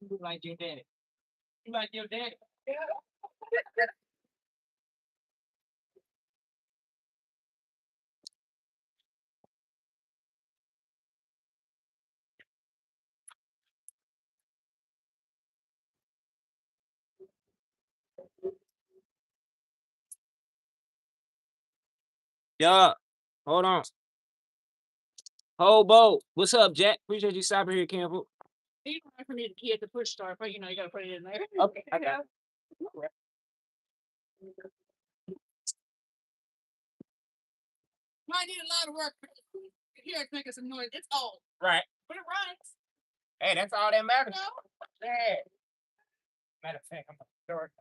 You like your daddy. You like your daddy. Yeah. Hold on. Hobo. What's up, Jack? Appreciate you stopping here, Campbell. You don't for me to key at the push start, but you know you gotta put it in there. Okay, I got it. I need a lot of work. Here it's making some noise. It's old. Right. But it runs. Hey, that's all that matters. No. Yeah. Matter of fact, I'm gonna start.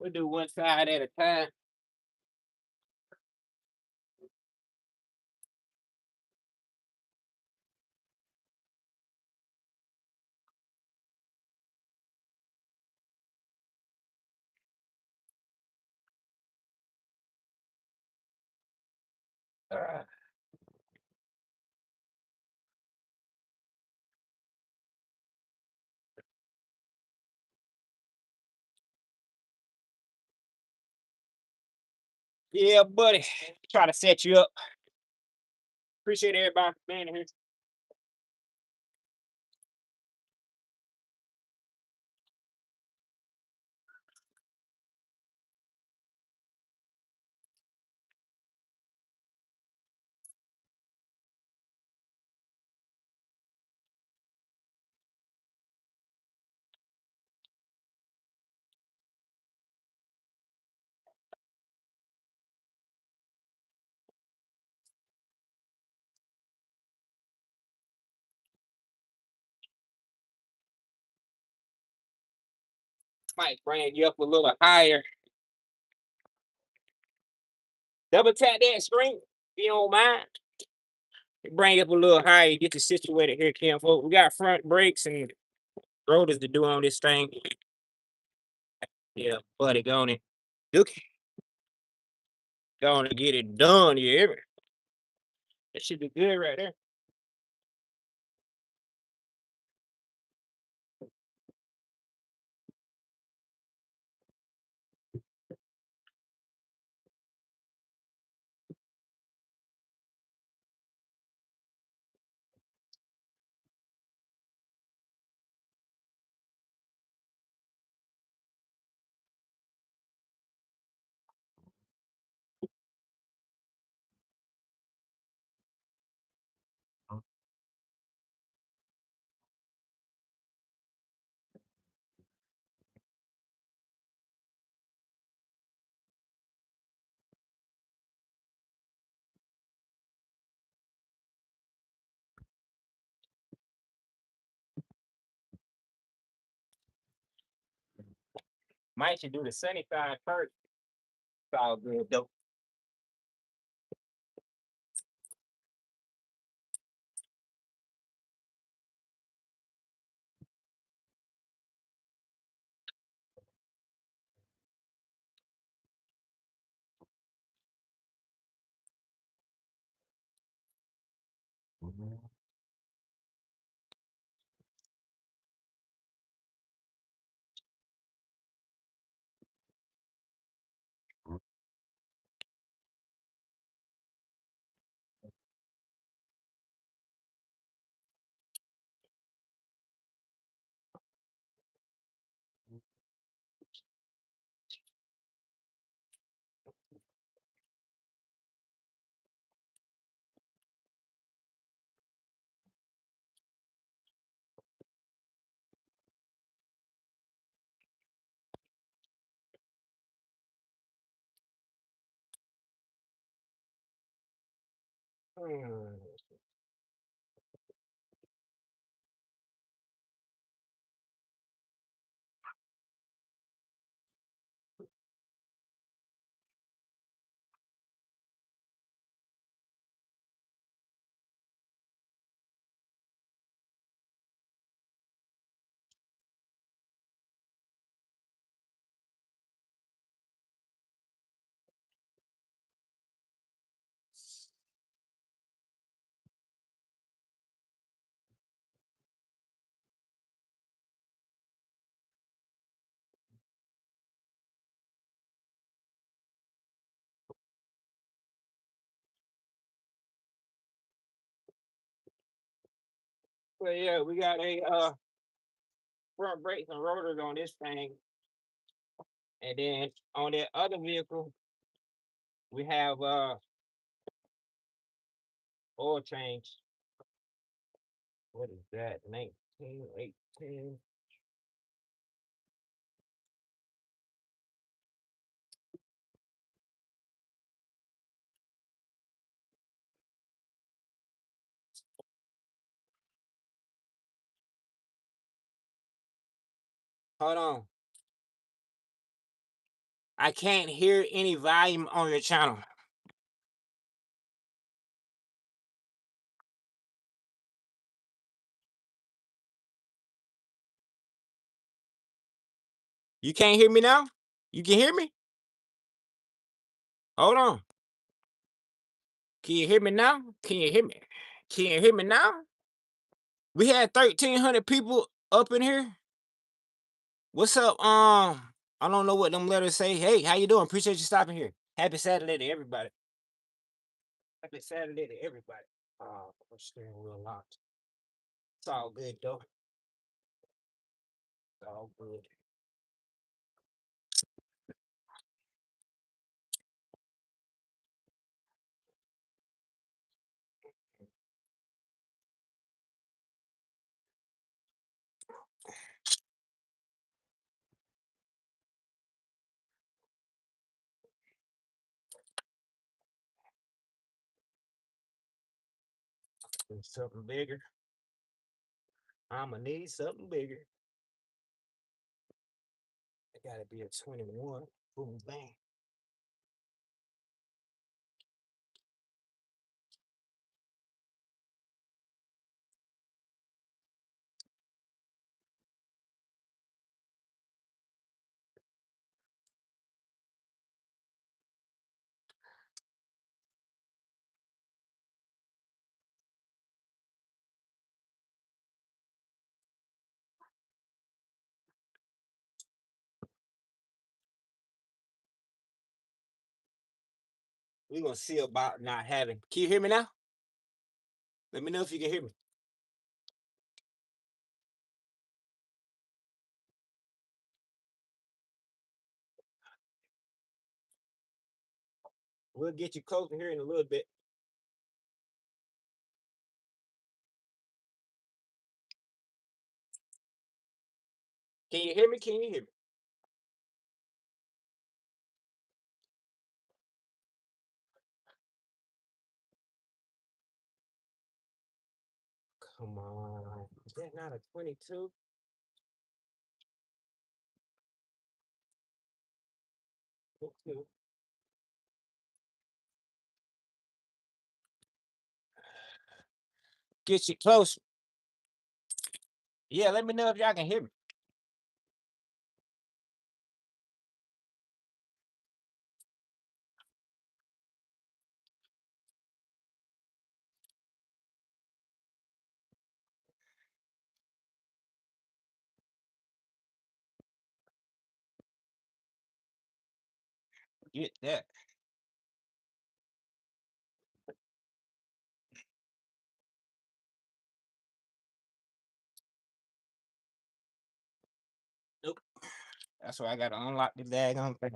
We'll do one side at a time. Yeah, buddy. Try to set you up. Appreciate everybody for being here. Might bring you up a little higher. Double tap that screen, if you don't mind. Bring up a little higher, get you situated here, Cam. Folks. We got front brakes and rotors to do on this thing. Yeah, buddy, go on it. Look, go on and get it done. You hear me? That should be good right there. Might should do the sunny side first. It's all good though. Hmm. Well, yeah, we got a front brakes and rotors on this thing, and then on that other vehicle, we have oil change. What is that? 19, 18. Hold on. I can't hear any volume on your channel. You can't hear me now? You can hear me? Hold on. Can you hear me now? Can you hear me? Can you hear me now? We had 1,300 people up in here. What's up? I don't know what them letters say. Hey, how you doing? Appreciate you stopping here. Happy Saturday to everybody. Happy Saturday to everybody. Steering wheel locked. It's all good though. It's all good. Need something bigger. I'ma need something bigger. It gotta be a 21. Boom bang. We're gonna see about not having. Can you hear me now? Let me know if you can hear me. We'll get you closer here in a little bit. Can you hear me? Can you hear me? Come on. Is that not a 22? Get you close. Yeah, let me know if y'all can hear me. Get that. Nope. That's why I gotta unlock the daggone thing.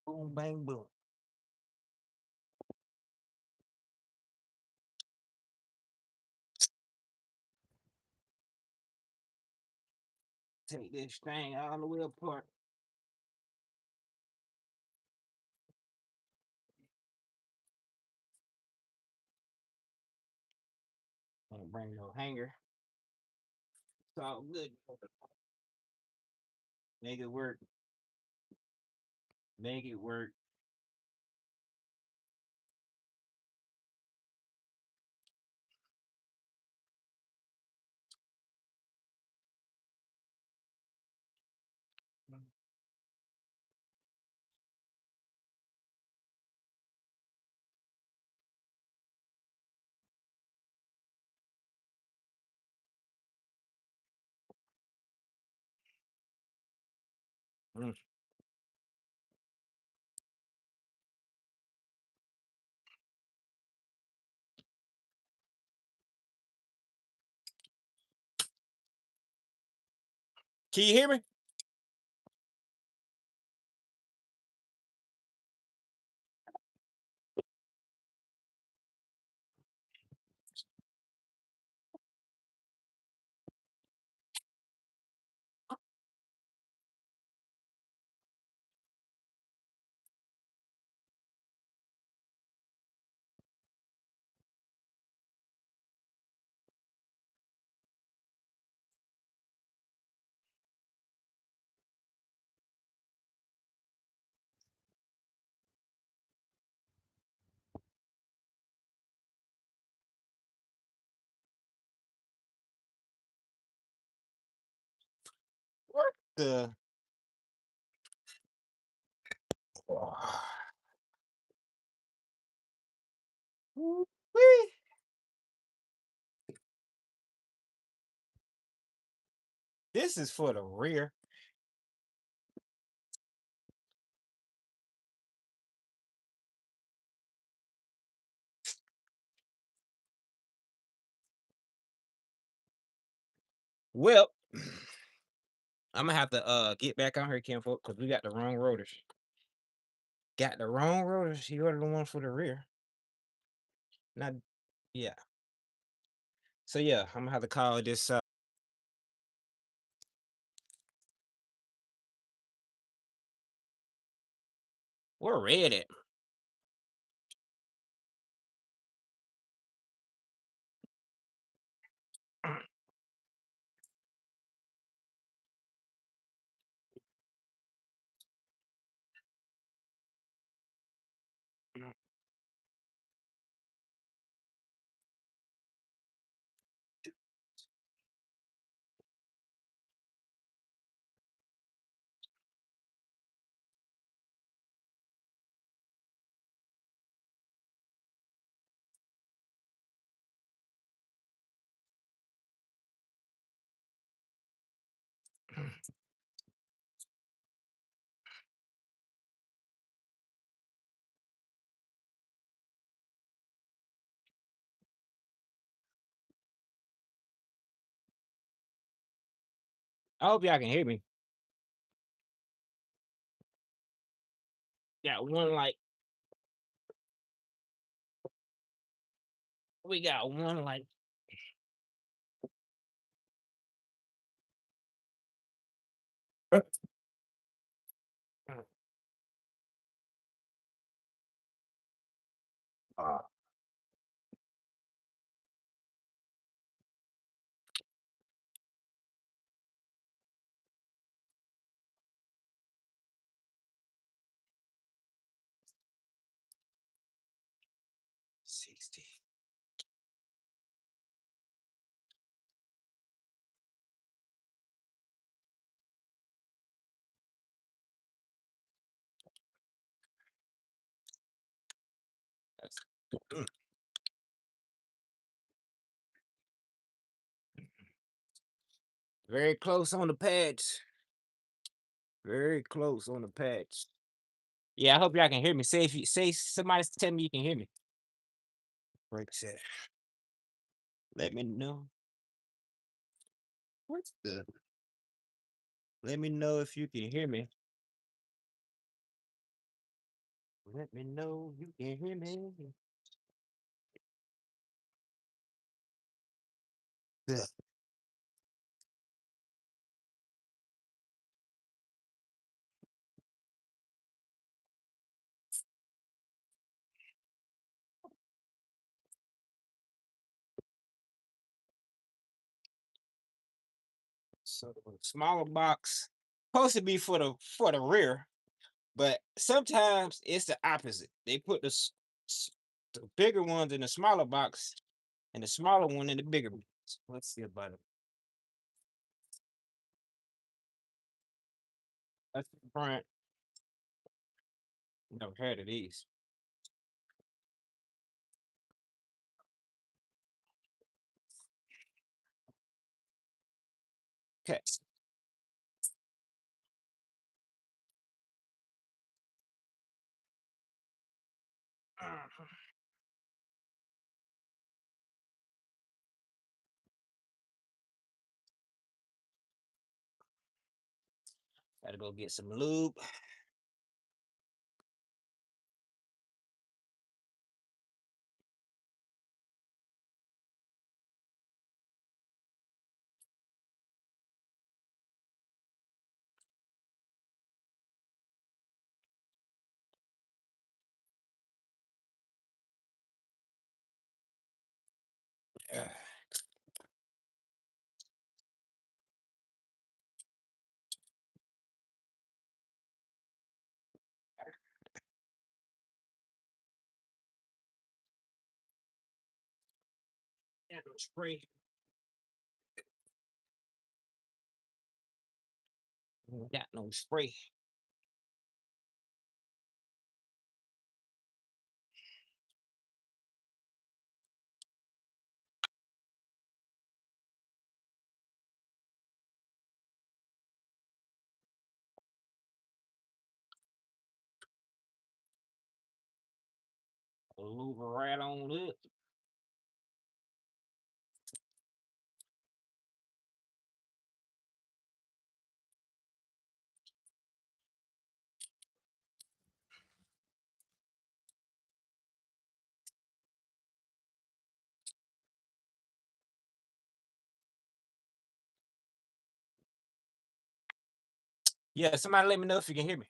Boom, bang, boom. Take this thing all the way apart. And bring no hanger. It's all good. Make it work. Make it work. Mm. Can you hear me? What the? Woo-wee. This is for the rear. Well, I'm gonna have to get back on here, Kinfolk, because we got the wrong rotors. Got the wrong rotors. You ordered the one for the rear. Not yeah. So yeah, I'm gonna have to call this we're red at. I hope y'all can hear me. Got one like we got one like uh, 60. That's very close on the patch. Very close on the patch. Yeah, I hope y'all can hear me. Say if you say somebody tell me you can hear me. Break set. Let me know. What's the Let me know if you can hear me. Let me know you can hear me. Yeah. So the smaller box supposed to be for the rear, but sometimes it's the opposite. They put s- the bigger ones in the smaller box and the smaller one in the bigger box. Let's see about it. That's the front. Never heard of these. Okay. Gotta go get some lube. Got no spray. Got no spray. Lube right on up. Yeah, somebody let me know if you can hear me.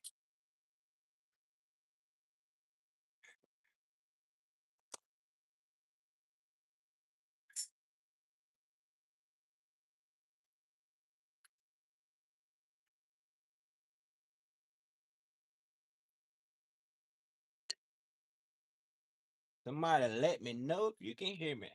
Somebody let me know if you can hear me.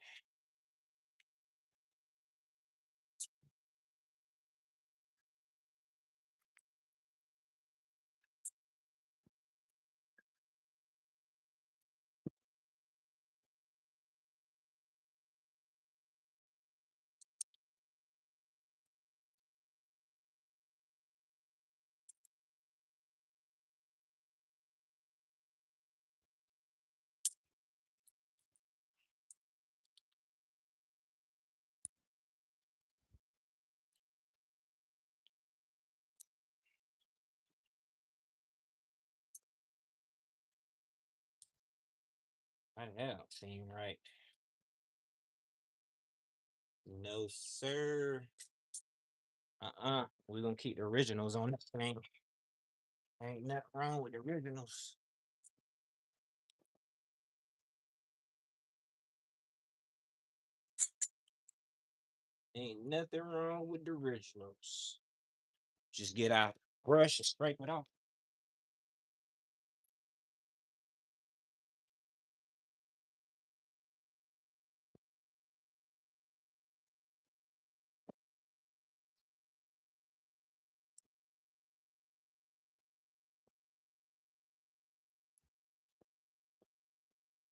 I don't seem right. No, sir. We're gonna keep the originals on this thing. Ain't nothing wrong with the originals. Ain't nothing wrong with the originals. Just get out brush and scrape it off.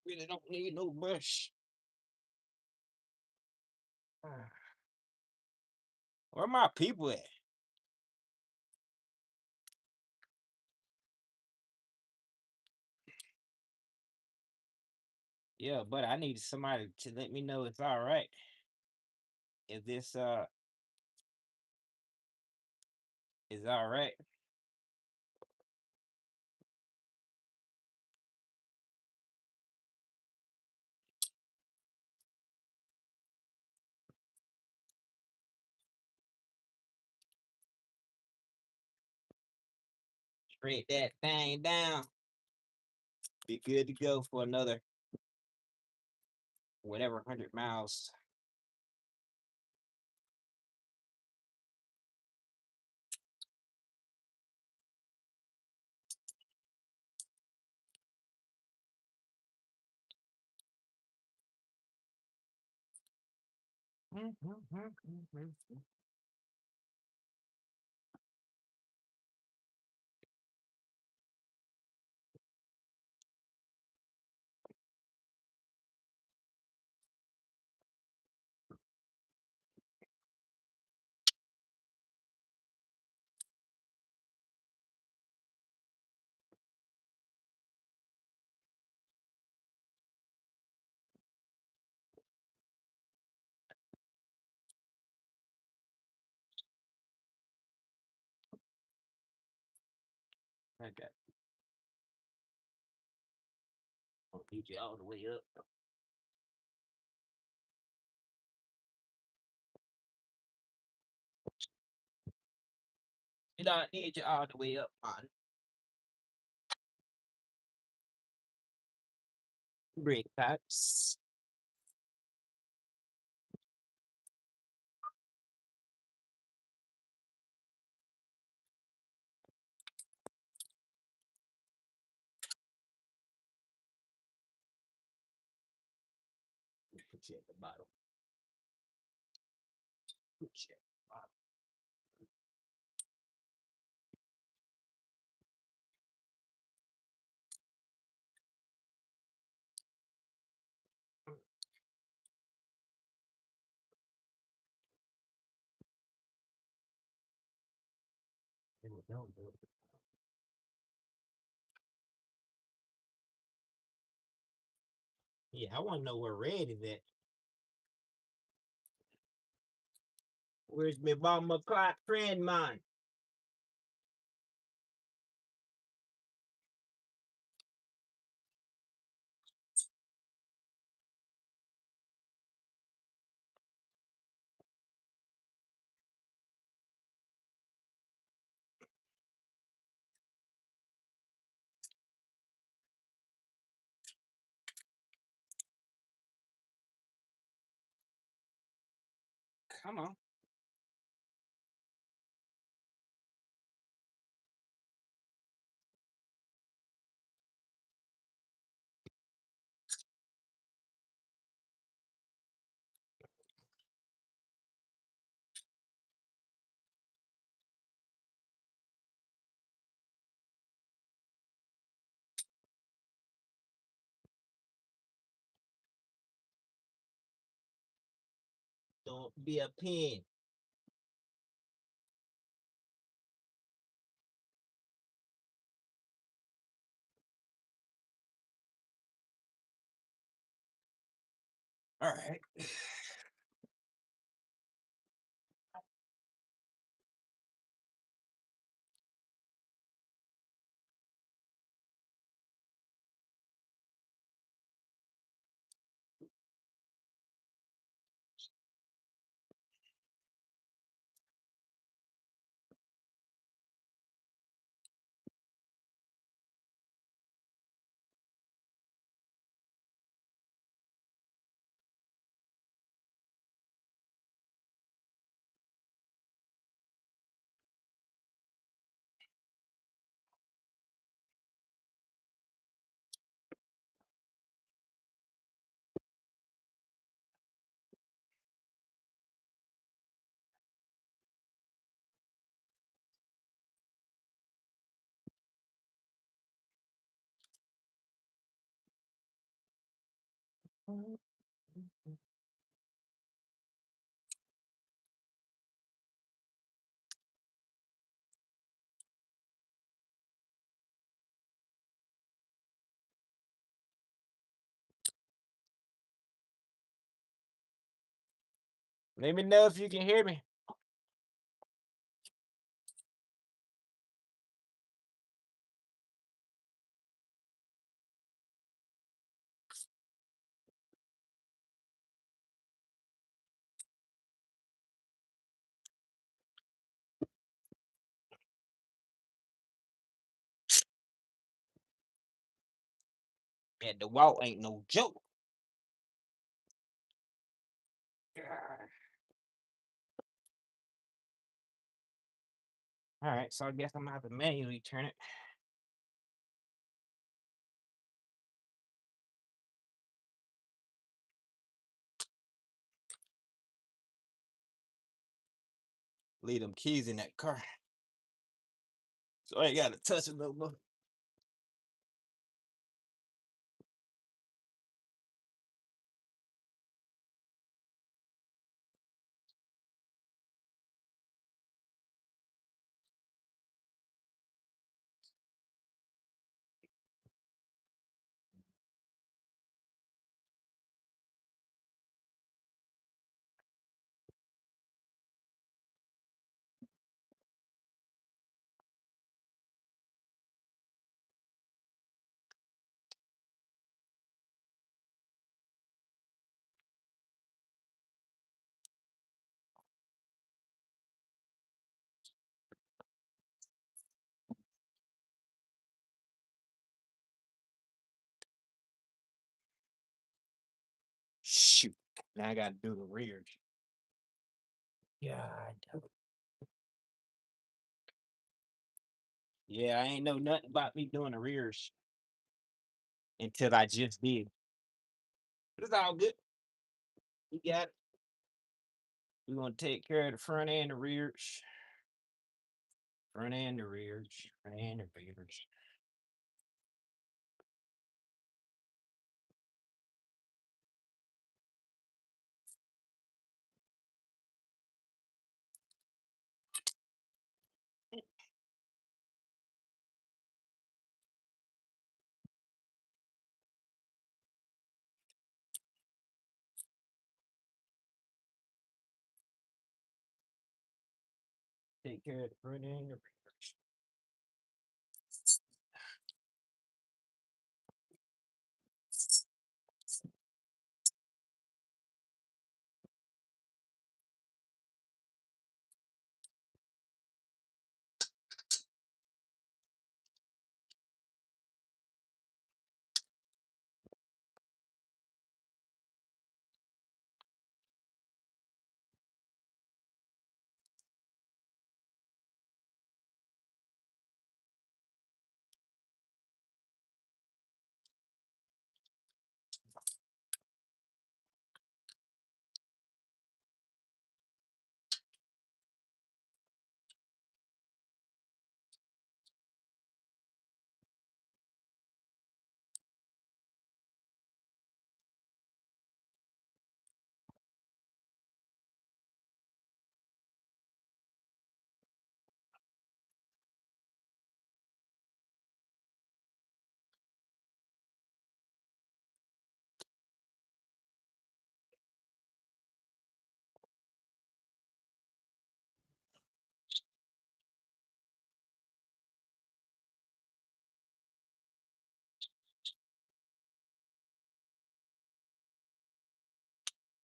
Really don't need no brush. Where my people at? Yeah, but I need somebody to let me know it's all right. If this is all right. Break that thing down. Be good to go for another whatever 100 miles. Okay. I'll beat you all the way up. You don't need you all the way up, man. Brake pads. Put you at the bottom. Put you at the bottom. Yeah, I want to know where Red is at. Where's my bomber clock friend mine? Come on. Don't be a pin. All right. Let me know if you can hear me. And the walk ain't no joke. All right, so I guess I'm gonna have to manually turn it. Leave them keys in that car. So I ain't gotta touch it no more. Shoot. Now I gotta do the rear. God. Yeah, I ain't know nothing about me doing the rears until I just did. But it's all good. We got it. We're gonna take care of the front and the rears. Front and the rears. Front and the rears. Take care of the front and the rears.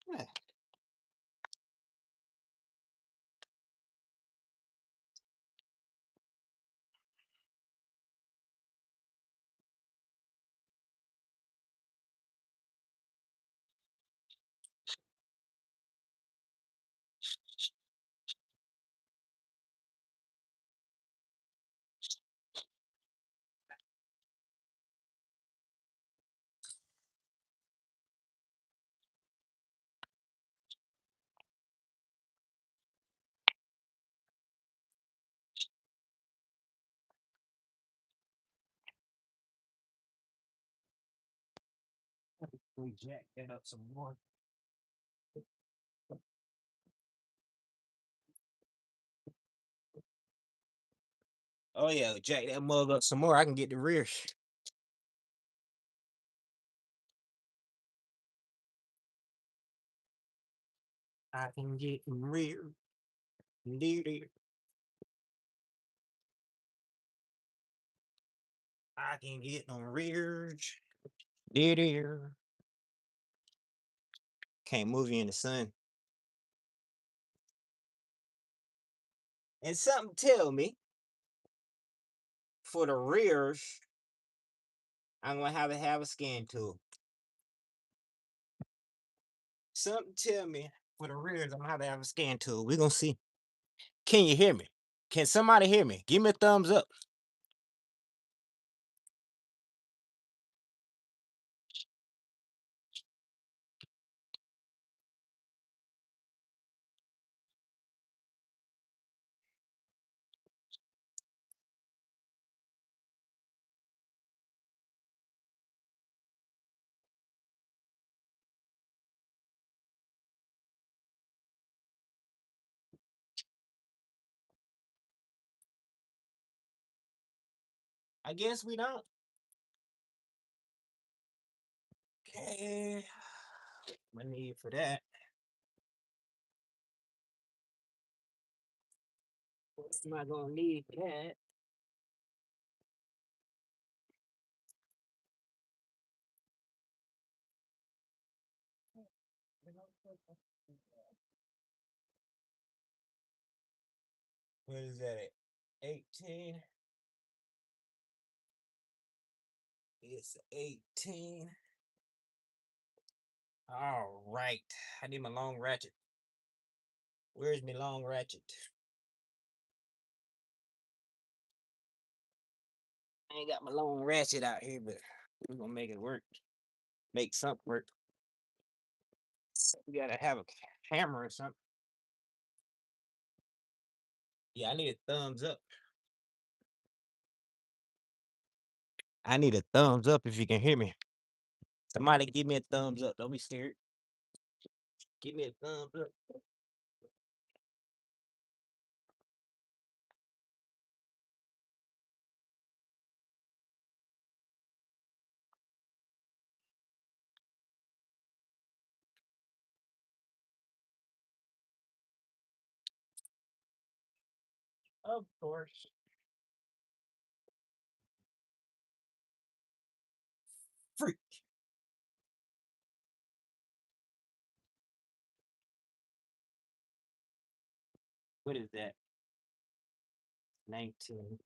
Yeah. We jack that up some more. Oh yeah, jack that mug up some more. I can get the rears. I can get the rear. Indeed. I can get them rears. Dear. Can't move you in the sun. And something tell me for the rears, I'm gonna have a scan tool. Something tell me for the rears, I'm gonna have a scan tool. We're gonna see. Can you hear me? Can somebody hear me? Give me a thumbs up. I guess we don't. Okay. My need for that. What am I gonna need for that? What is that at? 18. It's 18. All right. I need my long ratchet. Where's my long ratchet? I ain't got my long ratchet out here, but we're gonna make it work. Make something work. We gotta have a hammer or something. Yeah, I need a thumbs up. I need a thumbs up if you can hear me. Somebody give me a thumbs up. Don't be scared. Give me a thumbs up. Of course. Freak. What is that? 19.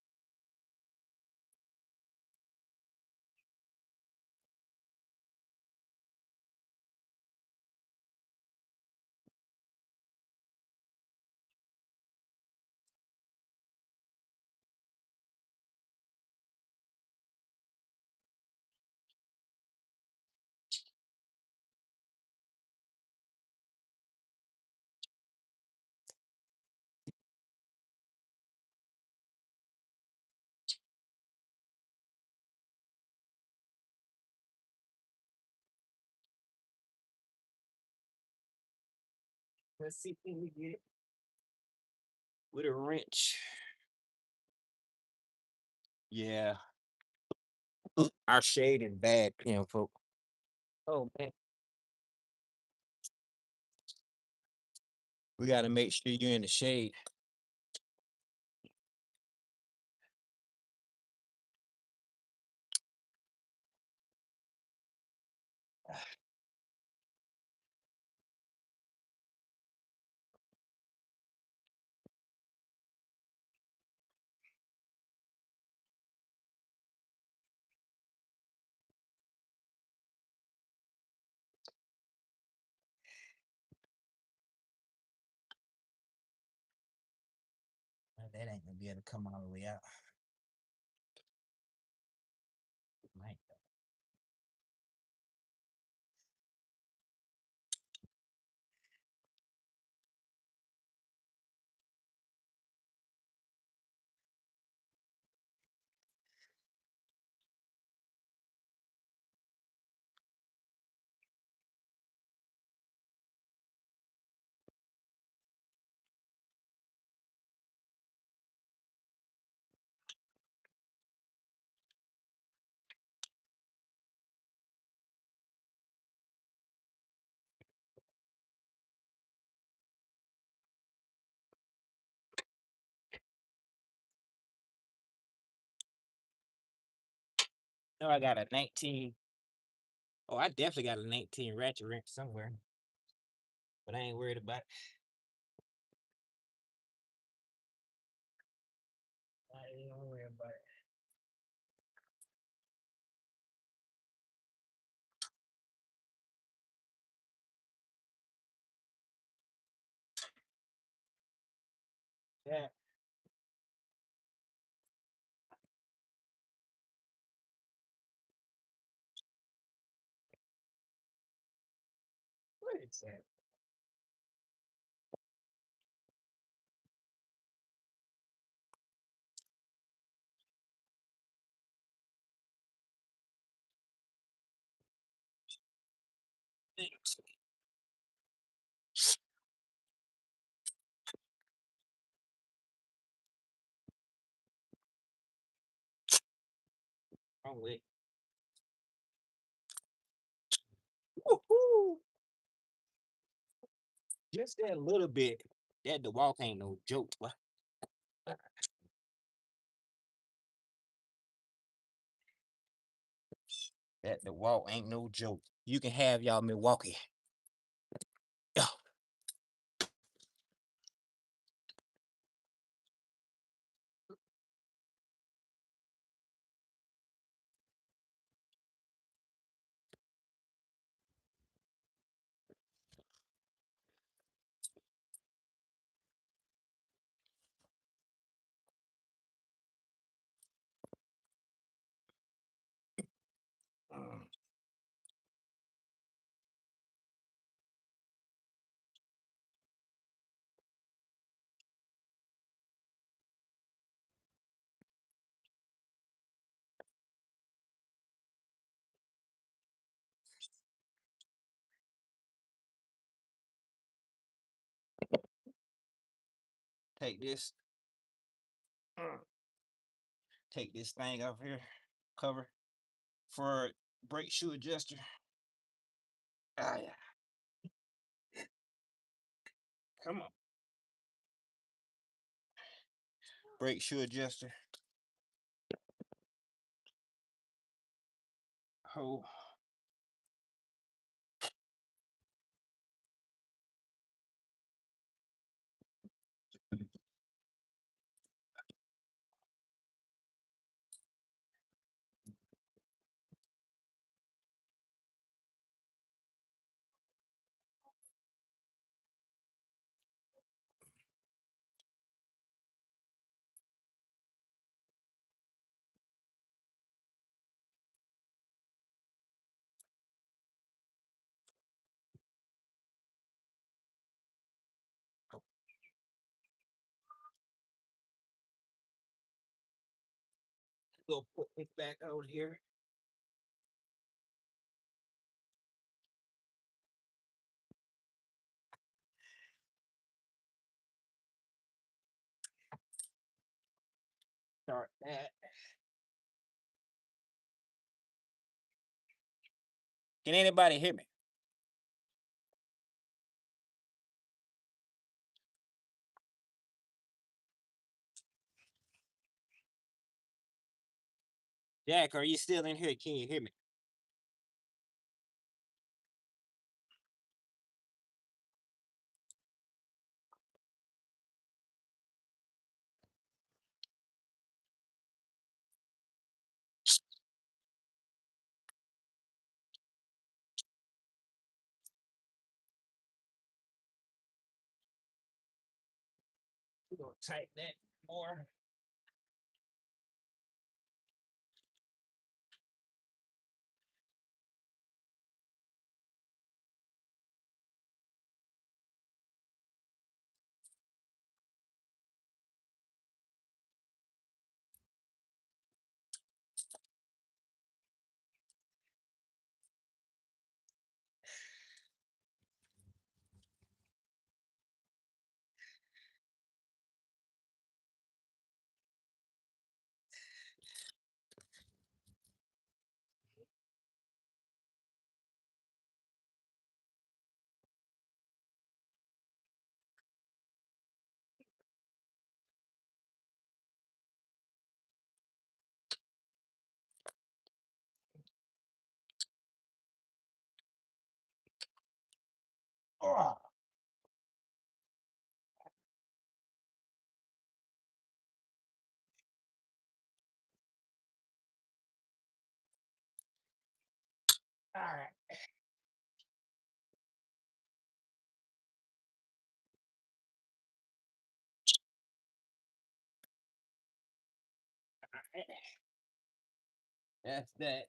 Let's see if we get it with a wrench. Yeah. Our shade is bad, folks. Oh man. We gotta make sure you're in the shade. That ain't gonna be able to come all the way out. Might. No, I got a 19. Oh, I definitely got a 19 ratchet wrench somewhere, but I ain't worried about it. I ain't worried about it. Yeah. What is that? Wrong way. Woo-hoo. Just that little bit. That the walk ain't no joke, boy. That the walk ain't no joke. You can have y'all Milwaukee. Yeah. Take this. Take this thing off here. Cover for brake shoe adjuster. Ah, yeah. Come on. Brake shoe adjuster. Oh. Go put it back out here. Start that. Can anybody hear me? Jack, are you still in here? Can you hear me? We're gonna tighten that more. Oh. All right. That's that.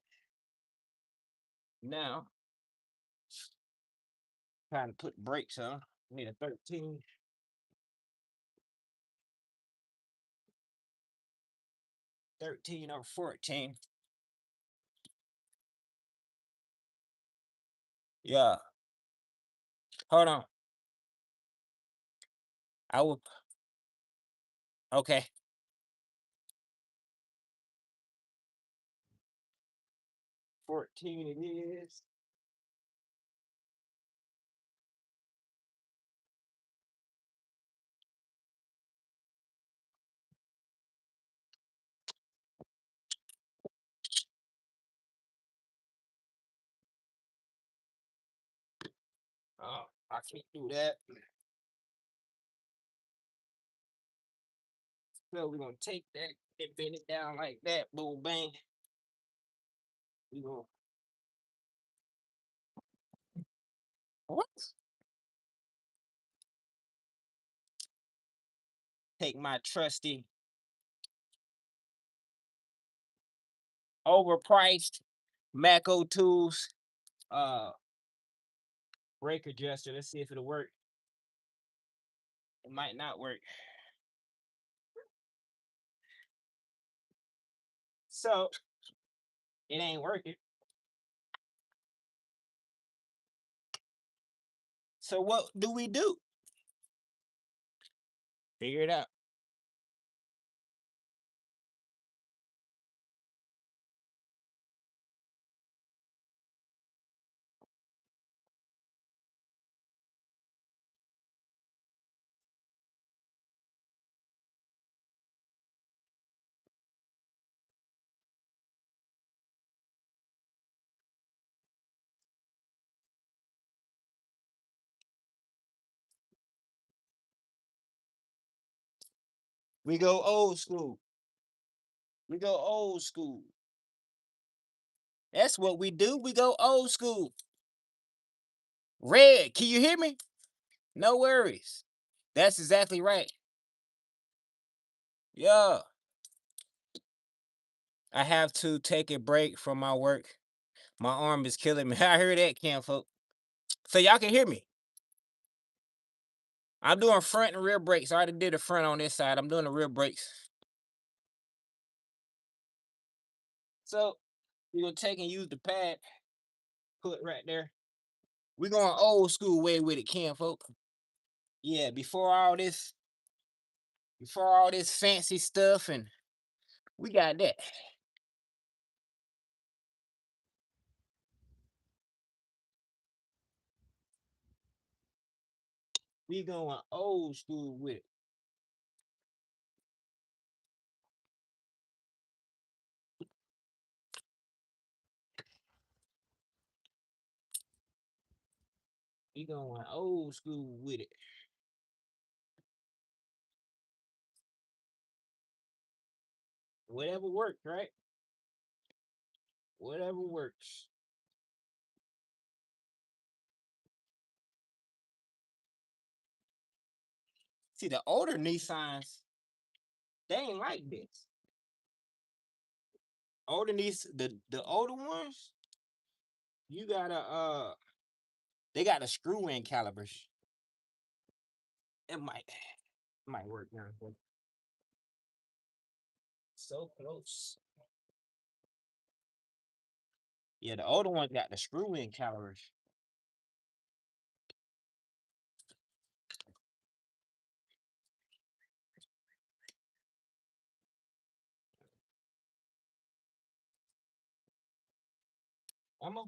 Now, trying to put brakes on. Need a 13. 13 or 14. Yeah. Hold on. I will. Okay. $14 it is. Oh, I can't do that. So we're gonna take that and bend it down like that. Boom, bang. We gonna what? Take my trusty, overpriced Maco Tools brake adjuster. Let's see if it'll work. It might not work. So it ain't working. So what do we do? Figure it out. We go old school. We go old school. That's what we do. We go old school. Red, can you hear me? No worries. That's exactly right. Yeah. I have to take a break from my work. My arm is killing me. I heard that, Cam folk. So y'all can hear me. I'm doing front and rear brakes. I already did the front on this side. I'm doing the rear brakes. So we're gonna take and use the pad, put right there. We're going old school way with it, Cam folk. Yeah, before all this fancy stuff, and we got that. We going old school with it. We going old school with it. Whatever works, right? Whatever works. See, the older Nissans, they ain't like this. Older the older ones, you gotta they got the screw in calibers. It might work now. So close. Yeah, the older ones got the screw in calibers. I'm a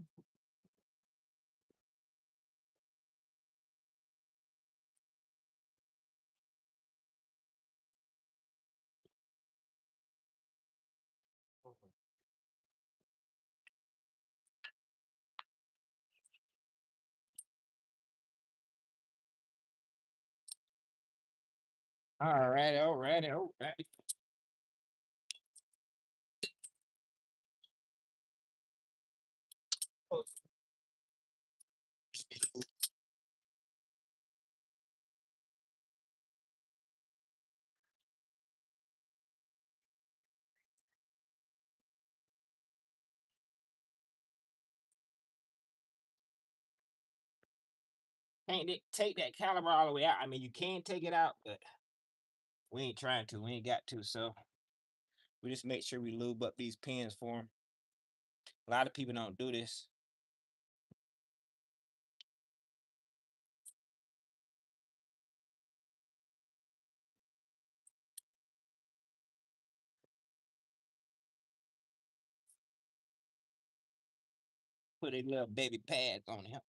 all right. Can't take that caliber all the way out. I mean, you can take it out, but we ain't trying to. We ain't got to. So we just make sure we lube up these pins for them. A lot of people don't do this. Put a little baby pads on him.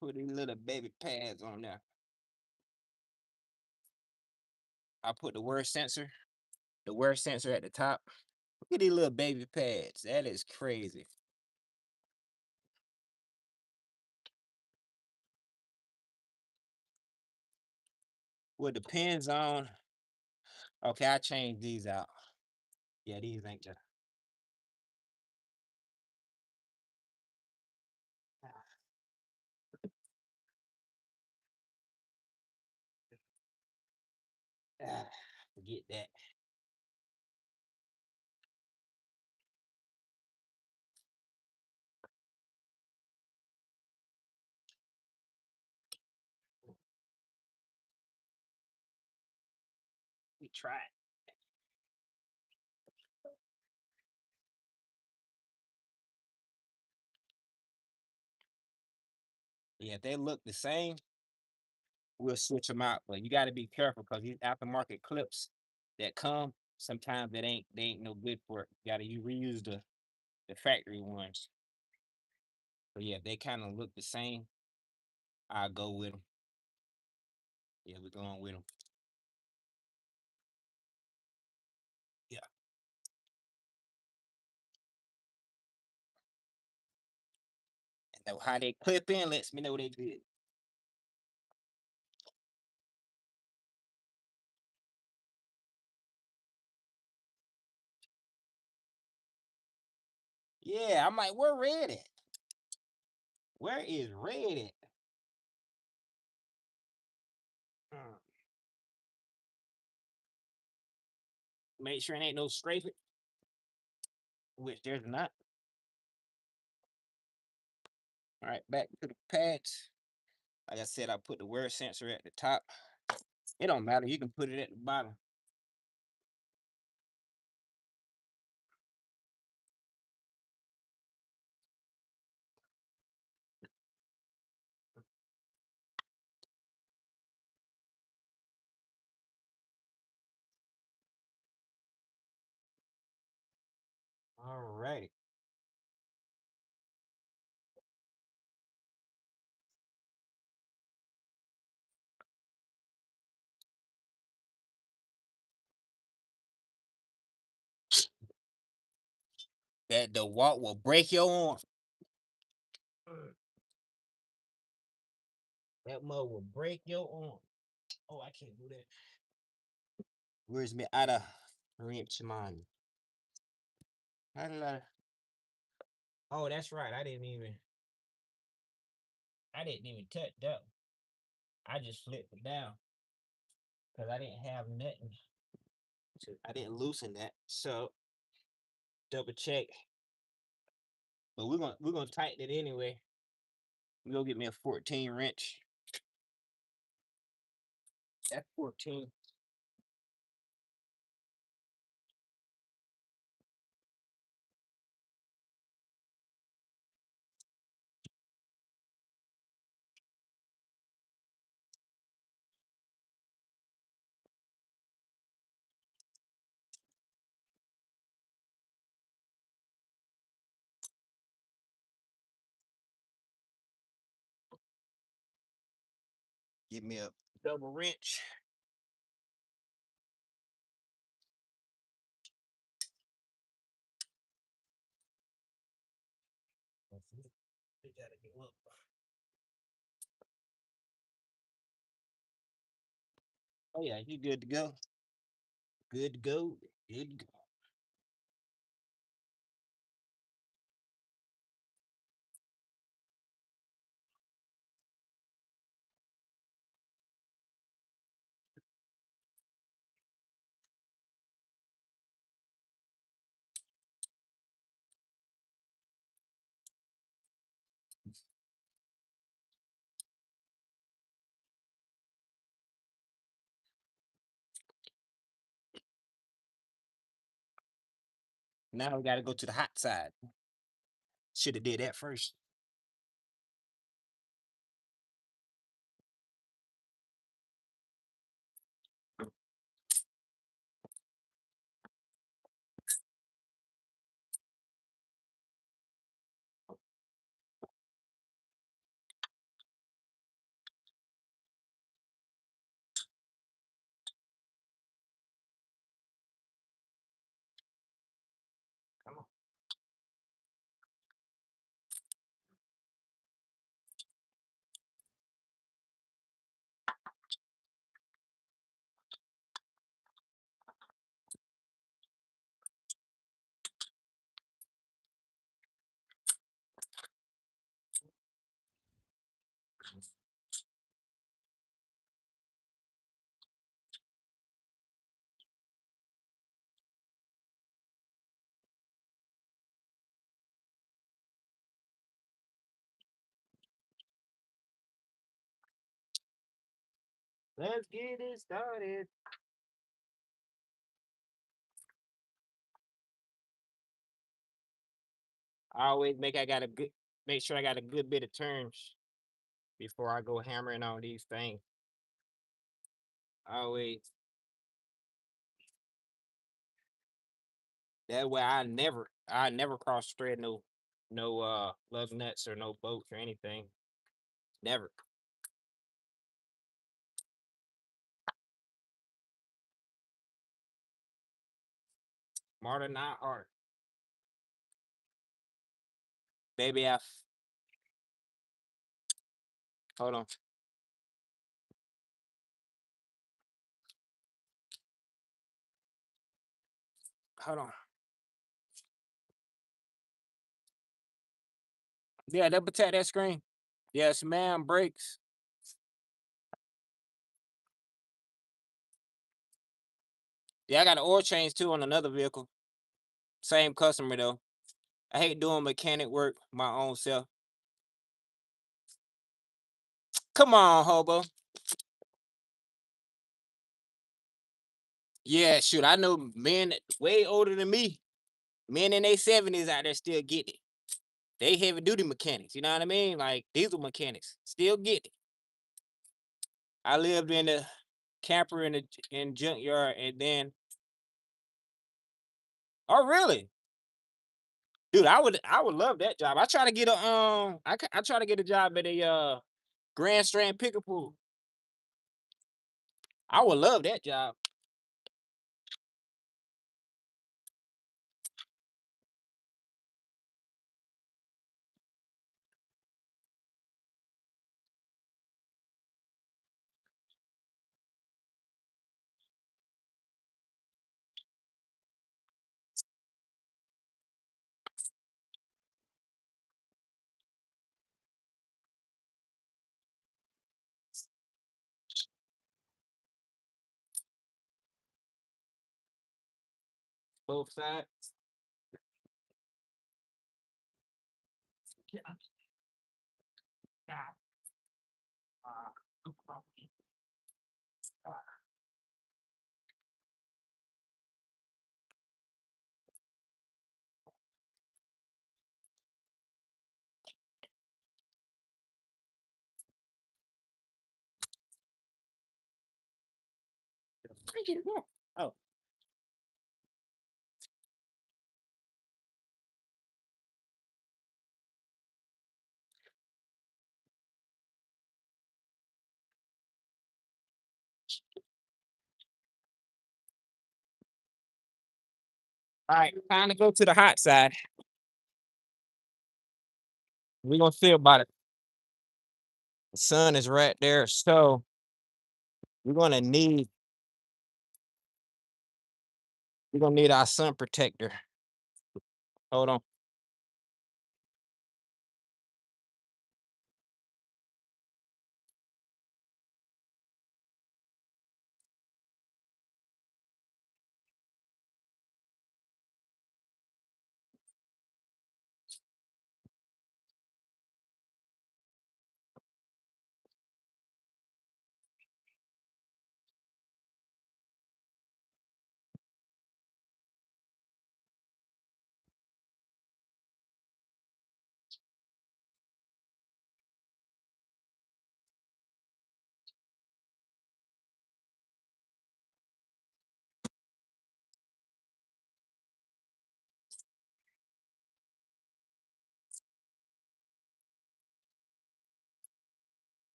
Put these little baby pads on there. I put the wear sensor at the top. Look at these little baby pads. That is crazy. What depends on. Okay, I changed these out. Yeah, these ain't the. Forget that. We tried. Yeah, if they look the same, we'll switch them out. But you got to be careful because these aftermarket clips that come, sometimes they ain't no good for it. You got to reuse the factory ones. But yeah, they kind of look the same. I'll go with them. Yeah, we're going with them. Yeah. And how they clip in lets me know they good. Yeah, I'm like, where Red at? Where is Red at? Mm. Make sure it ain't no scraping, which there's not. All right, back to the pads. Like I said, I put the wear sensor at the top. It don't matter. You can put it at the bottom. All righty. That the walk will break your arm. That mud will break your arm. Oh, I can't do that. Where's me out of wrench man? How did I? Oh, that's right. I didn't even touch that. I just flipped it down because I didn't have nothing. I didn't loosen that. So double check. But we're gonna tighten it anyway. We go get me a 14 wrench. That's 14. Give me a double wrench. We gotta go up. Oh yeah, you good to go. Good to go. Good to go. Now we gotta go to the hot side. Should have did that first. Come on. Let's get it started. I always make sure I got a good bit of turns before I go hammering on these things. Always. That way I never cross thread no lug nuts or no bolts or anything. Never. Smarter, not hard. Baby hold on. Hold on. Yeah, double tap that screen. Yes, ma'am, brakes. Yeah, I got an oil change too on another vehicle. Same customer though. I hate doing mechanic work my own self. Come on, hobo. Yeah, shoot. I know men way older than me. Men in their 70s out there still get it. They heavy duty mechanics, you know what I mean? Like diesel mechanics. Still get it. I lived in a camper in junkyard and then oh really? Dude, I would love that job. I try to get I try to get a job at a Grand Strand picker pool. I would love that job. Both sides. Oh, all right. Time to go to the hot side. We're gonna see about it. The sun is right there, so we're gonna need we're gonna need our sun protector. Hold on.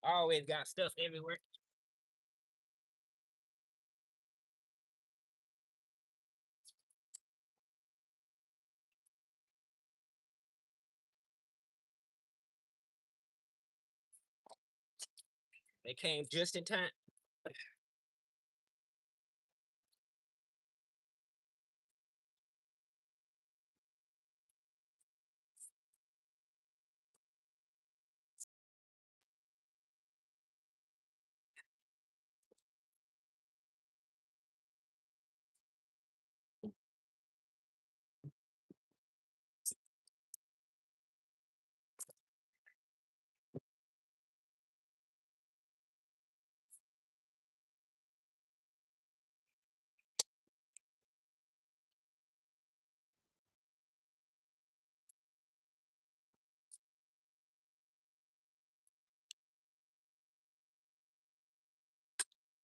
Always got stuff everywhere. They came just in time.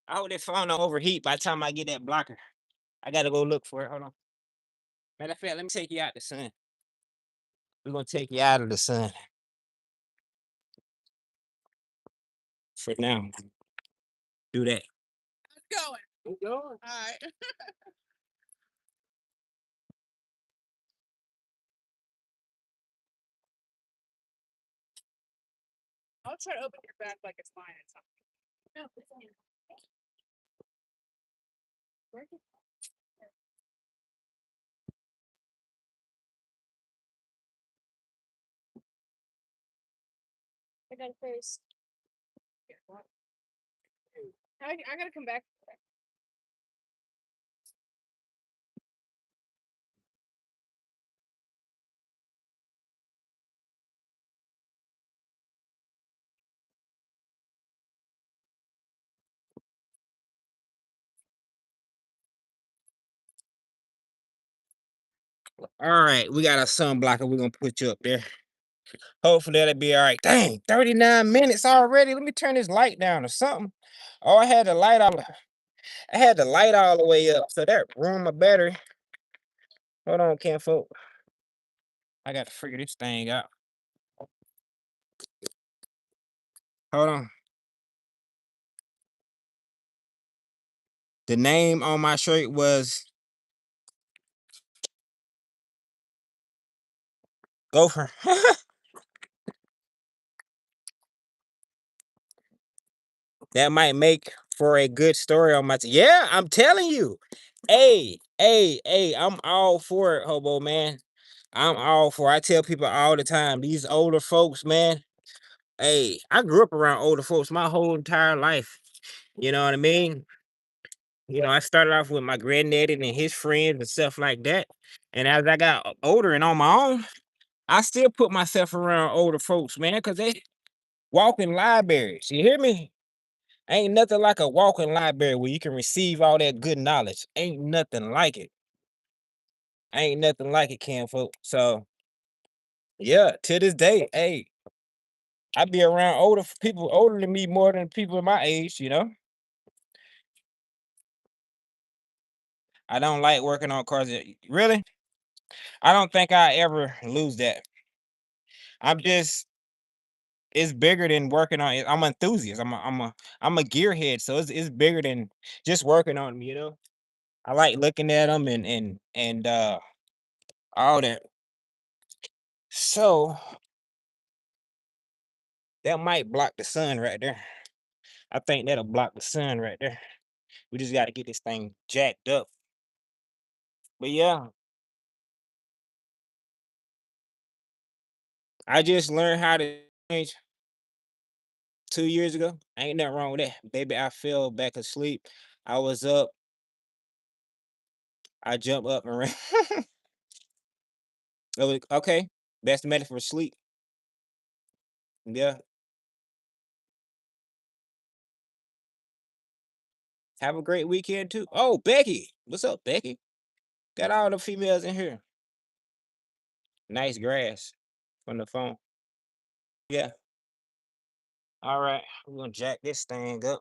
I hope that phone don't overheat by the time I get that blocker. I gotta go look for it. Hold on. Matter of fact, let me take you out the sun. We're gonna take you out of the sun for now. Do that. Going. Keep going. All right. I'll try to open your back like it's mine. It's not. No, it's on. I got a face. I gotta come back. All right, we got a sun blocker. We're gonna put you up there. Hopefully that'll be all right. Dang, 39 minutes already. Let me turn this light down or something. Oh, I had the light all the way up. So that ruined my battery. Hold on, can't folk. I got to figure this thing out. Hold on. The name on my shirt was Gopher. That might make for a good story on my yeah, I'm telling you. Hey, I'm all for it, hobo man. I'm all for it. I tell people all the time, these older folks, man. Hey, I grew up around older folks my whole entire life. You know what I mean? I started off with my granddaddy and his friends and stuff like that. And as I got older and on my own, I still put myself around older folks, man, because they walking libraries. You hear me? Ain't nothing like a walking library where you can receive all that good knowledge. Ain't nothing like it. Ain't nothing like it, Ken folk. So yeah, to this day, hey, I be around people older than me more than people my age. I don't like working on cars. Really? I don't think I ever lose that. I'm just it's bigger than working on it. I'm an enthusiast. I'm a gearhead, so it's bigger than just working on them. I like looking at them and all that. So that might block the sun right there. I think that'll block the sun right there. We just got to get this thing jacked up. But yeah, I just learned how to change 2 years ago. Ain't nothing wrong with that. Baby, I fell back asleep. I was up. I jumped up and ran. Okay. Best method for sleep. Yeah. Have a great weekend too. Oh, Becky. What's up, Becky? Got all the females in here. Nice grass from the phone. Yeah. All right. We're gonna jack this thing up.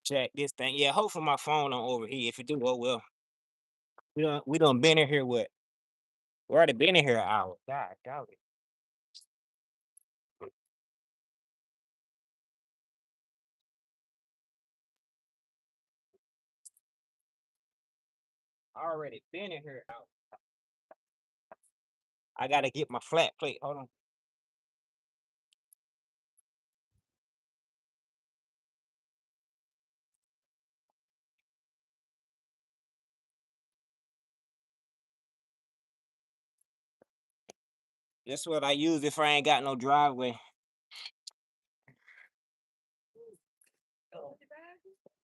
Jack this thing. Yeah, hopefully my phone don't overheat. If it do, oh well. We done been in here what? We already been in here an hour. God golly. Already been in here. I gotta get my flat plate. Hold on. That's what I use if I ain't got no driveway.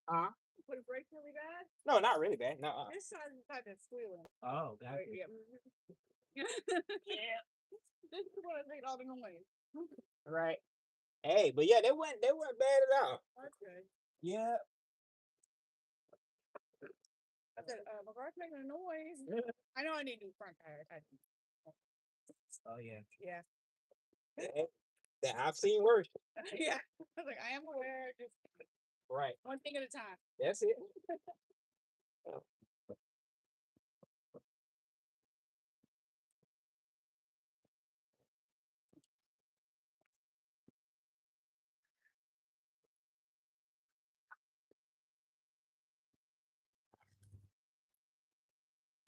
Huh? Put a brake really bad? No, not really bad. No. This side is like that squealing. Oh, got Yeah. Yeah. This is what made all the noise. Right. Hey, but yeah, they weren't bad at all. Okay. Yeah. I said, my car's making a noise. Yeah. I know I need new front tires. Oh yeah. Yeah. That I've seen worse. Yeah. I was like, I am aware. Just Right. one thing at a time. That's it.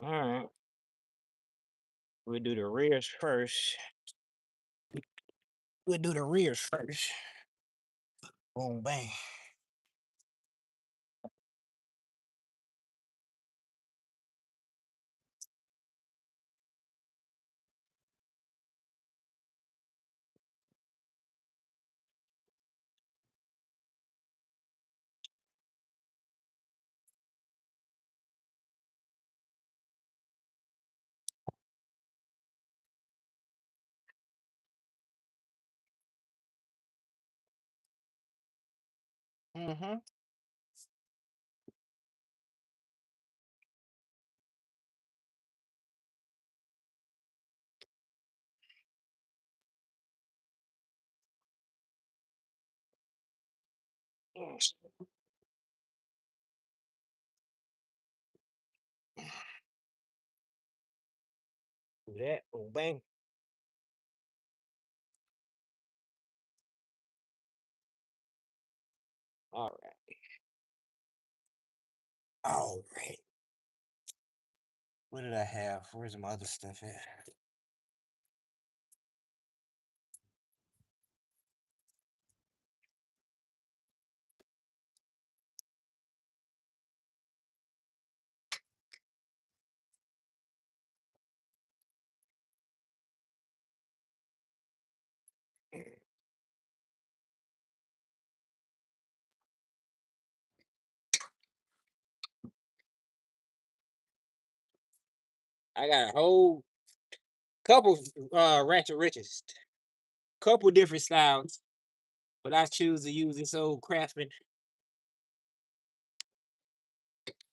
All right. We'll do the rears first. We'll do the rears first. Boom, bang. Mm-hmm. Do that. Boom, bang. All right. All right. What did I have? Where's my other stuff at? I got a whole couple ratchet riches, couple different styles, but I choose to use this old Craftsman.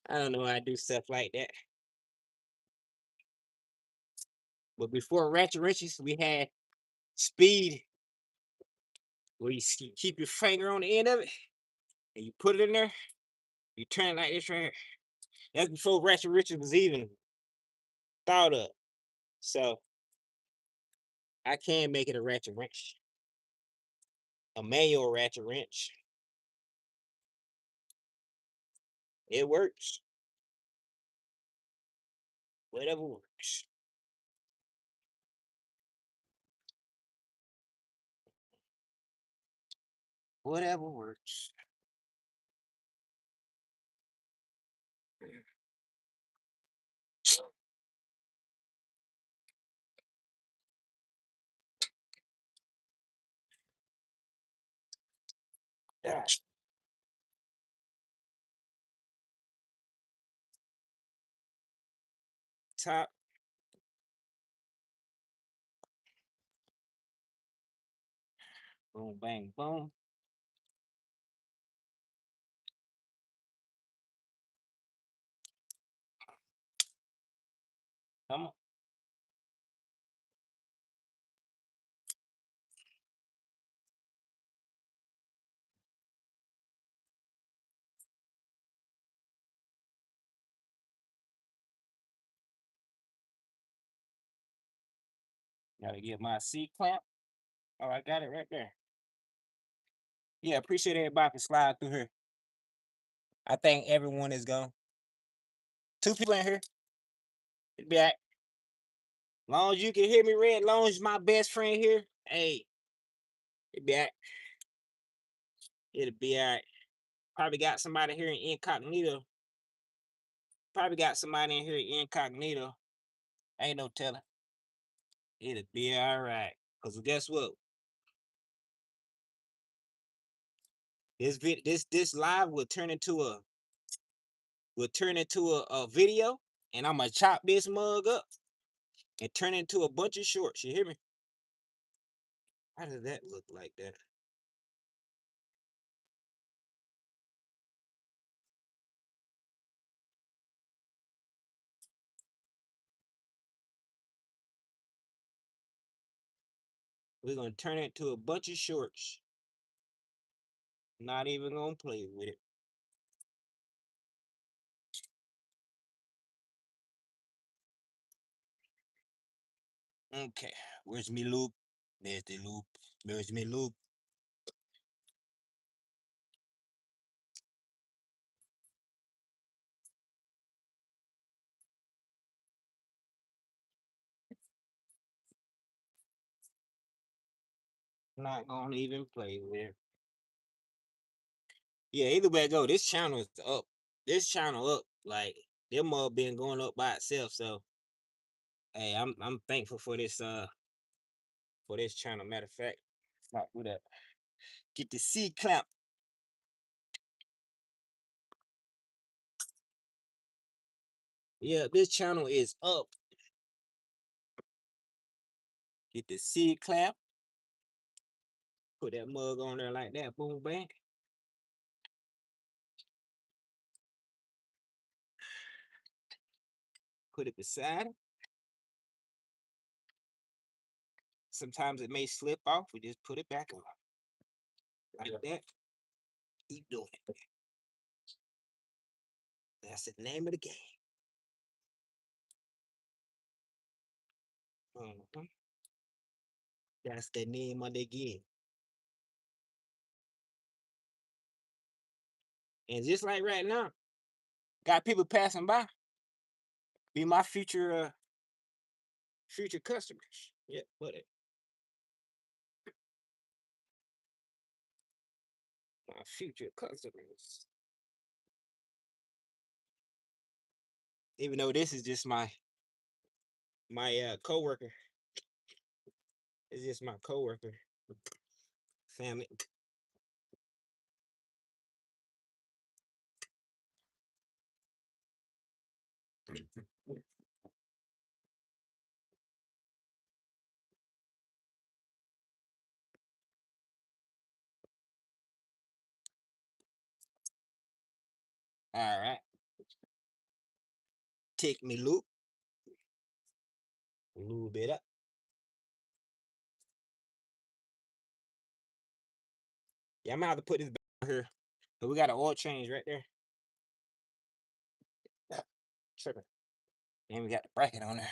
I don't know how I do stuff like that. But before ratchet riches, we had speed, where you keep your finger on the end of it and you put it in there. You turn it like this right here. That's before ratchet riches was even thought of. So I can make it a ratchet wrench, a manual ratchet wrench. It works. Whatever works. Whatever works. Gosh. Top. Boom, bang, boom. Come on. Gotta get my C clamp. Oh, I got it right there. Yeah, appreciate everybody can slide through here. I think everyone is gone. 2 people in here. It'll be all right. Long as you can hear me, Red, long as my best friend here, hey, it'll be all right. It'll be all right. Probably got somebody here in incognito. Probably got somebody in here in incognito. Ain't no telling. It'll be all right. Cause guess what? This live will turn into a video, and I'm gonna chop this mug up and turn it into a bunch of shorts. You hear me? How does that look like that? We're gonna turn it to a bunch of shorts. Not even gonna play with it. Okay, where's me loop? There's the loop. Where's me loop? Not gonna even play with it. Yeah, either way I go, this channel is up. This channel up. Like them mug been going up by itself. So hey, I'm thankful for this channel. Matter of fact, not do that. Get the C clamp. Yeah, this channel is up. Get the C clamp. Put that mug on there like that. Boom, bang. Put it beside it. Sometimes it may slip off. We just put it back on. Like that. Keep doing it. That's the name of the game. Mhm. That's the name of the game. And just like right now, got people passing by. Be my future customers. Yeah, put it. My future customers. Even though this is just my coworker. It's just my coworker. Family. All right. Take me loop. A little bit up. Yeah, I'm gonna have to put this back here. But we got an oil change right there. Tripping. And we got the bracket on there.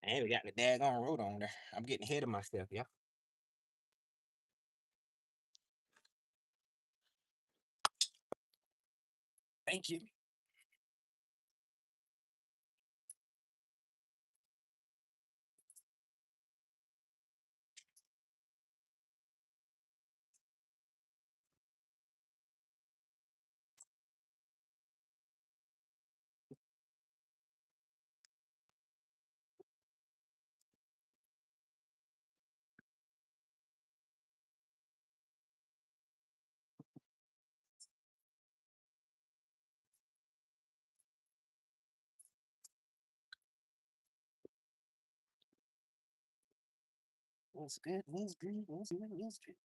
And we got the daggone road on there. I'm getting ahead of myself, yeah. Thank you. What's good? What's good? What's good? What's good?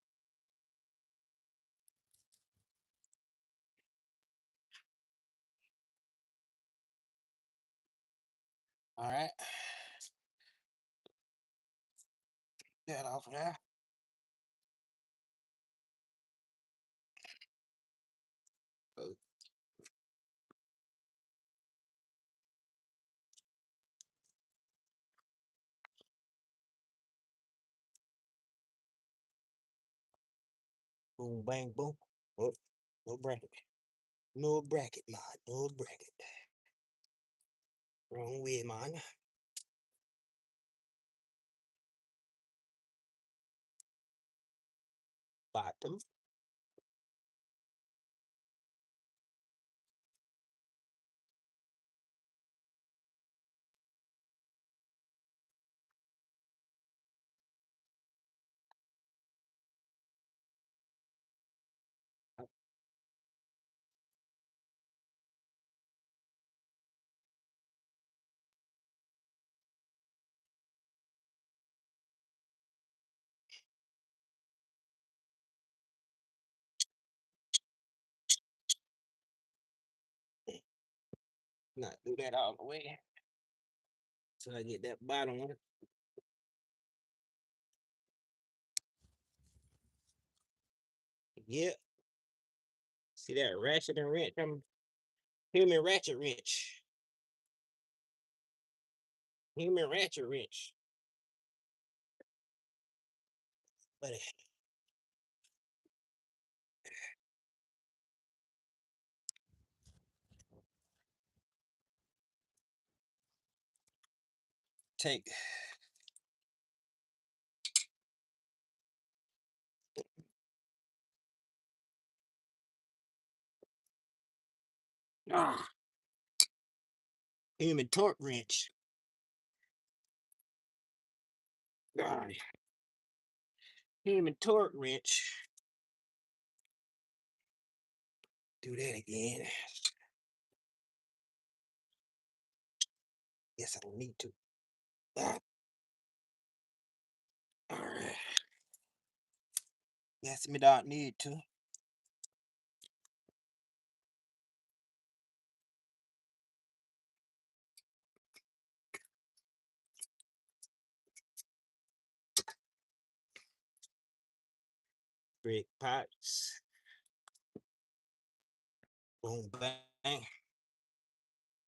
All right. Get that off of there. Oh, boom, bang, boom. Oh, no bracket. No bracket, man. No bracket. Wrong way, man. Bottom. Not do that all the way. So I get that bottom one. Yep. See that ratchet and wrench? I'm human ratchet wrench. Human ratchet wrench. But take ah, human torque wrench. Ah, human torque wrench. Do that again. Guess I don't need to. Ah, all right. Guess me don't need to. Brick pots. Boom, bang.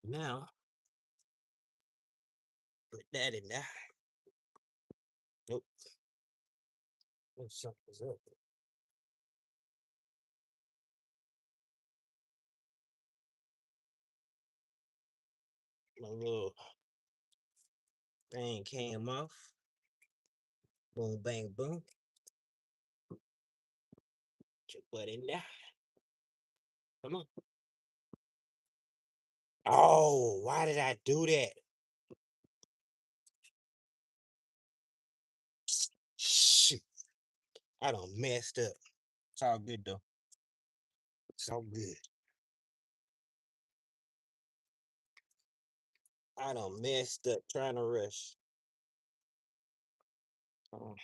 Now, put that in there. Nope. Oh, something's up. My little thing came off. Boom, bang, boom. Put your butt in there. Come on. Oh, why did I do that? Shoot. I done messed up. It's all good though. It's all good. I done messed up trying to rush. Oh,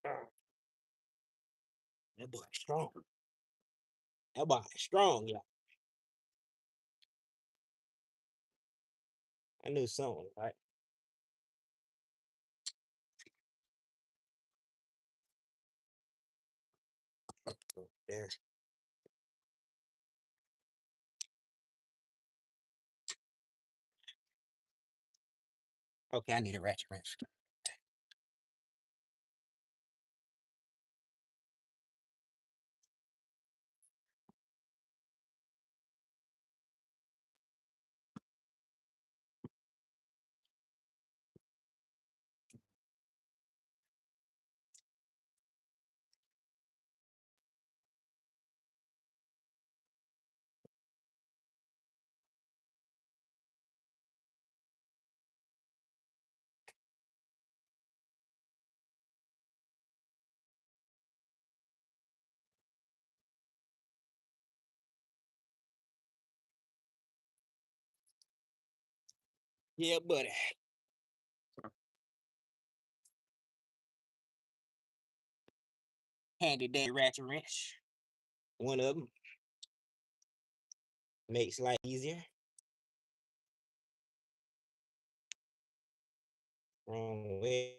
ah, that boy strong. That boy strong, yeah. I knew something, right? There. Okay, I need a ratchet wrench. Yeah, buddy. Handy dandy ratchet wrench. One of them makes life easier. Wrong way.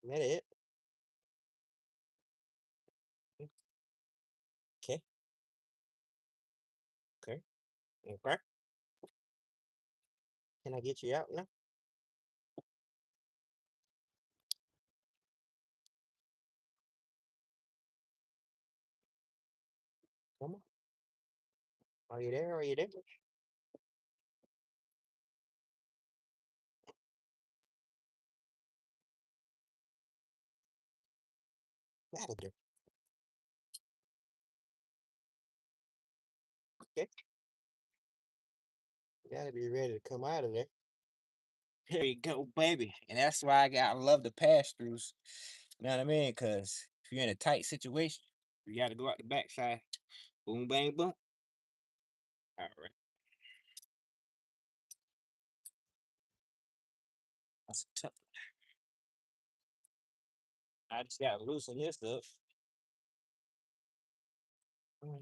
That it? Okay. Okay. Okay. Can I get you out now? Come on. Are you there? Are you there? Out of there. Okay. You gotta be ready to come out of there. There you go, baby. And that's why I love the pass throughs. You know what I mean? Because if you're in a tight situation, you got to go out the backside. Boom, bang, boom. All right. That's tough. I just got to loosen this up. Mm.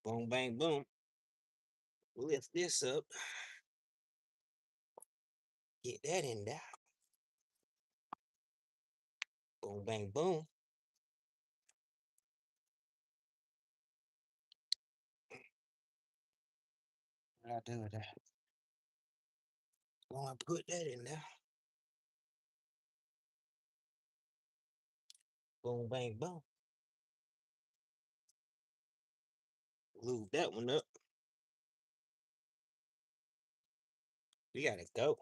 Boom, bang, boom. Lift this up. Get that in there. Boom, bang, boom. What I do with that? Go and put that in there. Boom, bang, boom. Lube that one up. We gotta go.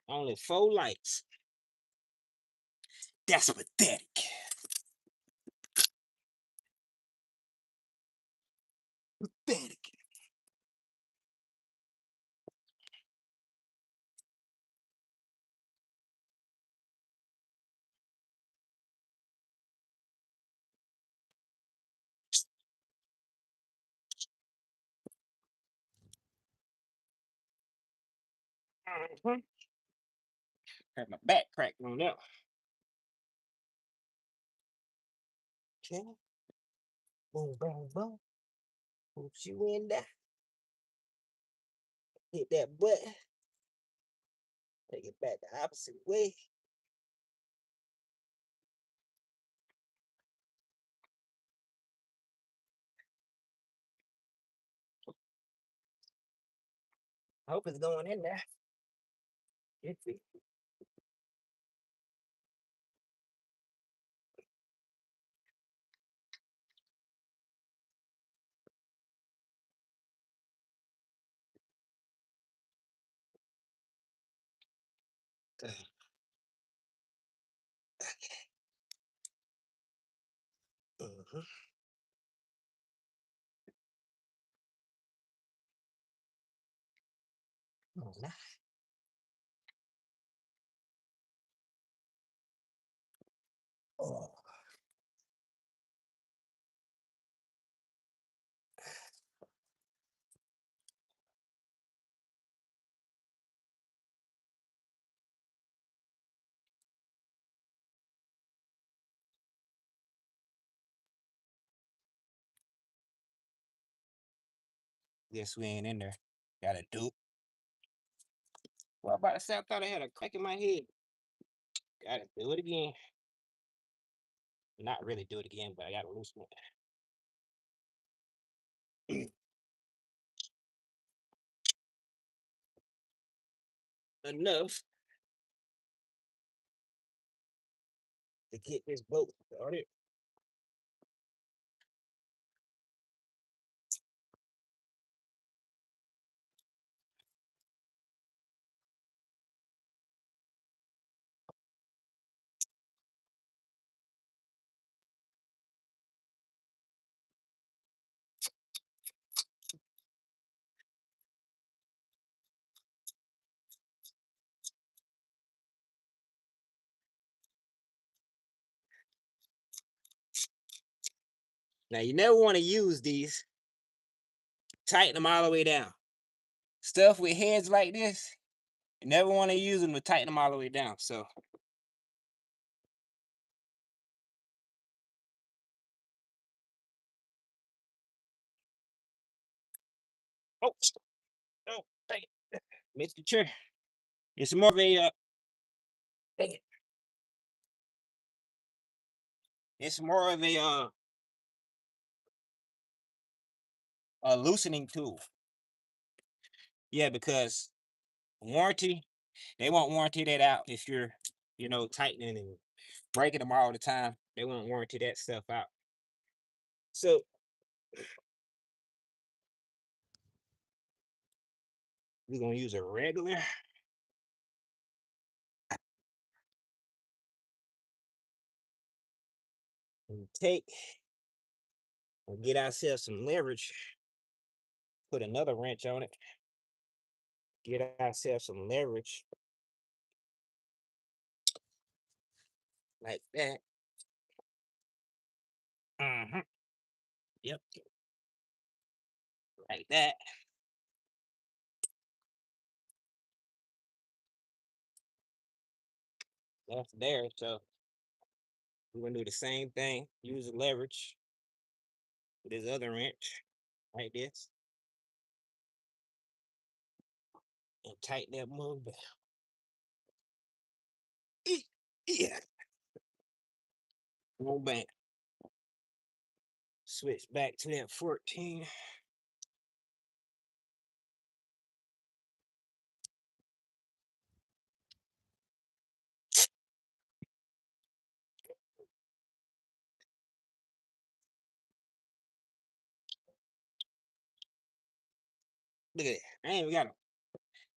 Only 4 lights. That's pathetic. Pathetic. Mhm. Had my back cracked on that. Okay. Boom, boom, boom. Put you in there. Hit that butt. Take it back the opposite way. I hope it's going in there. It's it. Mm-hmm. Oh, nah. Oh. Guess we ain't in there. Gotta do. Well, about to say, I thought I had a crack in my head. Gotta do it again. Not really do it again, but I gotta loosen it. Enough to get this boat started. Now, you never want to use these. Tighten them all the way down. Stuff with heads like this, You never want to use them to tighten them all the way down. So, oh, oh, dang it. Missed the chair. It's more of a, dang it. It's more of a loosening tool. Yeah, because warranty, they won't warranty that out if you're, tightening and breaking them all the time. They won't warranty that stuff out. So we're gonna use a regular and take and get ourselves some leverage. Put another wrench on it. Get ourselves some leverage like that. Yep, like that. That's there. So we're gonna do the same thing. Use the leverage with this other wrench, like this, and tighten that move down. Yeah. Go back. Switch back to that 14. Look at it. I ain't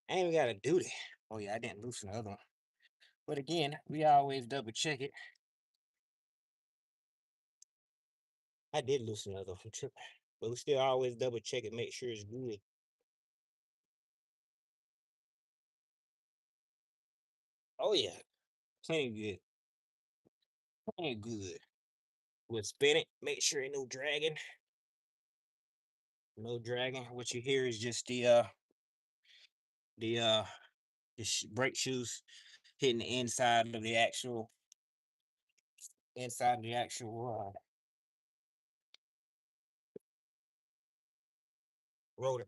even gotta do that. Oh yeah, I didn't loosen the other one. But again, we always double check it. I did loosen the other one, tripping. But we still always double check it, make sure it's good. Oh yeah, plenty good. Plenty good. We'll spin it, make sure ain't no dragging. No dragging. What you hear is just the uh brake shoes hitting the inside of the actual rotor.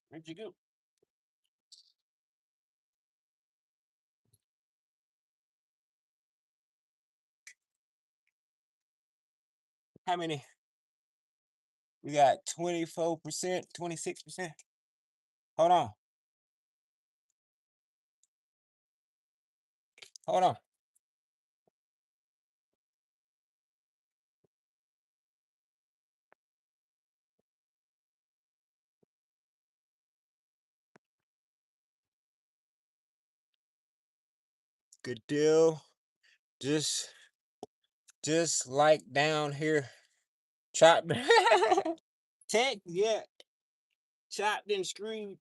Where'd you go? How many? We got 24%, 26%. Hold on. Hold on. Good deal. Just like down here. Chop. Tech, yeah. Chopped and screwed.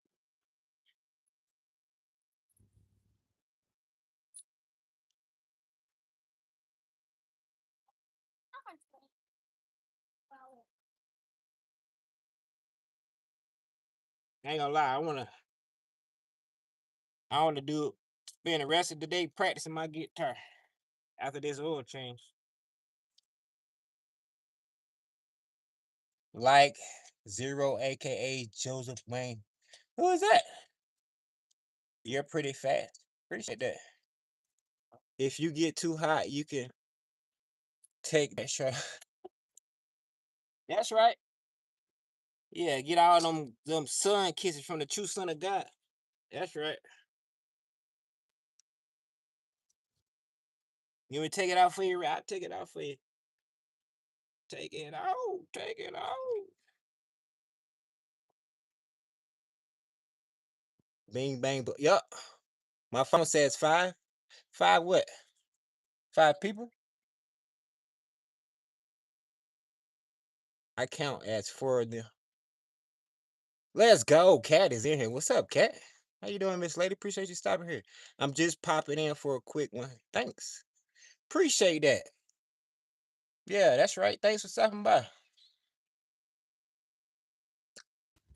I ain't gonna lie, I wanna spend the rest of the day practicing my guitar after this oil change. Like Zero, aka Joseph Wayne. Who is that? You're pretty fast. Appreciate that. If you get too hot, you can take that shot. That's right. Yeah, get all them sun kisses from the true son of God. That's right. You want me to take it out for you? I'll take it out for you. Take it out. Take it out. Bing bang. Yup. My phone says five. Five what? Five people? I count as four of them. Let's go. Cat is in here. What's up, Cat? How you doing, Miss Lady? Appreciate you stopping here. I'm just popping in for a quick one. Thanks. Appreciate that. Yeah, that's right. Thanks for stopping by.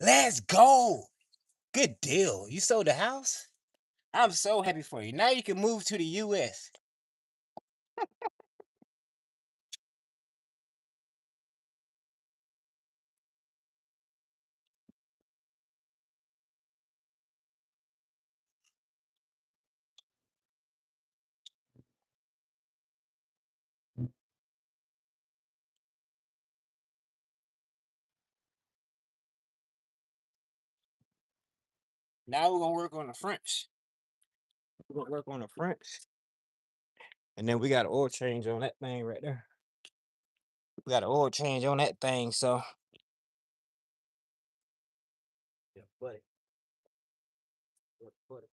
Let's go. Good deal. You sold the house? I'm so happy for you. Now you can move to the US. Now we're gonna work on the French. We're gonna work on the French. And then we got an oil change on that thing right there. We got an oil change on that thing, so yeah, buddy. Buddy.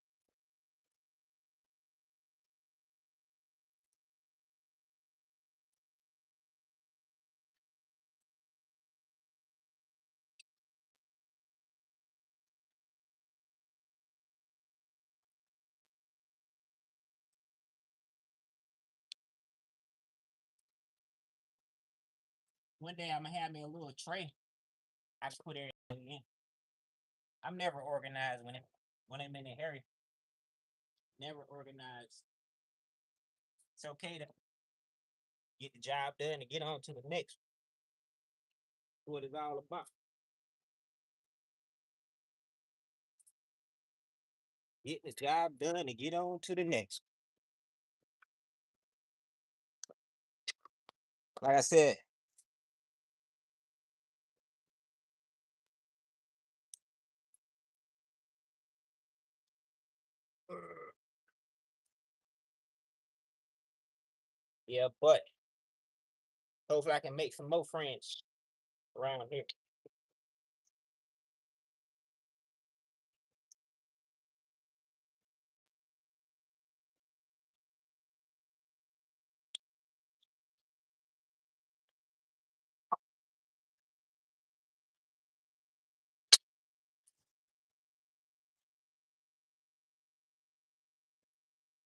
One day I'm gonna have me a little tray. I can put everything in. I'm never organized when I'm in a hurry. Never organized. It's okay to get the job done and get on to the next one. What it's all about. Get the job done and get on to the next one. Like I said, yeah, but hopefully I can make some more friends around here.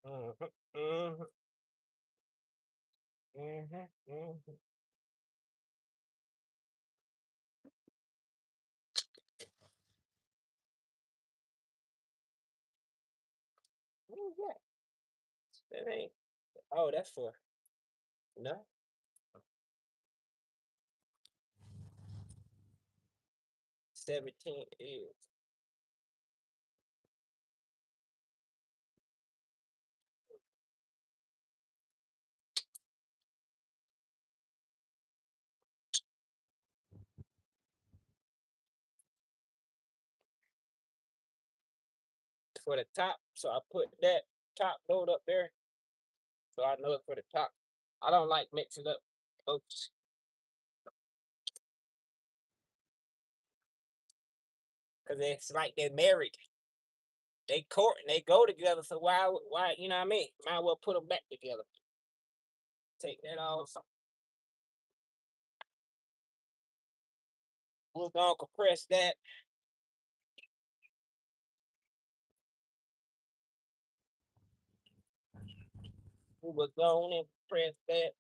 Mhm, mhm, mhm, mhm. What is that? That ain't. Oh, that's for no. 17 is for the top. So I put that top load up there. So I know it's for the top. I don't like mixing up oats because it's like they're married. They court and they go together. So why, you know what I mean? Might as well put them back together. Take that off. We're gonna compress that. We will go on and compress that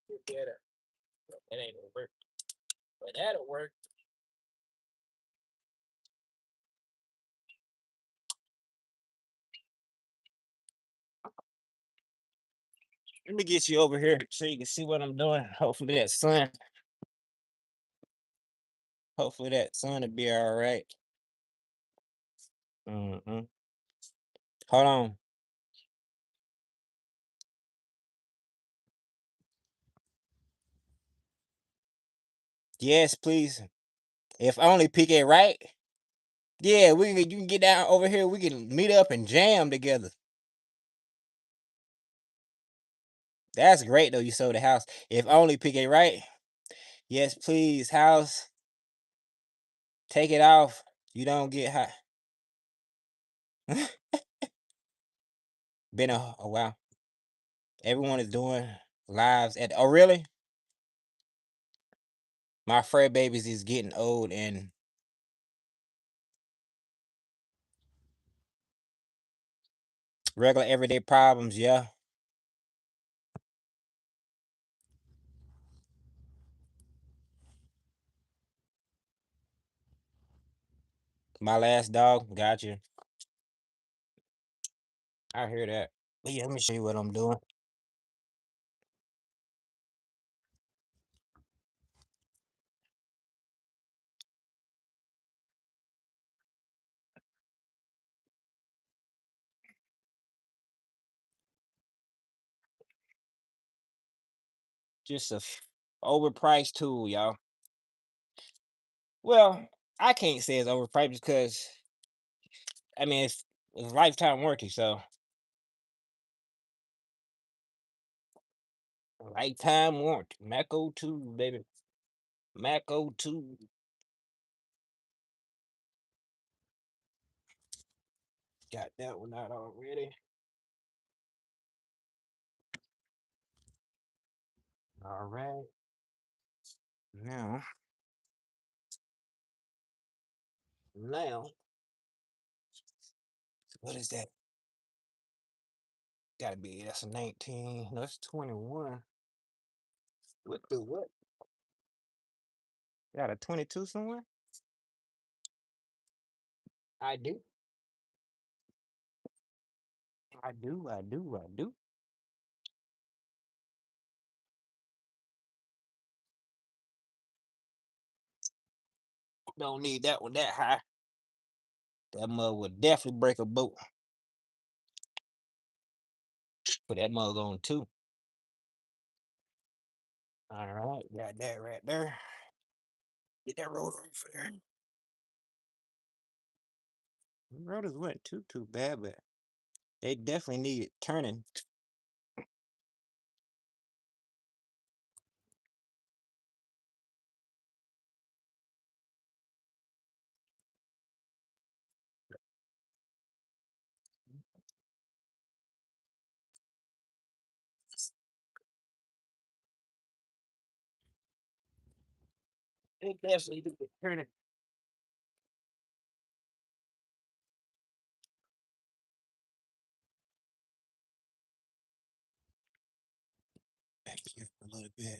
together. That ain't gonna work, but that'll work. Let me get you over here so you can see what I'm doing. Hopefully that sun will be all right. Mm-hmm. Hold on. Yes, please. If only pick it right. Yeah, you can get down over here. We can meet up and jam together. That's great though. You sold the house. If only pick it right. Yes, please. House. Take it off. You don't get hot. Been a while. Everyone is doing lives at. Oh, really? My fur babies is getting old and Regular everyday problems, yeah. My last dog, got you. I hear that. But yeah, let me show you what I'm doing. Just a overpriced tool, y'all. Well, I can't say it's overpriced because I mean it's lifetime warranty, so lifetime warranty. Mac O2, baby. Mac O2. Got that one out already. All right. Now, now, what is that? Gotta be that's a 19. No, that's 21. What the what? Got a 22 somewhere? I do. I do. Don't need that one that high. That mug would definitely break a boat. Put that mug on too. All right, got that right there. Get that roller off there. The rotors wasn't too bad, but they definitely needed turning. They definitely needed turning. Back here for a little bit.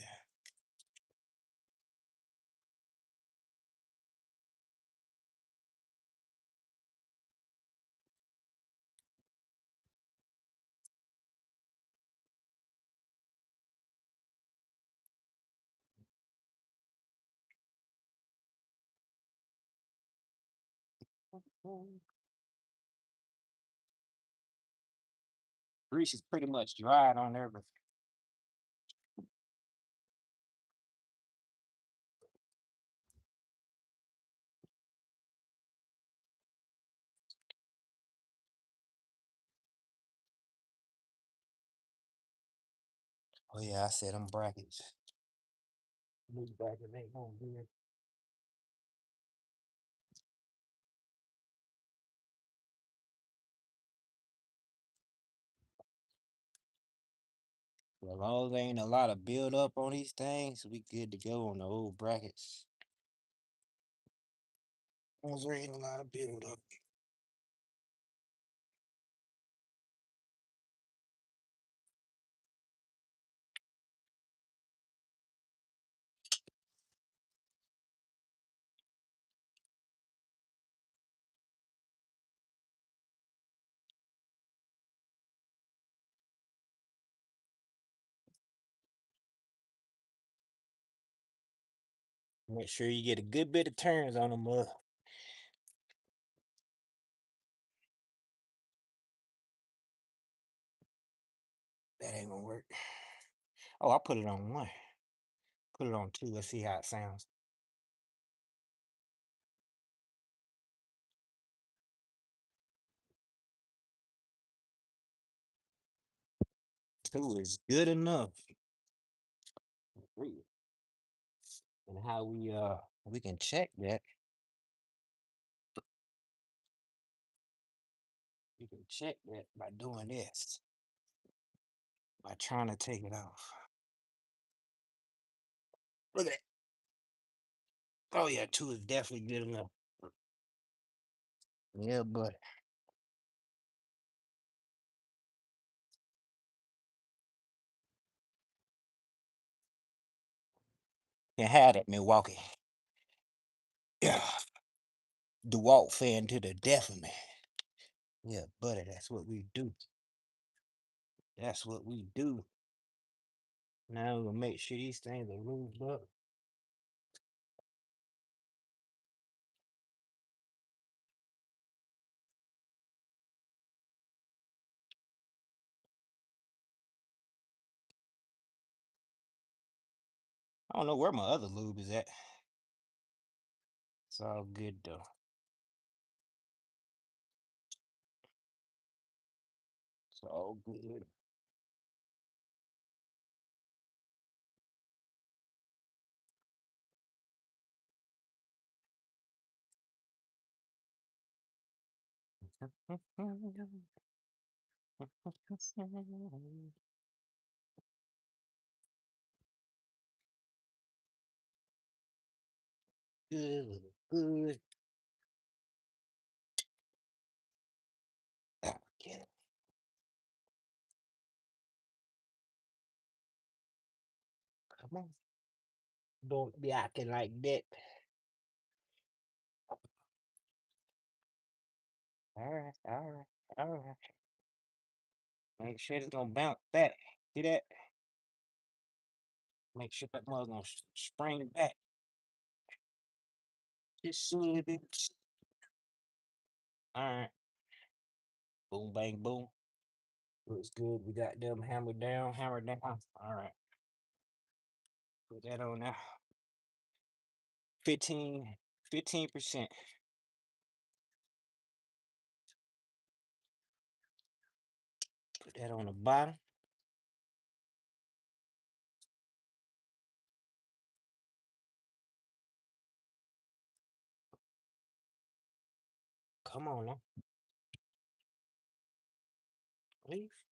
Grease is pretty much dried on there, but oh yeah, I said them brackets. These brackets ain't gonna be it. Well, as long as there ain't a lot of build up on these things, we good to go on the old brackets. As long as there ain't a lot of build up. Make sure you get a good bit of turns on them. That ain't gonna work. Oh, I put it on one. Put it on two. Let's see how it sounds. Two is good enough. Three. And how we can check that. You can check that by doing this. By trying to take it off. Look at that. Oh yeah, two is definitely good enough. Yeah, but Can have that Milwaukee. Yeah. DeWalt fan to the death of me. Yeah, buddy, that's what we do. That's what we do. Now we'll make sure these things are lubed up. I don't know where my other lube is at. It's all good though. It's all good. Good, good. Ah, get it. Come on. Don't be acting like that. All right, all right, all right. Make sure it's gonna bounce back. See that? Make sure that mother's gonna spring back. Just a little bit. All right. Boom, bang, boom. Looks good. We got them hammered down, hammered down. All right. Put that on now. 15%. Put that on the bottom. Come on now. Please.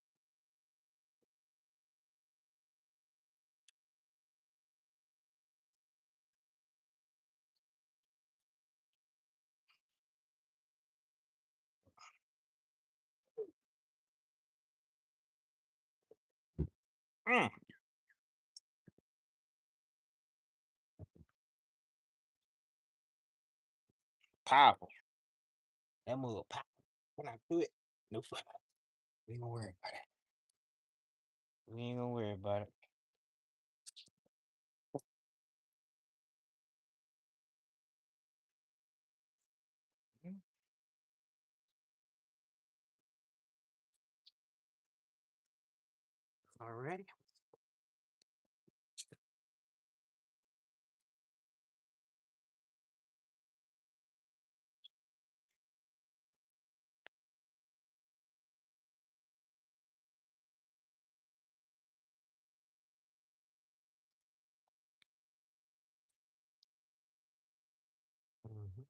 Mm, powerful. That mother powerful. When I do it, no fuck. We ain't gonna worry about it. We ain't gonna worry about it. Mm, already. Mhm.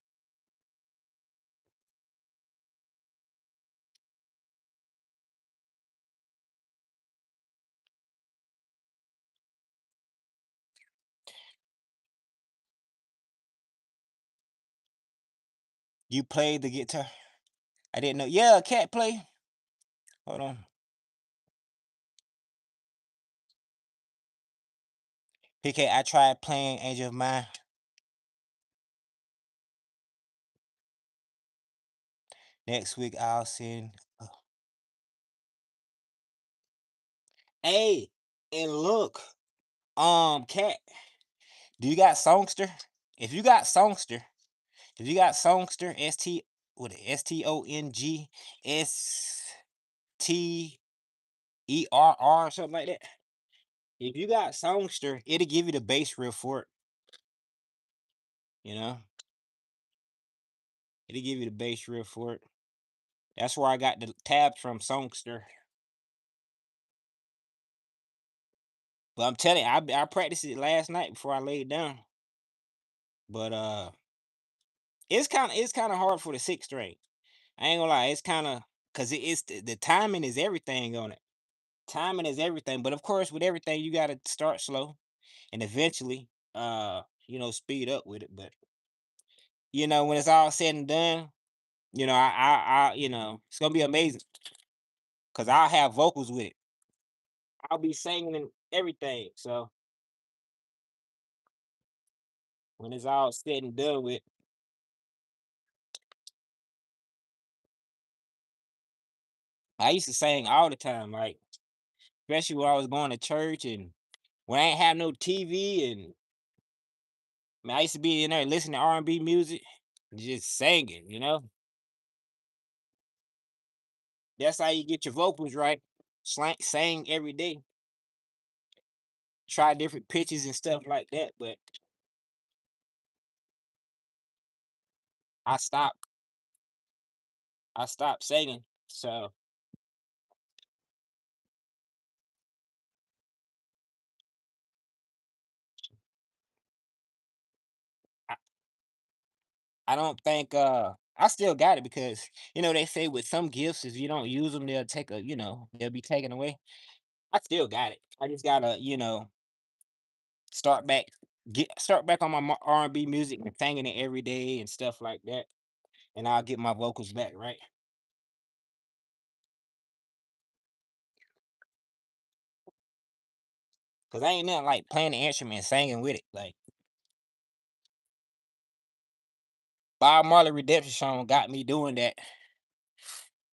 You played the guitar? I didn't know. Yeah, cat play. Hold on. PK, I tried playing Angel of Mine. Next week I'll send. Hey, and look, cat, do you got Songster? If you got Songster, if you got Songster, STONGSTERR or something like that. If you got Songster, it'll give you the bass riff for it. You know, it'll give you the bass riff for it. That's where I got the tabs from Songster. But I'm telling you, I practiced it last night before I laid down. But it's kind of hard for the sixth string. I ain't gonna lie, it's kind of because it's the timing is everything on it. Timing is everything, but of course, with everything, you gotta start slow and eventually, speed up with it. But when it's all said and done, it's gonna be amazing because I'll have vocals with it. I'll be singing and everything. So when it's all said and done with. I used to sing all the time, like especially when I was going to church and when I ain't have no TV and man, I used to be in there listening to R&B music, just singing, you know. That's how you get your vocals right. Sing every day, try different pitches and stuff like that. But I stopped. I stopped singing. So I, I don't think I still got it because they say with some gifts if you don't use them they'll take they'll be taken away. I still got it. I just gotta start back start back on my R&B music and singing it every day and stuff like that, and I'll get my vocals back right. Cause I ain't nothing like playing the instrument and singing with it. Like Bob Marley Redemption Song got me doing that.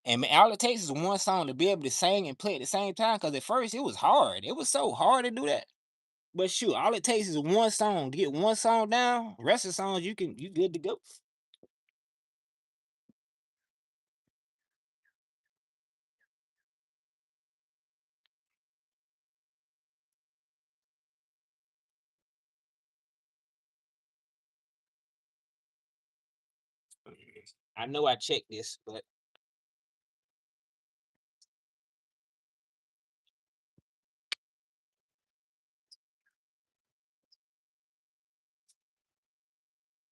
And man, all it takes is one song to be able to sing and play at the same time. Cause at first it was hard. It was so hard to do that. But shoot, all it takes is one song to get one song down. Rest of the songs you good to go. I know I checked this, but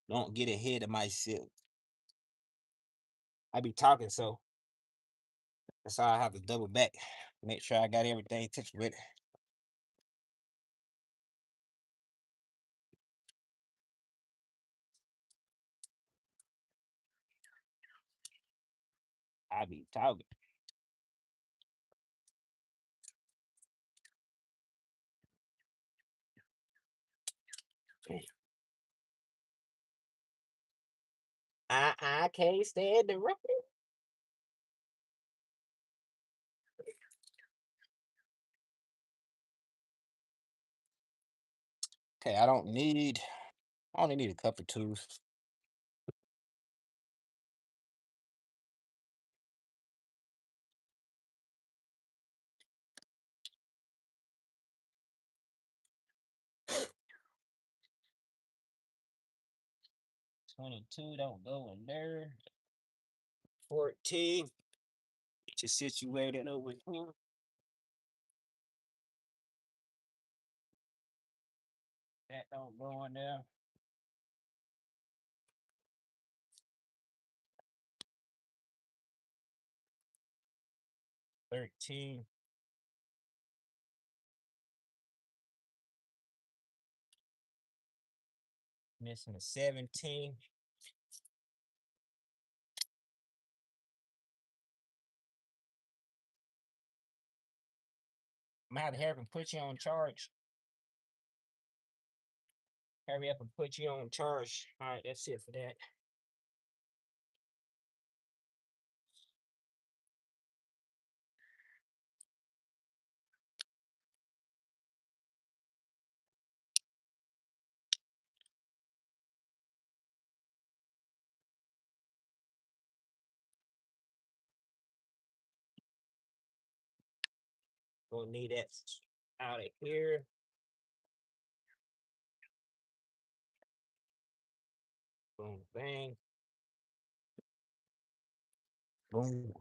don't get ahead of myself. I be talking, so that's how I have to double back. Make sure I got everything touched with. I be talking. I can't stand the rain. Okay, I only need a couple tools. 22 don't go in there. 14. Get you situated over here. That don't go in there. 13. Missing a 17. I'm gonna have to hurry and put you on charge. Hurry up and put you on charge. All right, that's it for that. Gonna need that out of here. Boom, bang, boom.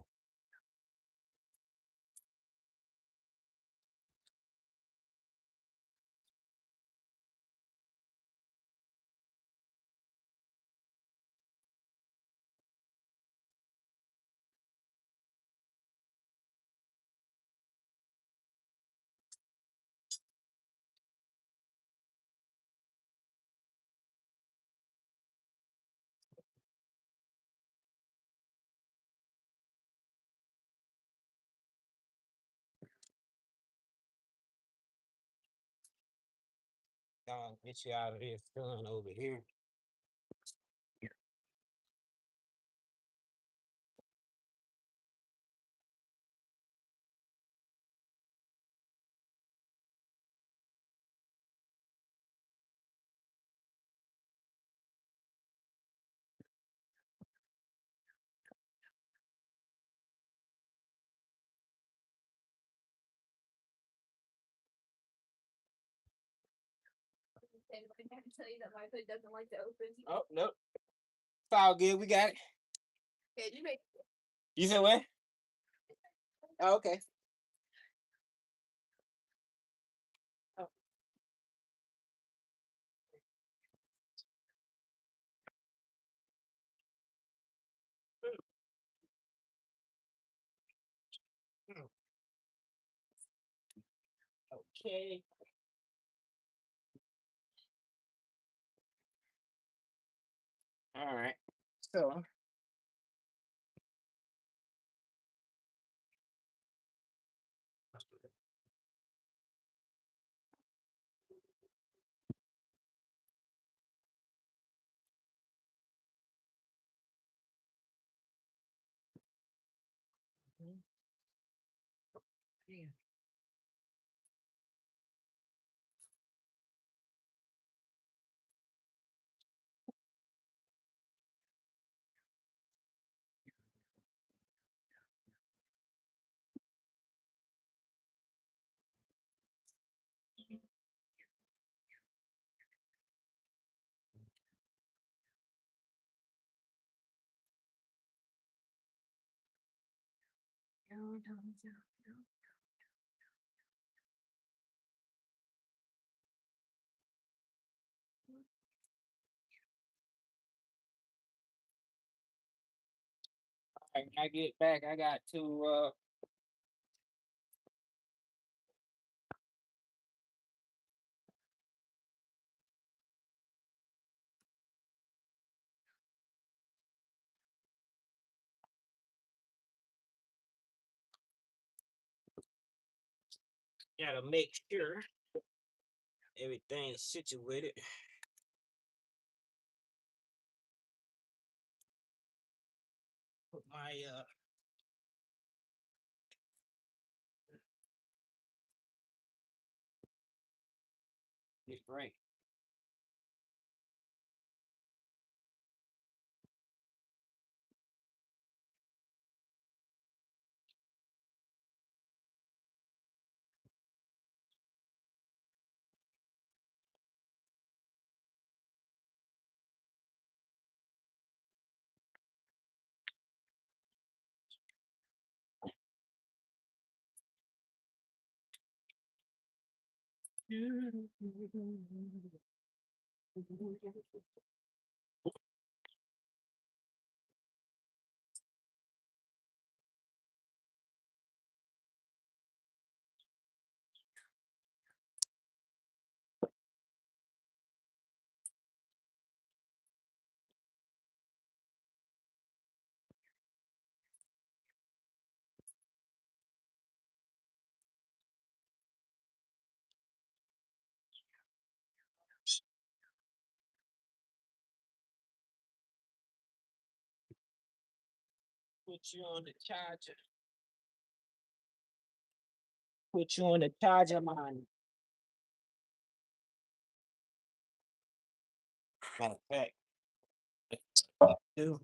Get you out of this sun over here. I can tell you that my hood doesn't like to open. Oh, nope. It's all good. We got it. Okay, you make. You said what? Oh, okay. Oh. Okay. All right. So, yeah. When I get back, I got to gotta make sure everything's situated. Put my get right. Put you on the charger. Put you on the charger, man. Matter of fact, do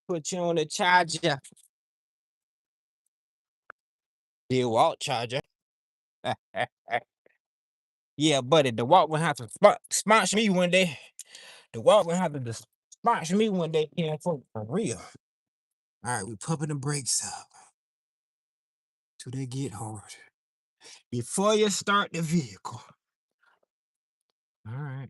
put you on the charger. The walk charger. Yeah, buddy, the walk will have to sponsor me one day. The walk will have to sponsor me one day. Yeah, for real. All right, we pumping the brakes up till they get hard. Before you start the vehicle. All right.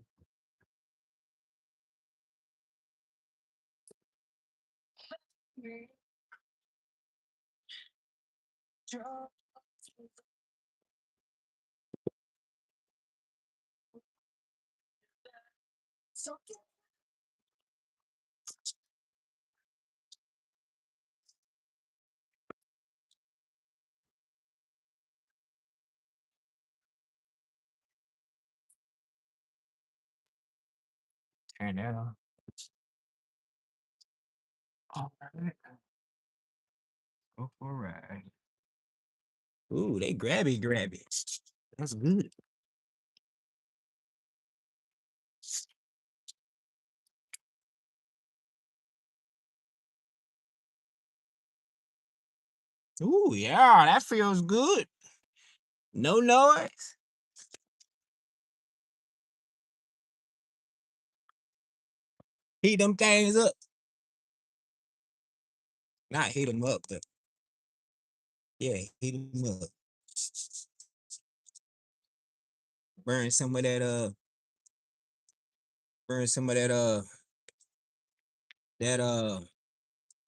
Turn that on. All right. Go for a ride. Ooh, they grabby. That's good. Ooh, yeah, that feels good. No noise. Heat them things up. Not heat them up, but yeah, heat them up. Burn some of that burn some of that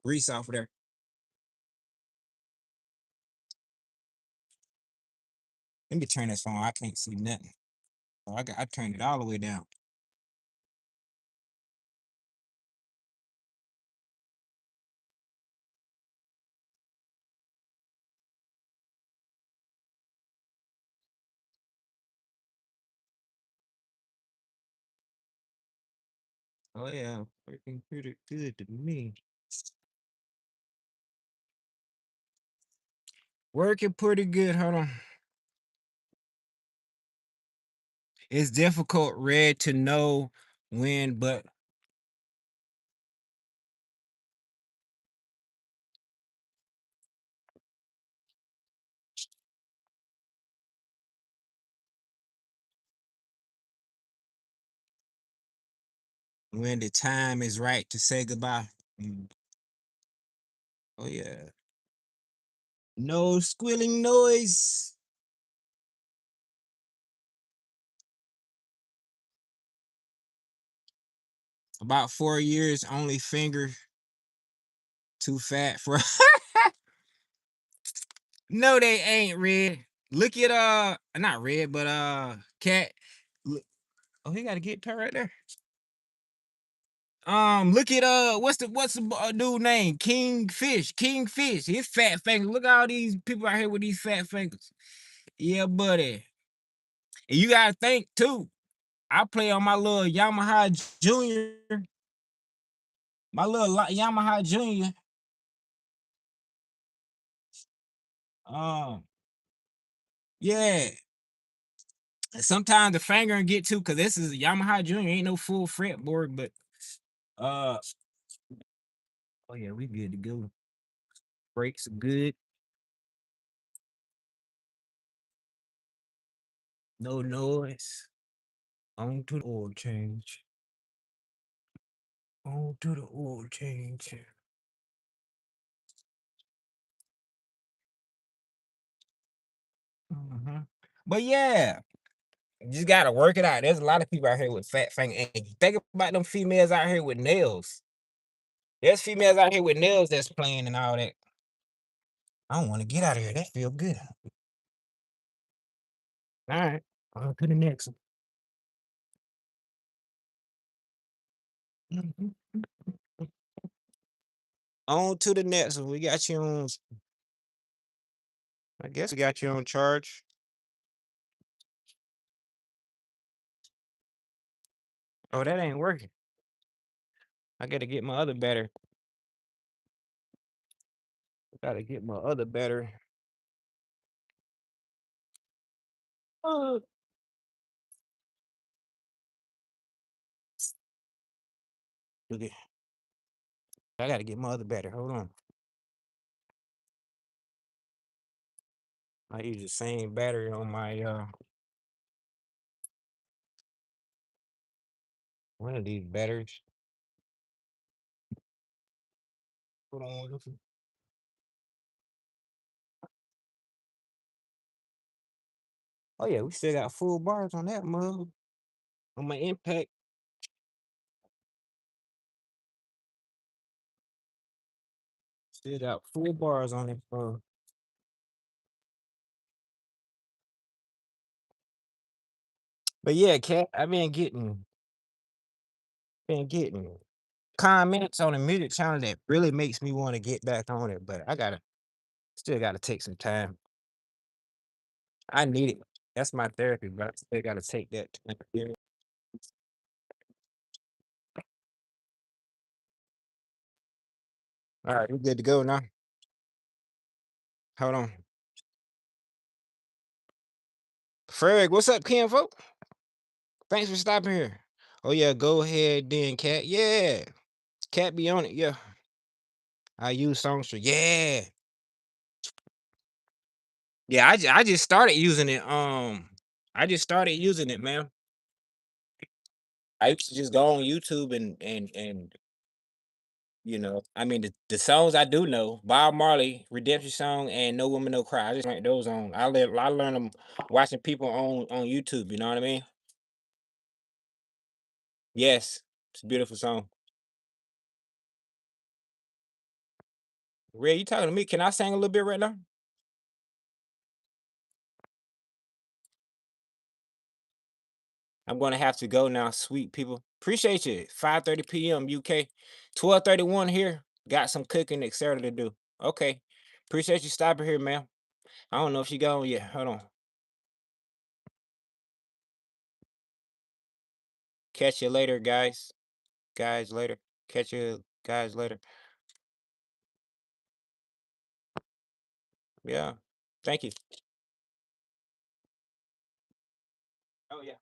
grease off of there. Let me turn this phone. I can't see nothing. Oh, I turned it all the way down. Oh yeah, working pretty good to me. Working pretty good. Hold on. It's difficult, Red, to know when, but when the time is right to say goodbye. Mm. Oh yeah. No squealing noise. About 4 years, only finger too fat for. No, they ain't, Red. Look at not Red, but Cat. Look, oh, he got a guitar right there. Look at what's the dude name? Kingfish. Kingfish. His fat fingers. Look at all these people out here with these fat fingers. Yeah, buddy. And you gotta think too. I play on my little Yamaha Junior. My little Yamaha Junior. Um, yeah. And sometimes the finger and get too, cause this is a Yamaha Junior. Ain't no full fretboard, but uh, oh yeah, we good to go. Brakes are good. No noise. On to the oil change. On to the oil change. hmm But yeah, you just gotta work it out. There's a lot of people out here with fat fingers. And think about them females out here with nails. There's females out here with nails that's playing and all that. I don't want to get out of here. That feel good. All right, on to the next one. Mhm. On to the next one. We got you on. I guess we got you on charge. Oh, that ain't working. I gotta get my other battery. Gotta get my other battery. Oh, okay. I gotta get my other battery. Hold on. I use the same battery on my one of these batteries. Hold on. Oh yeah, we still got full bars on that mug. On my impact. Still got full bars on it. But yeah, cat, I've been getting comments on the music channel that really makes me want to get back on it. But I still gotta take some time. I need it. That's my therapy, but I still gotta take that time. All right, we're good to go now. Hold on. Ferg, what's up, Ken folk? Thanks for stopping here. Oh yeah, go ahead then, Cat. Yeah. Cat be on it, yeah. I use Songster. Yeah. Yeah, I just started using it. I just started using it, man. I used to just go on YouTube and I mean the songs I do know, Bob Marley, Redemption Song, and No Woman No Cry. I just learned those on. I learned them watching people on YouTube. You know what I mean? Yes, it's a beautiful song. Ray, you talking to me? Can I sing a little bit right now? I'm gonna have to go now, sweet people. Appreciate you. 5:30 p.m. UK, 12:31 here. Got some cooking, etc. to do. Okay. Appreciate you stopping here, man. I don't know if she gone yet. Hold on. Catch you later, guys. Guys later. Catch you guys later. Yeah. Thank you. Oh yeah.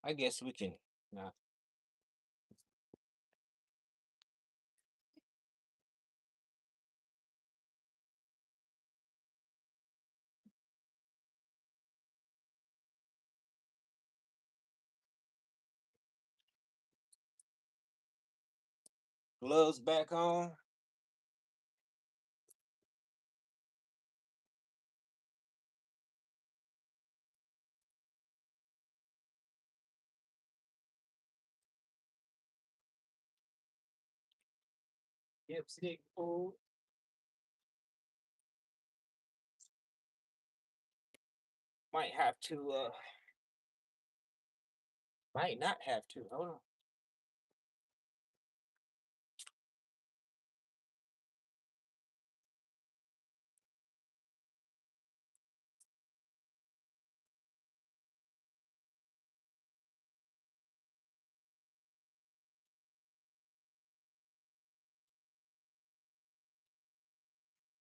I guess we can. Nah. Gloves back on. Dipstick food. Might have to. Might not have to. Hold on.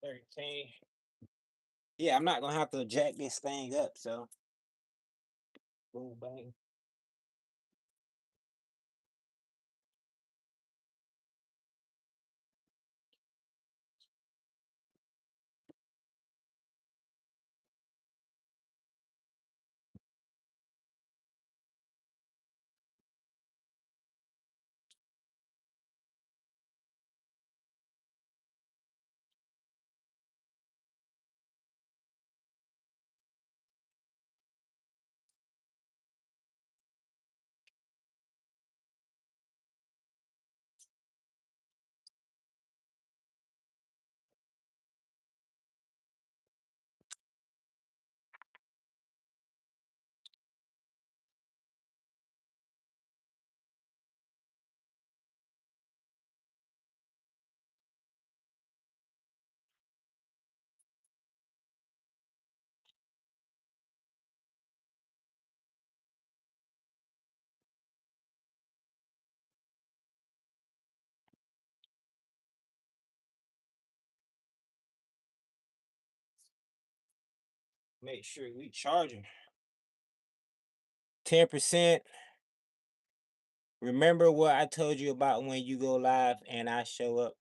$13. Yeah, I'm not gonna have to jack this thing up. So boom, bang. Make sure we charging. 10%. Remember what I told you about when you go live and I show up?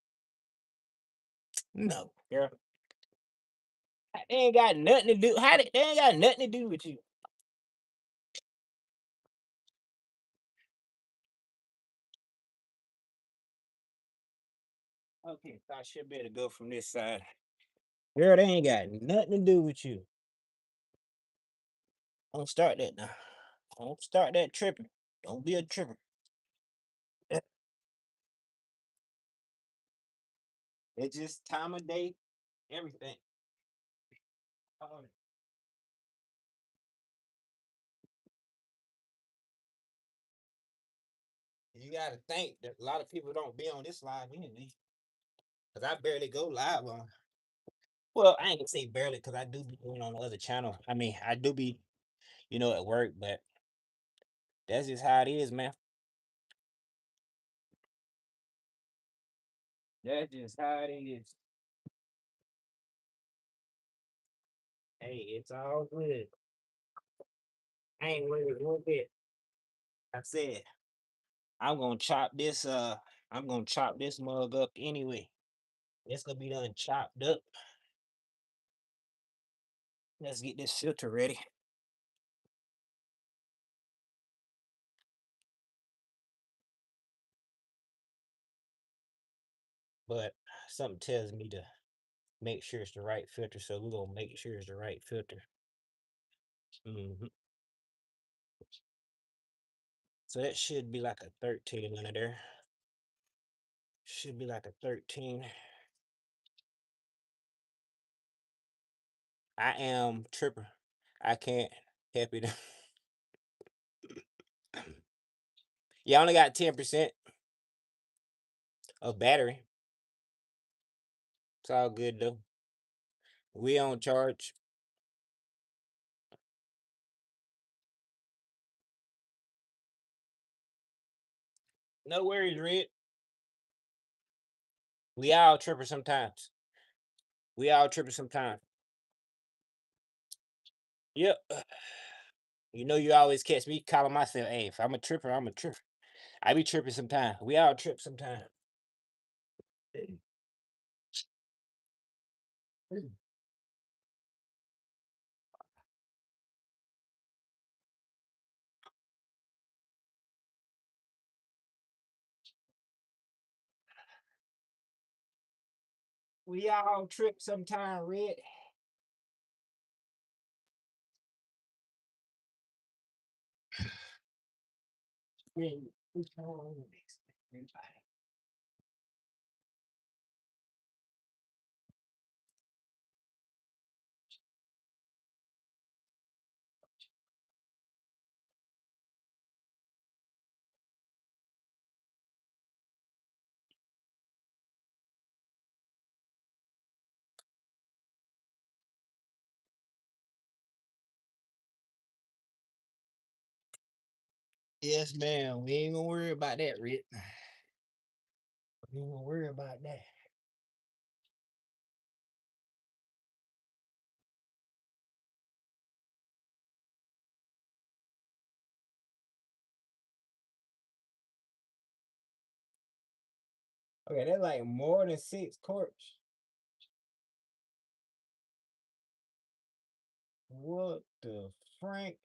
No, girl. They ain't got nothing to do. They ain't got nothing to do with you. Okay, so I should be able to go from this side. Girl, they ain't got nothing to do with you. Don't start that now. Don't start that tripping. Don't be a tripper. Eh, It's just time of day, everything. Oh, you gotta think that a lot of people don't be on this live anyway. Cause I barely go live on. Well, I ain't gonna say barely, cause I do be doing on the other channel. I mean, I do be, at work, but that's just how it is, man. That's just how it is. Hey, it's all good. I ain't worried one bit. I said I'm gonna chop this. I'm gonna chop this mug up anyway. It's gonna be done chopped up. Let's get this filter ready. But something tells me to make sure it's the right filter, so we're gonna make sure it's the right filter. hmm So that should be like a 13 under there. Should be like a 13. I am tripper. I can't help it. You only got 10% of battery. It's all good though. We on charge. No worries, Red. We all tripping sometimes. We all tripping sometimes. Yep. You always catch me calling myself, hey, if I'm a tripper, I'm a tripper. I be tripping sometimes. We all trip sometimes. We all trip sometime, Red. Man, what's going on with this? Everybody. Yes, ma'am. We ain't gonna worry about that, Red. We ain't gonna worry about that. Okay, that's like more than 6 quarts. What the Frank?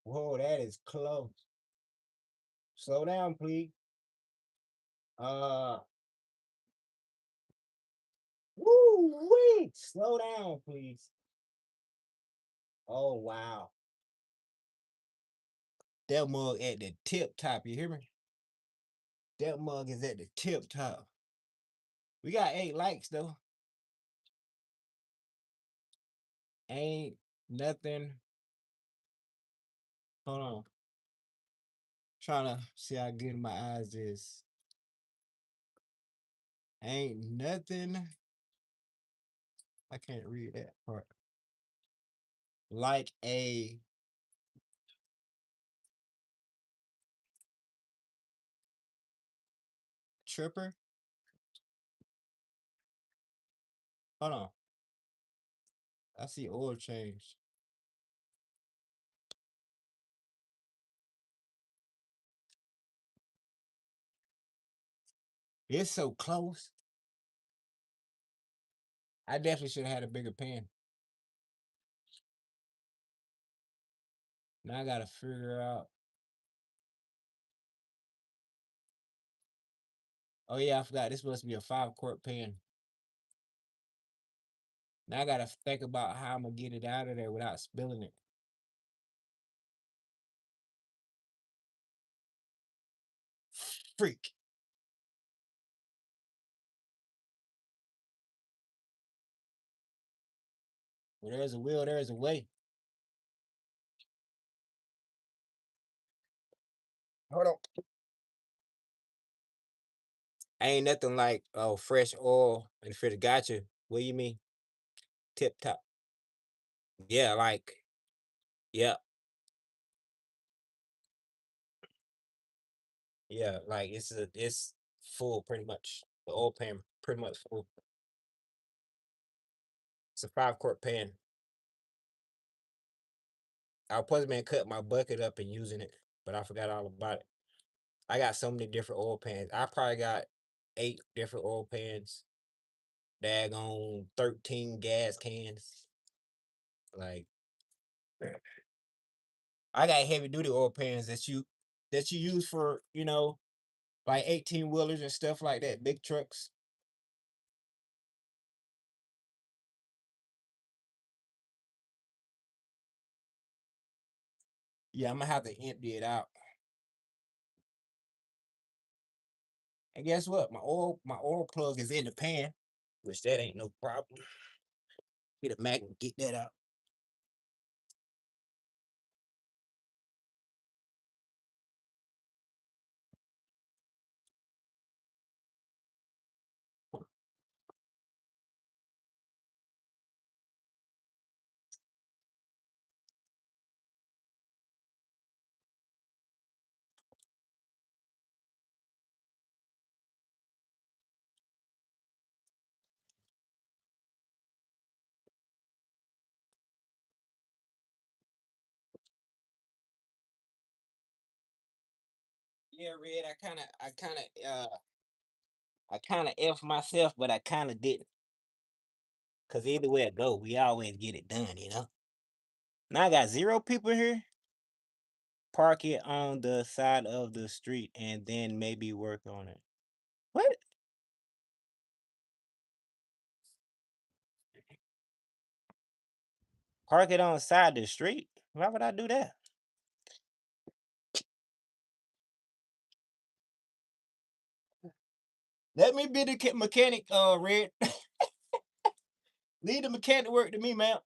Whoa, that is close. Slow down, please. Uh, woo, wait. Slow down, please. Oh wow. That mug at the tip top, you hear me? That mug is at the tip top. We got 8 likes though. Ain't nothing. Hold on. Trying to see how good my eyes is. Ain't nothing. I can't read that part. Like a tripper. Hold on. I see oil change. It's so close. I definitely should have had a bigger pan. Now I gotta figure out Oh yeah, I forgot. This must be a 5-quart pan. Now I gotta think about how I'm gonna get it out of there without spilling it. Freak. Where there's a will, there's a way. Hold on. Ain't nothing like fresh oil and the fridge. Gotcha. What do you mean? Tip top. Yeah, like yeah, yeah. Like it's full pretty much. The oil pan pretty much full. It's a 5-quart pan. I was supposed to been cut my bucket up and using it, but I forgot all about it. I got so many different oil pans. I probably got 8 different oil pans. Daggone 13 gas cans. Like I got heavy duty oil pans that you use for, like 18 wheelers and stuff like that, big trucks. Yeah, I'm gonna have to empty it out. And guess what? My oil plug is in the pan, which that ain't no problem. Get a Mac and get that out. Yeah, Red. I kinda F myself, but I kinda didn't. Cause either way it go, we always get it done. Now I got 0 people here. Park it on the side of the street and then maybe work on it. What? Park it on the side of the street? Why would I do that? Let me be the mechanic, Red. Leave the mechanic work to me, man.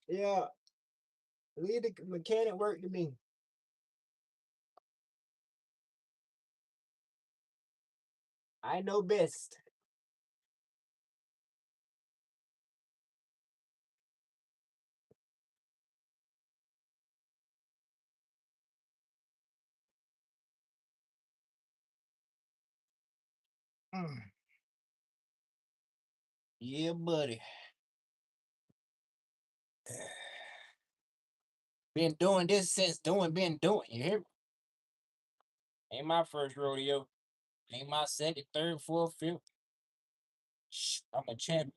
Yeah, leave the mechanic work to me. I know best. Mm. Yeah, buddy. Been doing this since been doing. You hear me? Ain't my first rodeo. Ain't my second, third, fourth, fifth. Shh, I'm a champion.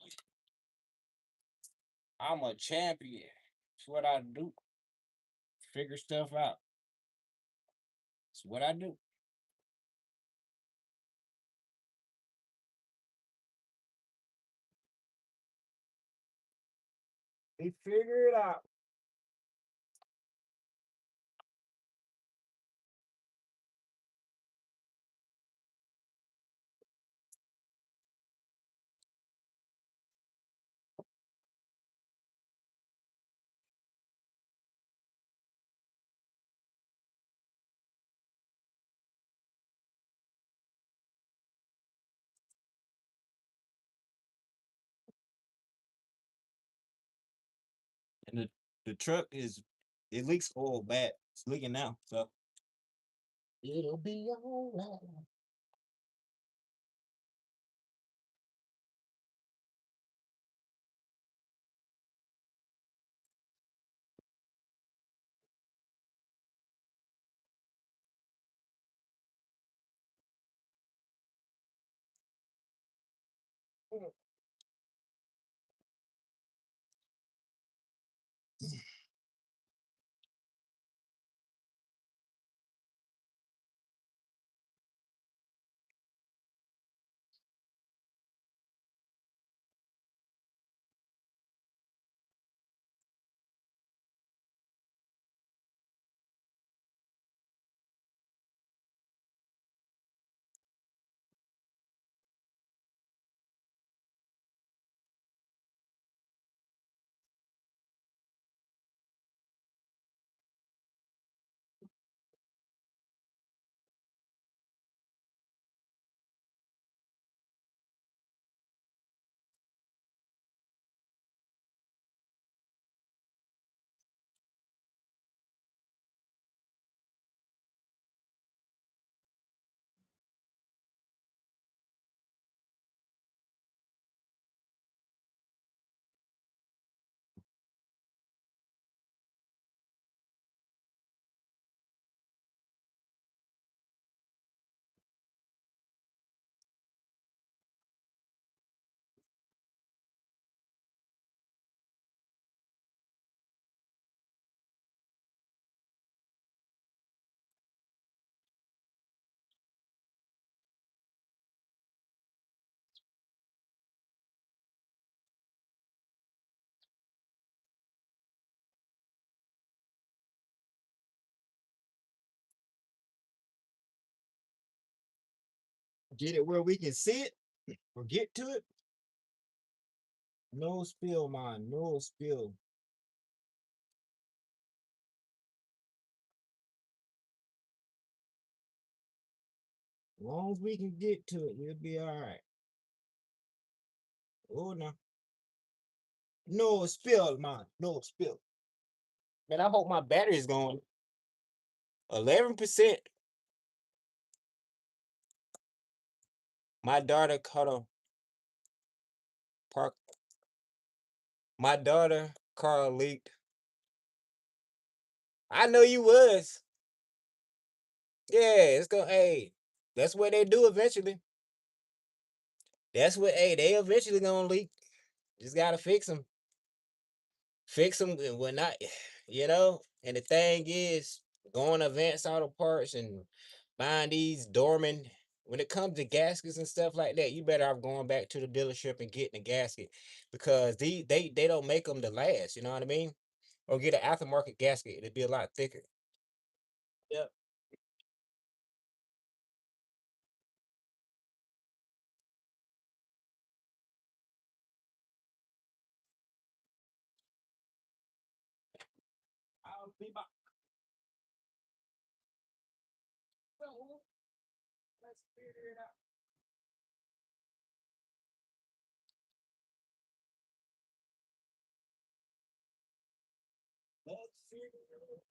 I'm a champion. That's what I do. Figure stuff out. That's what I do. We figure it out. And the truck it leaks oil bad. It's leaking now, so it'll be all right. Get it where we can see it or get to it. No spill, man. No spill. As long as we can get to it, we'll be all right. Oh no. No spill, man. No spill. Man, I hope my battery is going. 11%. My daughter caught a park. My daughter car leaked. I know you was. Yeah, it's gonna. Hey, that's what they do eventually. That's what. Hey, they eventually gonna leak. Just gotta fix them. Fix them and whatnot. You know. And the thing is, going to Advanced Auto Parts and buying these dormant. When it comes to gaskets and stuff like that, you better off going back to the dealership and getting a gasket because they don't make them to last. You know what I mean? Or get an aftermarket gasket; it'd be a lot thicker. Yep. I'll be back. So, let's figure it out. Let's figure it out.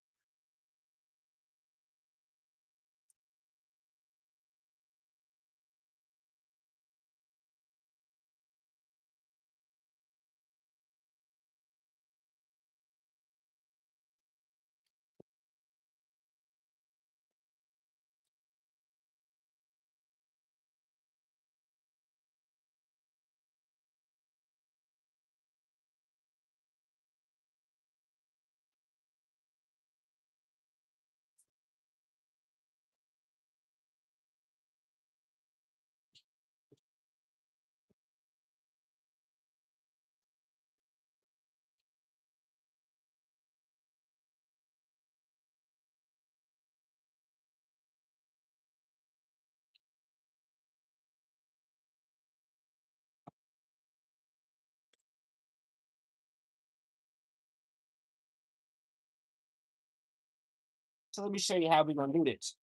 So let me show you how we're gonna do this.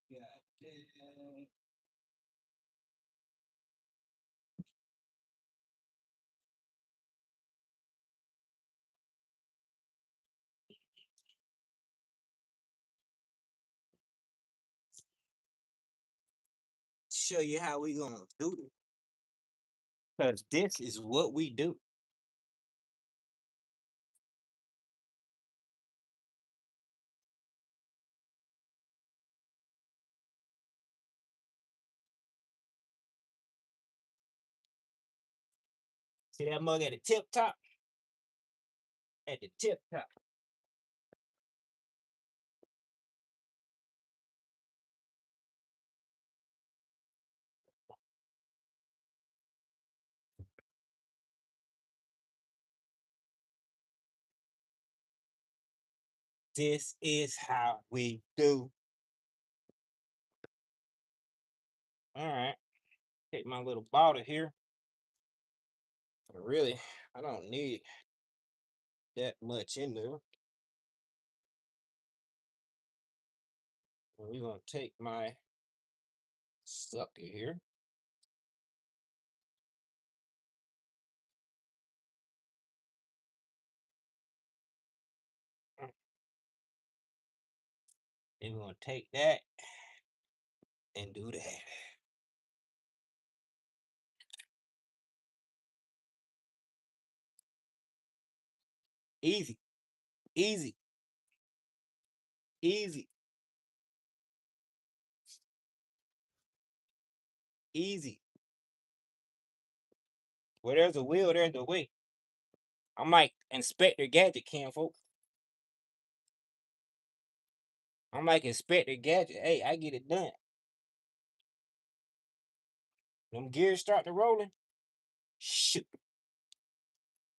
Yeah. Show you how we gonna do it. Because this is what we do. See that mug at the tip top? At the tip top. This is how we do. All right. Take my little bottle here. But really, I don't need that much in there. We're gonna take my sucker here. And we're gonna take that and do that. Easy, easy, easy, easy. Where there's a will, there's a way. I'm like Inspector Gadget, can folks. I'm like Inspector Gadget. Hey, I get it done. Them gears start to rolling. Shoot,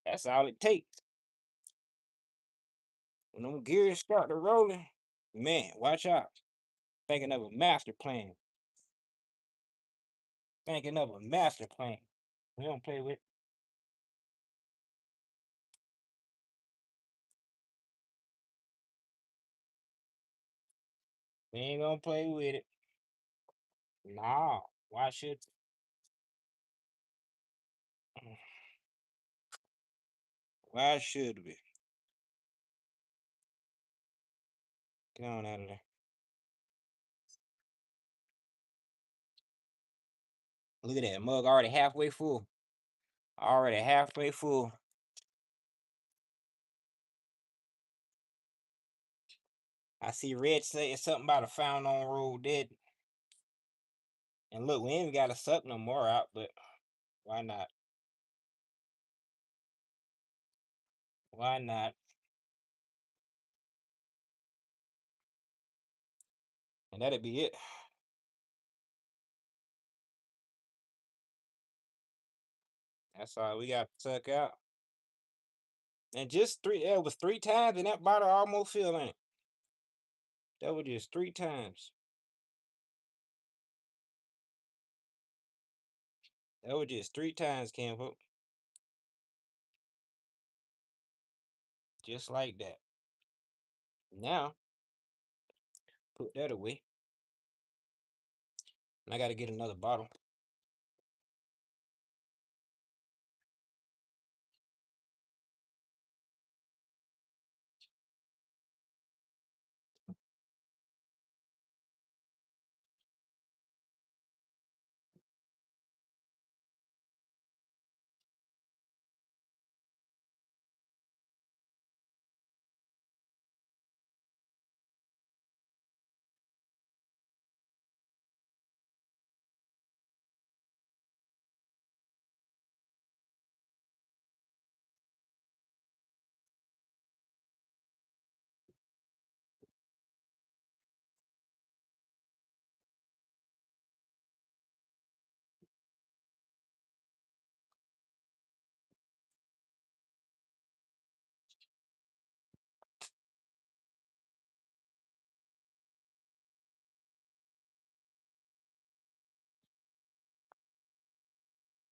that's all it takes. When them gears start to rolling, man, watch out. Thinking of a master plan. Thinking of a master plan. We don't play with. We ain't gonna play with it. No. Why should? Why should we? Get on out of there. Look at that mug already halfway full. Already halfway full. I see Red saying something about a found on road dead. And look, we ain't got to suck no more out, but why not? Why not? And that'd be it. That's all we got to suck out. And just three, it was 3 times, and that bottle almost filled in it. That was just 3 times. That was just 3 times, Campo. Just like that. Now, put that away. And I got to get another bottle.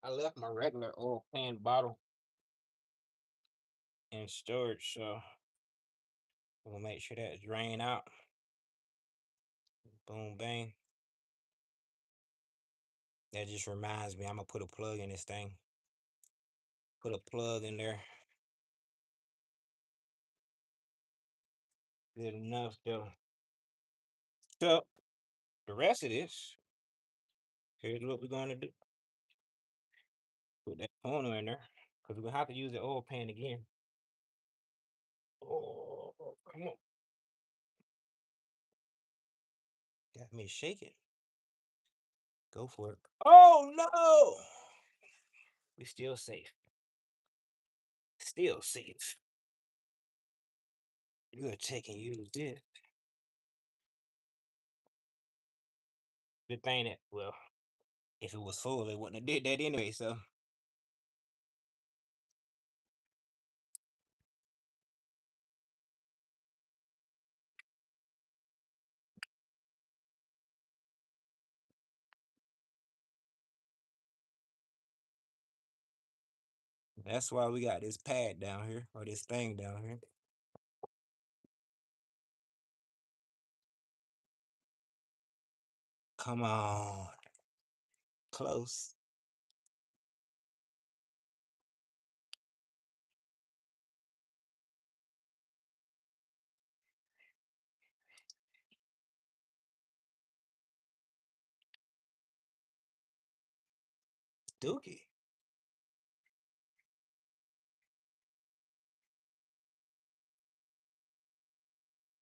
I left my regular oil can bottle in storage, so we'll make sure that drain out. Boom, bang. That just reminds me, I'm gonna put a plug in this thing. Put a plug in there. Good enough, though. So, the rest of this, here's what we're gonna do. Put that corner in there, because we're gonna have to use the oil pan again. Oh, come on. Got me shaking. Go for it. Oh, no! We still safe. Still safe. You're gonna take and use this. Good thing that, well, if it was full, they wouldn't have did that anyway, so. That's why we got this pad down here, or this thing down here. Come on. Close. Dookie.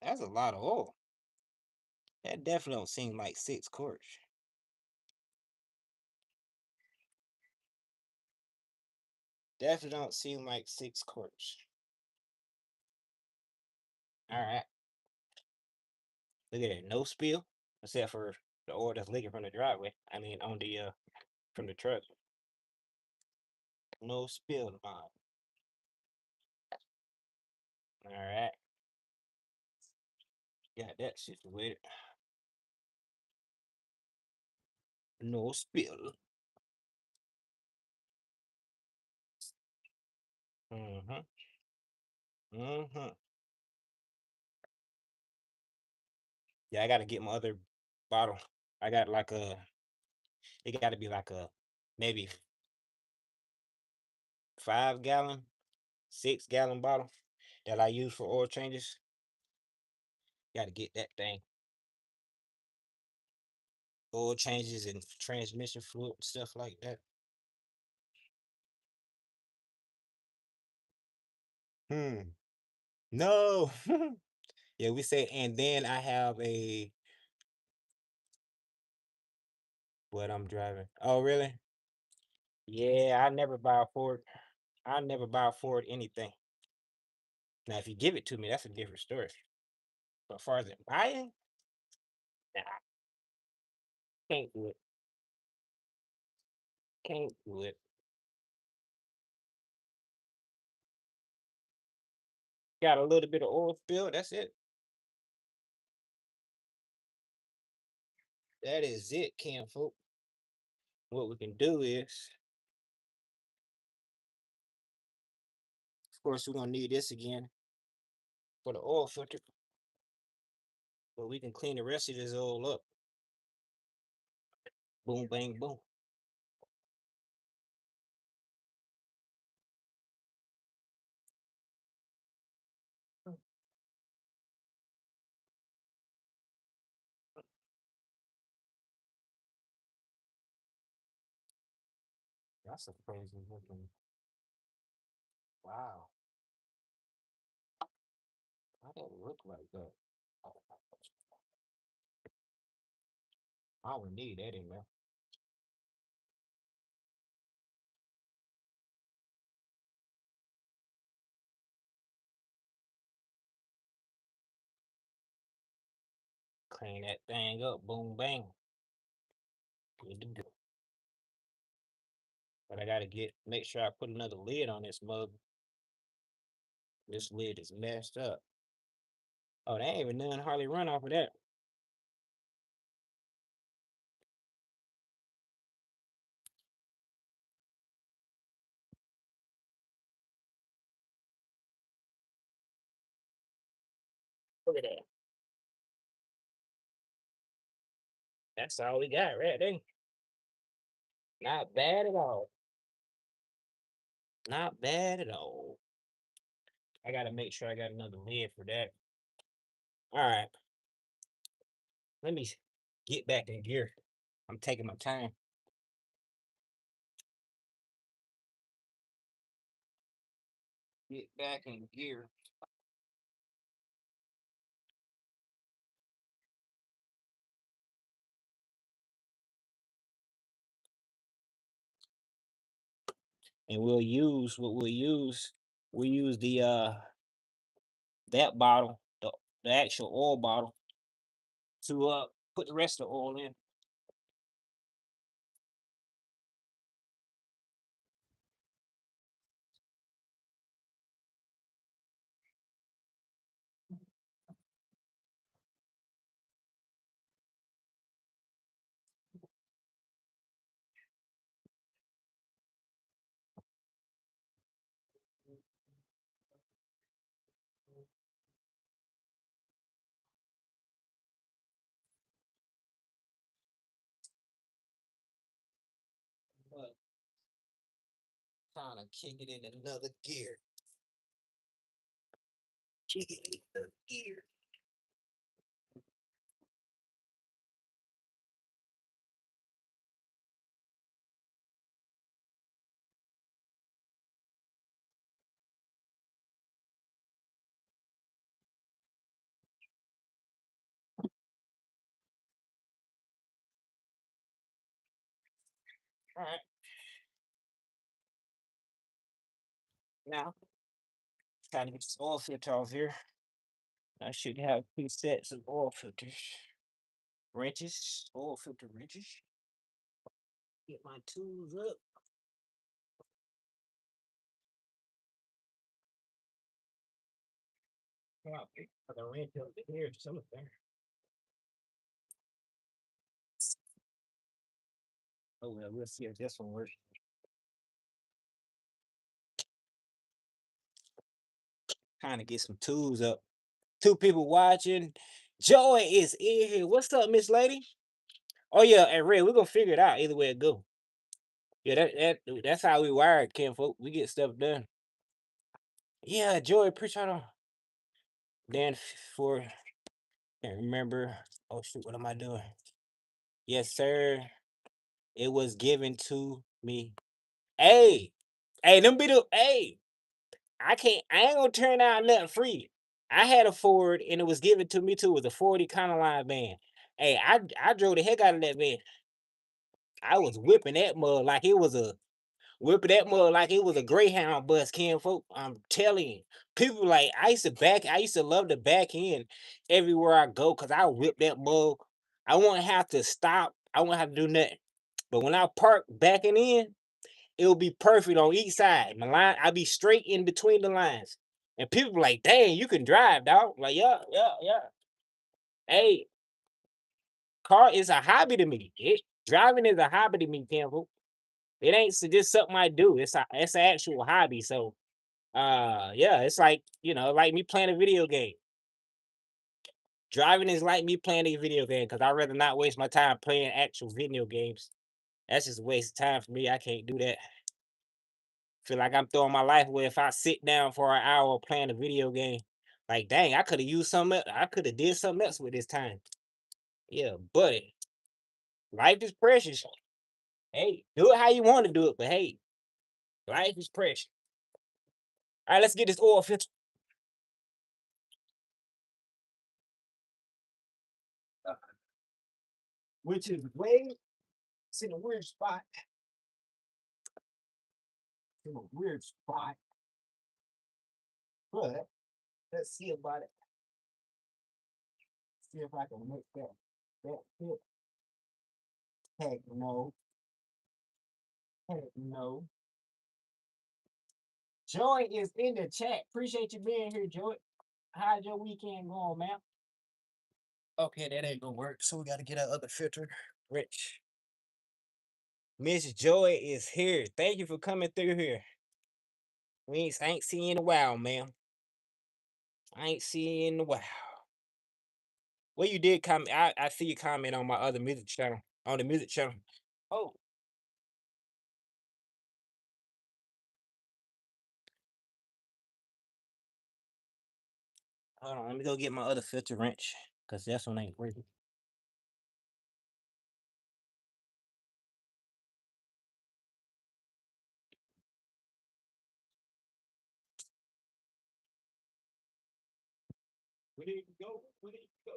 That's a lot of oil. That definitely don't seem like 6 quarts. Definitely don't seem like 6 quarts. All right. Look at that. No spill, except for the oil that's leaking from the driveway. I mean, on the from the truck. No spill line. All right, got that situated. No spill. Mm-hmm. Mm-hmm. Yeah, I gotta get my other bottle. I got like a. It got to be like a maybe 5 gallon, 6 gallon bottle that I use for oil changes. Got to get that thing. Oil changes and transmission fluid stuff like that. Hmm. No. Yeah, we say, and then I have a what I'm driving. Oh, really? Yeah, I never buy a Ford. I never buy a Ford anything. Now, if you give it to me, that's a different story. But as far as it buying, nah, can't do it. Can't do it. Got a little bit of oil spill. That's it. That is it, Cam folk. What we can do is, of course, we're gonna need this again for the oil filter, but we can clean the rest of this oil up. Boom, bang, boom. That's a crazy looking. Wow, how did it look like that? I would need that in there. Clean that thing up. Boom, bang. Good to go. But I gotta make sure I put another lid on this mug. This lid is messed up. Oh, they ain't even none hardly run off of that. Look at that. That's all we got right there. Not bad at all. Not bad at all. I gotta make sure I got another lid for that. All right, let me get back in gear. I'm taking my time. Get back in gear. And we'll use what we'll use. We'll use the that bottle, the actual oil bottle, to put the rest of the oil in. But trying to kick it in another gear. Kick it in another gear. All right. Now, trying to get this oil filter off here. I should have 2 sets of oil filters. Wrenches, oil filter wrenches. Get my tools up. The ranch over here, some of there. Oh well, we'll see if this one works. Trying to get some tools up. 2 people watching. Joy is in here. What's up, Miss Lady? Oh yeah, and Red, we're gonna figure it out either way it go. Yeah, that's how we wired, Ken folk. We get stuff done. Yeah, Joy, appreciate it. Then for can't remember. Oh shoot, what am I doing? Yes, sir. It was given to me. Hey, hey, them be the hey. I ain't gonna turn out nothing free. I had a Ford and it was given to me too. It was a 40 Econoline van. Hey, I drove the heck out of that van. I was whipping that mud like it was a whipping that mud like it was a Greyhound bus, Ken folk. I'm telling you. People like I used to love the back end everywhere I go because I whip that mud. I won't have to stop. I won't have to do nothing. But when I park backing in, it'll be perfect on each side. My line, I'll be straight in between the lines. And people be like, dang, you can drive, dog. Like, yeah, yeah, yeah. Hey, car is a hobby to me. Driving is a hobby to me, Campbell. It ain't just something I do. It's an actual hobby. So yeah, it's like, like me playing a video game. Driving is like me playing a video game because I'd rather not waste my time playing actual video games. That's just a waste of time for me. I can't do that. Feel like I'm throwing my life away if I sit down for an hour playing a video game. Like, dang, I could have used something. I could have did something else with this time. Yeah, but life is precious. Hey, do it how you want to do it, but hey, life is precious. All right, let's get this oil filter. Which is way it's in a weird spot. It's in a weird spot. But let's see about it. See if I can make that fit. Heck no. Heck no. Joy is in the chat. Appreciate you being here, Joy. How's your weekend going, man? Okay, that ain't gonna work. So we gotta get our other filter. Rich. Miss Joy is here. Thank you for coming through here. I ain't seen you in a while, ma'am. I ain't seen you in a while. Well, you did comment. I see you comment on my other music channel. On the music channel. Oh, hold on. Let me go get my other filter wrench. Cause this one ain't working. Where did it go? Where did it go?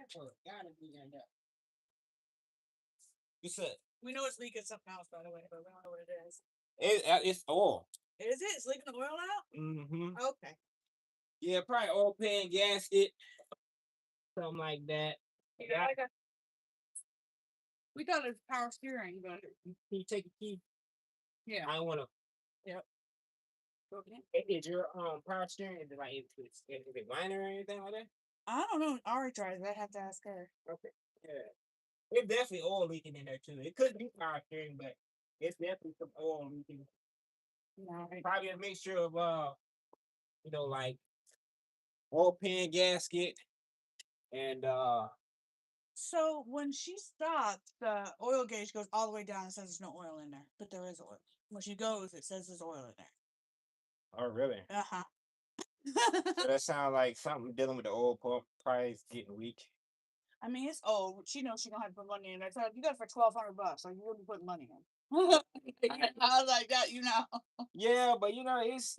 That's what gotta be in there. You said We know it's leaking something else, by the way, but we don't know what it is. it's oil. Is it? It's leaking the oil out? Mm-hmm. Okay. Yeah, probably oil pan gasket. Something like that. Yeah, we thought it was power steering, but Can you take a key? yeah. I wanna Yep. is your power steering is it like is it minor or anything like that? I don't know. Ari tries. I'd have to ask her. Okay. Yeah. It's definitely oil leaking in there too. It could be power steering, but it's definitely some oil leaking. No. Probably a mixture of like oil pan gasket and So when she stops, the oil gauge goes all the way down and says there's no oil in there, but there is oil. When she goes, it says there's oil in there. oh really? Uh-huh. So that sounds like something dealing with the oil pump probably is getting weak. I mean, it's old. She knows she gonna have to put money in. I told her, you got it for $1,200. Like, you will be putting money in. I was like that, Yeah, but it's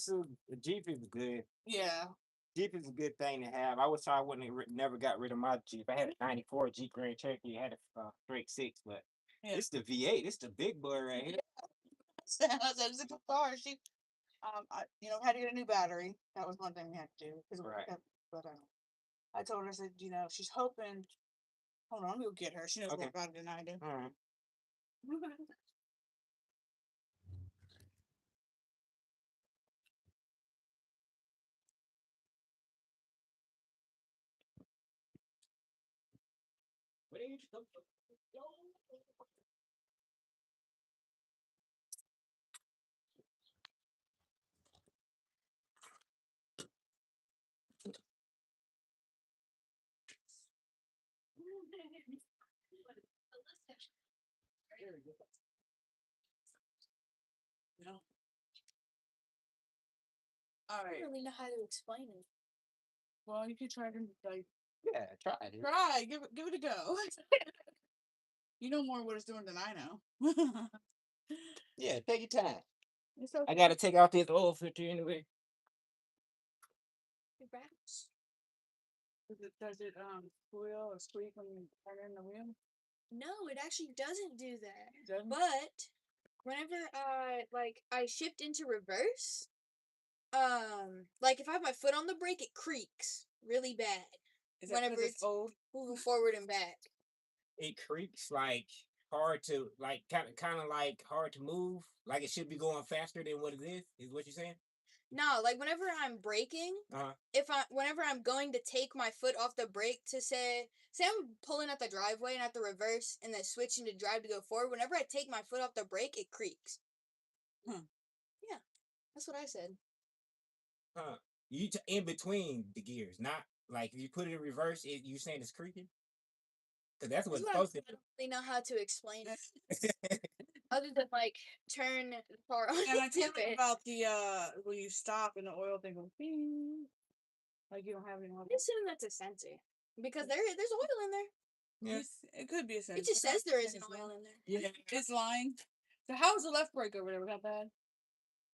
a Jeep is good. Yeah. Jeep is a good thing to have. I wish I wouldn't have never got rid of my Jeep. I had a '94 Jeep Grand Cherokee. I had a straight six, but Yeah. it's the V8. It's the big boy right here. I said, it's a good car. She, had to get a new battery. That was one thing we had to do. Right. But I told her, I said, she's hoping. Hold on, let me go get her. She knows Okay. more about it than I do. All right. What are you No. All right. I don't really know how to explain it. Well, you could try to Yeah, try it. try. Give it a go. You know more what it's doing than I know. Yeah, take your time. It's okay. I gotta take out this oil filter anyway. It rattles. Does it squeal or squeak when you turn in the wheel? No, it actually doesn't do that. Doesn't? But whenever I shift into reverse, like if I have my foot on the brake, it creaks really bad. Is that Whenever 'cause it's old? moving forward and back. It creaks like hard to kind of like hard to move. Like it should be going faster than what it is. Is what you're saying? No, like whenever I'm braking, whenever I'm going to take my foot off the brake to say I'm pulling at the driveway and at the reverse and then switching to drive to go forward, whenever I take my foot off the brake, it creaks. Yeah, that's what I said. You in between the gears, not like if you put it in reverse. You saying it's creaking? Because that's what it's supposed to. I don't really know how to explain it. Other than like turn the car on. And I told you about the when you stop and the oil thing goes bing, like you don't have any oil. I assume that's a sensor because there's oil in there. Yeah, it could be a sensor. It just says there isn't oil in there. Yeah, it's lying. So how was the left brake over there? Was that bad?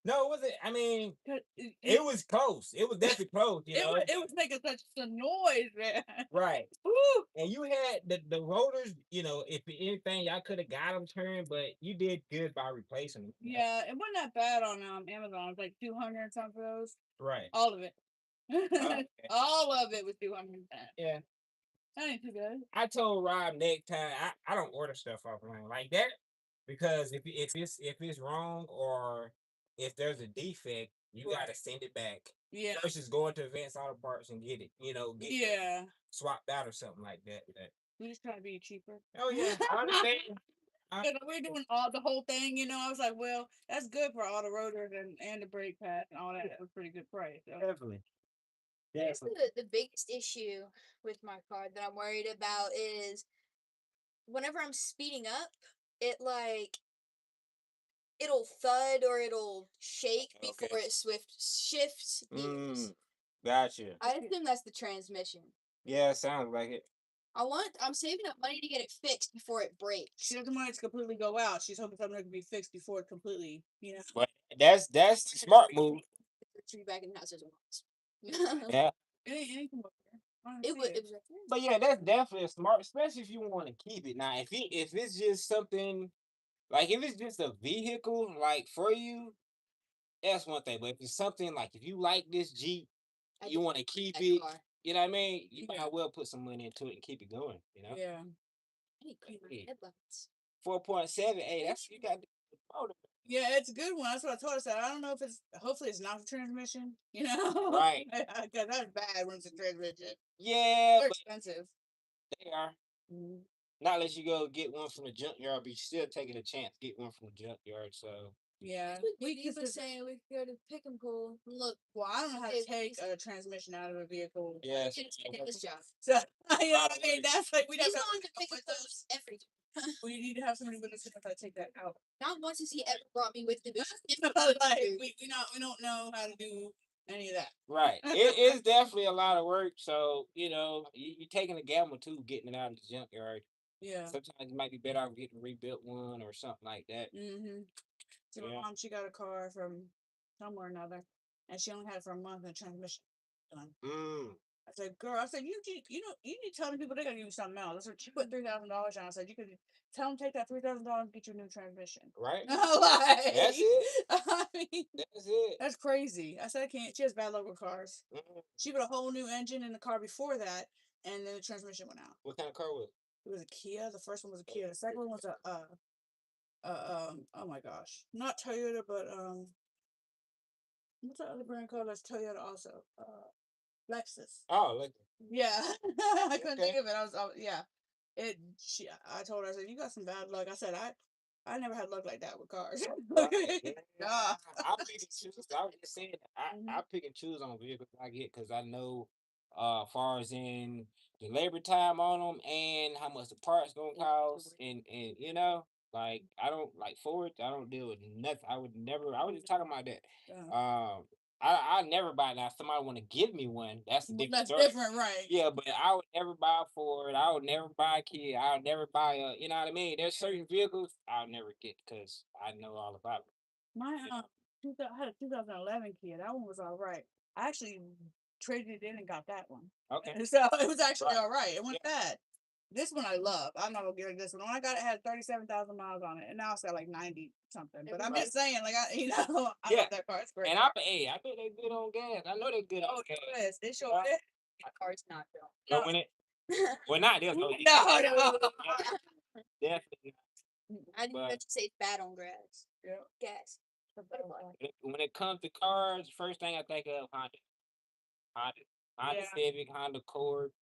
No, it wasn't. I mean, it was close. It was definitely close. You know, it was making such a noise, man. Right. Woo! And you had the rotors. You know, if anything, y'all could have got them turned, but you did good by replacing them. Yeah, it wasn't that bad on Amazon. It was like 200 and something for those. Right. All of it. Okay. All of it was 200. Yeah. That ain't too bad. I told Rob next time I don't order stuff offline like that because if it's wrong or if there's a defect, you gotta send it back. Yeah. Versus going to Advanced Auto Parts and get it, swapped out or something like that. We just trying to be cheaper. Oh yeah, I understand. We're doing the whole thing, I was like, well, that's good for all the rotors and the brake pads and all that. That was a pretty good price. So. Definitely. That's the biggest issue with my car that I'm worried about is whenever I'm speeding up, it'll thud or it'll shake before it shifts gears. Gotcha. I assume that's the transmission. Yeah, sounds like it. I'm saving up money to get it fixed before it breaks. She doesn't want it to completely go out. She's hoping something can be fixed before it completely, But that's the smart move. Tree back in the house as once. Yeah. It ain't anything. It was right there. But yeah, that's definitely a smart, especially if you want to keep it. Now, if it's just something like if it's just a vehicle like for you, that's one thing. But if it's something like if you like this Jeep, you want to keep it. Car. You know what I mean? You might well put some money into it and keep it going. Yeah. I need to clean my headlights. 4.7. Hey, that's you got. Yeah, it's a good one. That's what I told her. I said, I don't know if hopefully it's not the transmission, Right. Because that's bad when it's a transmission. Yeah. They're expensive. They are. Mm-hmm. Not unless you go get one from the junkyard, but you're still taking a chance to get one from the junkyard, so. Yeah. We were saying we could go to pick and pull. Look, well, I don't know how to take a transmission out of a vehicle. Yeah. This job. So, you know what I mean? That's like, we don't have to pick up those every time. We need to have somebody with us how to take that out. Not once has he ever brought me with him. Like, we don't know how to do any of that. Right. It is definitely a lot of work. So, you're taking a gamble too, getting it out of the junkyard. Yeah. Sometimes it might be better off getting a rebuilt one or something like that. Mm-hmm. So my mom, she got a car from somewhere or another, and she only had it for a month, and the transmission done. I said, "Girl," I said, you need to tell the people they gotta use something else." I said, "She put $3,000 down." I said, "You could tell them take that $3,000 and get your new transmission." Right. Like, That's it. I mean, That's it. that's crazy. I said, "I can't." She has bad luck with cars. She put a whole new engine in the car before that, and then the transmission went out. What kind of car was it? It was a Kia. The first one was a Kia. The second one was oh my gosh, not Toyota, but what's the other brand called? That's Toyota also. Lexus. Oh, like Yeah, I couldn't think of it. Yeah. I told her, I said, "You got some bad luck." I said, I never had luck like that with cars. right. Yeah. I pick and choose. I was just saying, I pick and choose on vehicles I get because I know, far as in the labor time on them and how much the parts gonna cost, and like I don't like Ford. I don't deal with nothing. I would never. I was just talking about that. I never buy now. If somebody want to give me one, that's a different story. Different, right? Yeah, but I would never buy a Ford. I would never buy a Kia. I would never buy a. You know what I mean? There's certain vehicles I'll never get because I know all about it. My I had a 2011 Kia. That one was all right. I actually traded it in and got that one. Okay. So it was actually all right. It wasn't bad. This one I love. I'm not gonna get this one. When I got it, had 37,000 miles on it, and now it's got like 90 something. But I'm just saying, like I love that car. It's great. And I bet they're good on gas. I know they're good on gas. Yes, they sure is. My car's not though. But when it, well, not this. No. Definitely. I didn't have to say it's bad on gas. Yeah. Gas. When it comes to cars, first thing I think of Honda Civic, Honda Accord.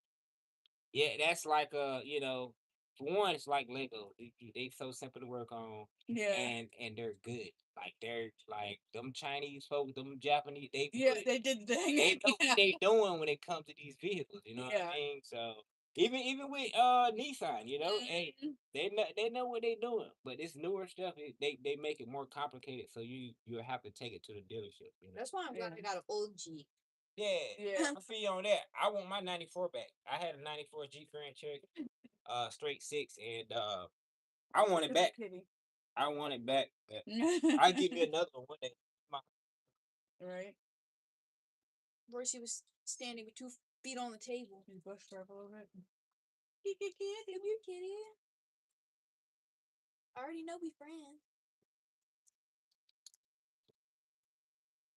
Yeah, that's like for one, it's like Lego. They so simple to work on. Yeah. And they're good. Like they're like them Chinese folks, them Japanese. They did the thing. They know what they doing when it comes to these vehicles. You know what I mean? So even with Nissan, hey, they know what they doing. But this newer stuff, they make it more complicated. So you have to take it to the dealership. That's why I'm glad I got an old Jeep. Yeah, I feel you on that. I want my '94 back. I had a '94 Jeep Grand Cherokee, straight six, and I want it back. I want it back. I give you another one day. Right. Where she was standing with 2 feet on the table. You bush strap a little bit. Come here, kitty. I already know we friends.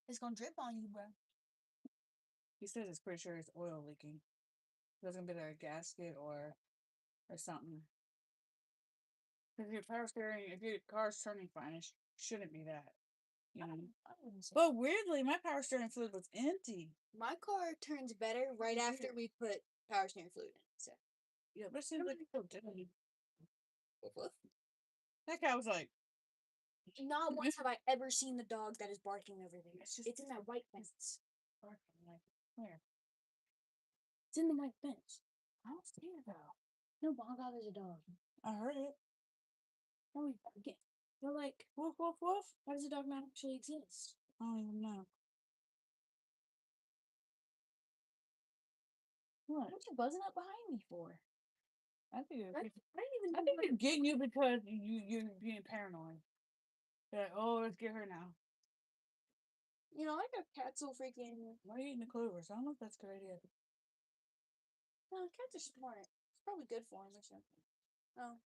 It's gonna drip on you, bro. He says it's pretty sure it's oil leaking. There's gonna be like a gasket or something. If your power steering, if your car's turning fine, it shouldn't be that. But weirdly, my power steering fluid was empty. My car turns better right after we put power steering fluid in. So yeah, but it seems like it's so dirty. Woof. That guy was like, not once have I ever seen the dog that is barking over there. It's in that white fence. Barking like where? It's in the white fence. I don't see it though. No, but God, there's a dog. I heard it. No, we're like, woof, woof, woof. How does a dog not actually exist? I don't even know. What are you buzzing up behind me for? I think it's getting you because you're being paranoid. You're like, oh, let's get her now. I got cats so freaking. Why are you eating the clovers? I don't know if that's a good idea. No, cats are smart. It's probably good for them or something. Oh.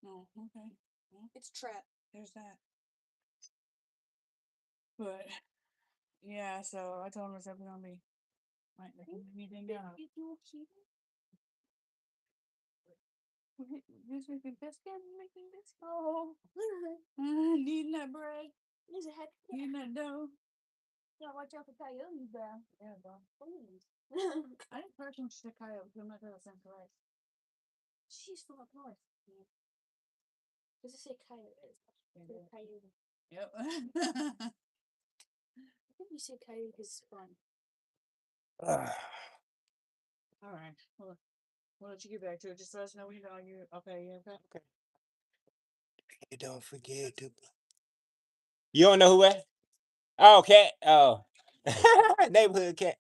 No, okay. Well, it's a trap. There's that. But yeah, so I told myself we're gonna be might make anything down. This making biscuit, making biscuit. Oh, needing that bread. Needing that dough. Yeah, watch out for coyotes, bro. Yeah, bro. Please. I didn't personally see coyotes. I'm not gonna sound correct. She's from up north. Yeah. Does it say coyote? Coyote. Yep. I think we say coyote because it's fun. All right. Well, we'll let you get back to it. Just let us know when you're done. You okay? You okay? Okay. You don't forget to. You don't know who that? Oh, Cat. Oh. Neighborhood cat.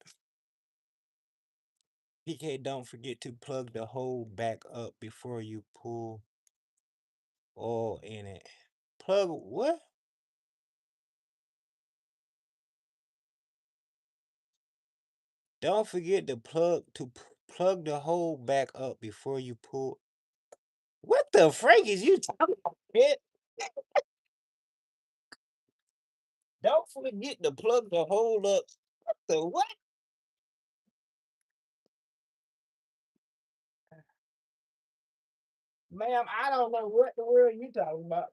PK, don't forget to plug the hole back up before you pull oil in it. Plug what? Don't forget to plug the hole back up before you pull. What the freak is you talking about, man? Don't forget to plug the hole up. What the what? Ma'am, I don't know what the world you talking about.